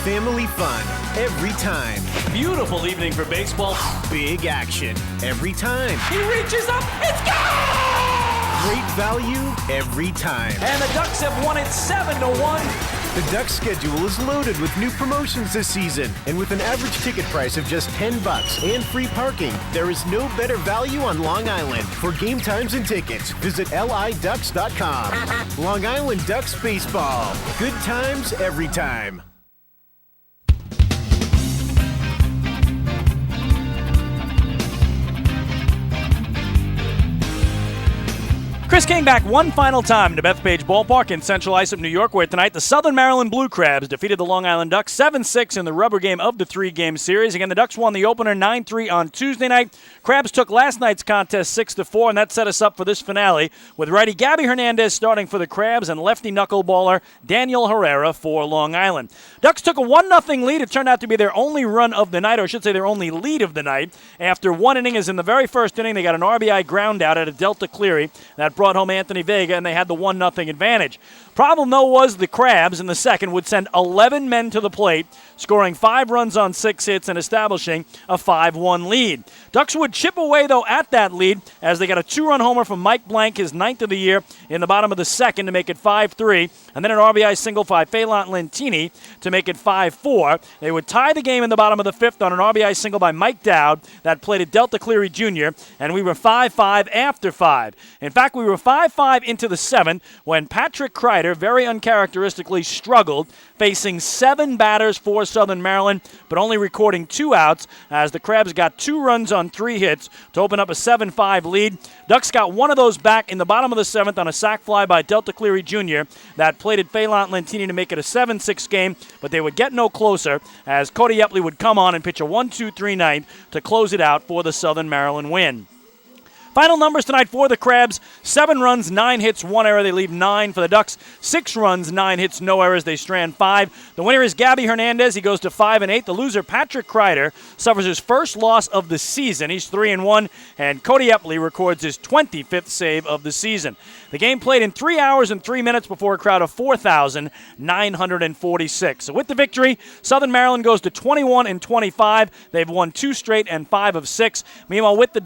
V: Family fun, every time.
C: Beautiful evening for baseball.
V: Big action every time.
C: He reaches up. It's gone!
V: Great value every time.
C: And the Ducks have won it 7-1.
V: The Ducks schedule is loaded with new promotions this season. And with an average ticket price of just $10 and free parking, there is no better value on Long Island. For game times and tickets, visit liducks.com. Long Island Ducks Baseball. Good times every time.
C: Chris King back one final time to Bethpage Ballpark in Central Islip, New York, where tonight the Southern Maryland Blue Crabs defeated the Long Island Ducks 7-6 in the rubber game of the three-game series. Again, the Ducks won the opener 9-3 on Tuesday night. Crabs took last night's contest 6-4, and that set us up for this finale with righty Gabby Hernandez starting for the Crabs and lefty knuckleballer Daniel Herrera for Long Island. Ducks took a 1-0 lead. It turned out to be their only run of the night, or I should say their only lead of the night. After one inning, as in the very first inning, they got an RBI ground out at a Delta Cleary. That brought home Anthony Vega, and they had the 1-0 advantage. Problem, though, was the Crabs in the second would send 11 men to the plate, scoring 5 runs on 6 hits and establishing a 5-1 lead. Ducks would chip away, though, at that lead as they got a 2-run homer from Mike Blank, his 9th of the year, in the bottom of the second to make it 5-3, and then an RBI single by Phelan Lentini to make it 5-4. They would tie the game in the bottom of the 5th on an RBI single by Mike Dowd that played at Delta Cleary Jr., and we were 5-5 after 5. In fact, we were 5-5 into the 7th when Patrick Kreider very uncharacteristically struggled, facing 7 batters for Southern Maryland, but only recording 2 outs as the Crabs got 2 runs on 3 hits to open up a 7-5 lead. Ducks got one of those back in the bottom of the 7th on a sac fly by Delta Cleary Jr. that played at Phelan Lentini to make it a 7-6 game, but they would get no closer as Cody Epley would come on and pitch a 1-2-3 ninth to close it out for the Southern Maryland win. Final numbers tonight for the Crabs: 7 runs, 9 hits, 1 error. They leave 9 for the Ducks. 6 runs, 9 hits, no errors. They strand 5. The winner is Gabby Hernandez. He goes to 5-8. The loser, Patrick Kreider, suffers his first loss of the season. He's 3-1. And Cody Epley records his 25th save of the season. The game played in 3 hours and 3 minutes before a crowd of 4,946. So with the victory, Southern Maryland goes to 21-25. They've won 2 straight and 5 of 6. Meanwhile, with the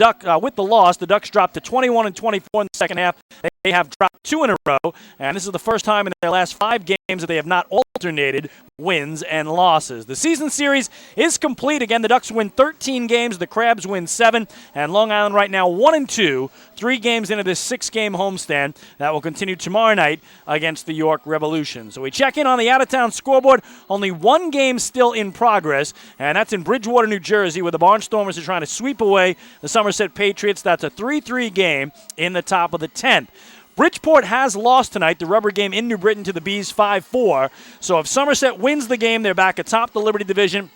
C: loss, the Ducks dropped to 21-24 in the second half. They have dropped 2 in a row, and this is the first time in their last 5 games that they have not alternated wins and losses. The season series is complete. Again, the Ducks win 13 games, the Crabs win 7, and Long Island right now 1-2, 3 games into this 6-game homestand that will continue tomorrow night against the York Revolution. So we check in on the out-of-town scoreboard. Only 1 game still in progress, and that's in Bridgewater, New Jersey, where the Barnstormers are trying to sweep away the Somerset Patriots. That's a 3-3 game in the top of the 10th. Bridgeport has lost tonight, the rubber game in New Britain, to the Bees 5-4. So if Somerset wins the game, they're back atop the Liberty Division.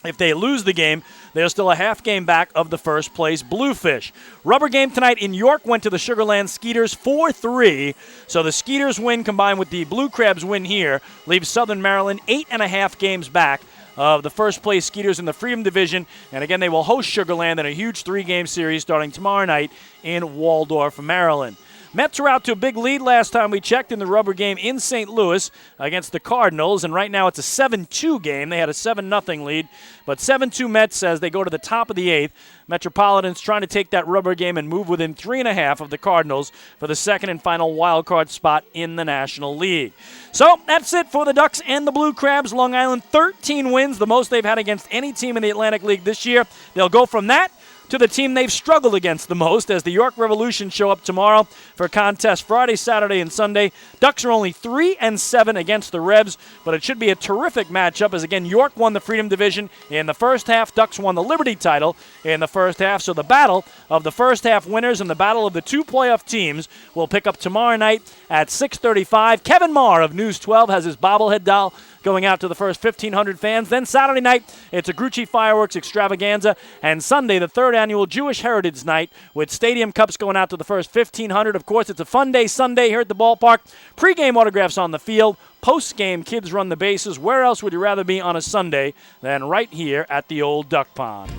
C: If they lose the game, they're still a half game back of the first place Bluefish. Rubber game tonight in York went to the Sugarland Skeeters 4-3. So the Skeeters win combined with the Blue Crabs win here leaves Southern Maryland 8.5 games back of the first place Skeeters in the Freedom Division. And again, they will host Sugarland in a huge 3-game series starting tomorrow night in Waldorf, Maryland. Mets were out to a big lead last time we checked in the rubber game in St. Louis against the Cardinals, and right now it's a 7-2 game. They had a 7-0 lead, but 7-2 Mets as they go to the top of the 8th. Metropolitans trying to take that rubber game and move within 3.5 of the Cardinals for the second and final wild card spot in the National League. So that's it for the Ducks and the Blue Crabs. Long Island 13 wins, the most they've had against any team in the Atlantic League this year. They'll go from that to the team they've struggled against the most as the York Revolution show up tomorrow for contests Friday, Saturday, and Sunday. Ducks are only 3-7 against the Rebs, but it should be a terrific matchup as, again, York won the Freedom Division in the first half. Ducks won the Liberty title in the first half. So the battle of the first half winners and the battle of the 2 playoff teams will pick up tomorrow night at 6:35. Kevin Marr of News 12 has his bobblehead doll going out to the first 1,500 fans. Then Saturday night, it's a Grucci Fireworks Extravaganza. And Sunday, the 3rd annual Jewish Heritage Night with Stadium Cups going out to the first 1,500. Of course, it's a fun day Sunday here at the ballpark. Pre-game autographs on the field. Post-game, kids run the bases. Where else would you rather be on a Sunday than right here at the old Duck Pond?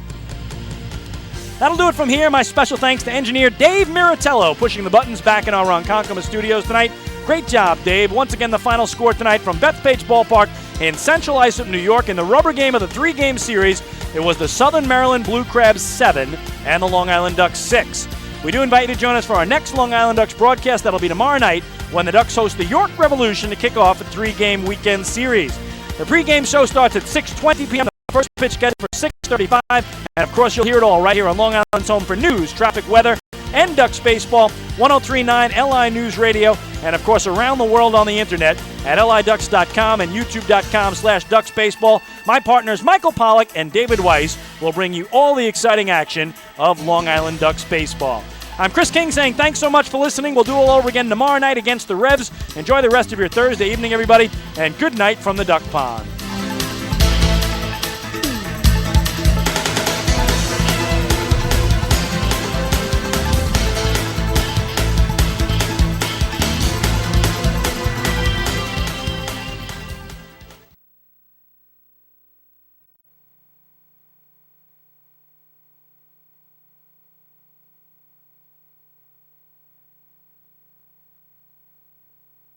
C: That'll do it from here. My special thanks to engineer Dave Miratello pushing the buttons back in our Ronkonkoma studios tonight. Great job, Dave. Once again, the final score tonight from Bethpage Ballpark in Central Islip, New York. In the rubber game of the 3-game series, it was the Southern Maryland Blue Crabs 7 and the Long Island Ducks 6. We do invite you to join us for our next Long Island Ducks broadcast. That'll be tomorrow night when the Ducks host the York Revolution to kick off a 3-game weekend series. The pregame show starts at 6:20 p.m. The first pitch scheduled for 6:35. And, of course, you'll hear it all right here on Long Island's home for news, traffic, weather, and Ducks baseball, 103.9 LI News Radio, and, of course, around the world on the Internet at liducks.com and youtube.com/ducksbaseball. My partners Michael Pollock and David Weiss will bring you all the exciting action of Long Island Ducks baseball. I'm Chris King saying thanks so much for listening. We'll do it all over again tomorrow night against the Revs. Enjoy the rest of your Thursday evening, everybody, and good night from the Duck Pond.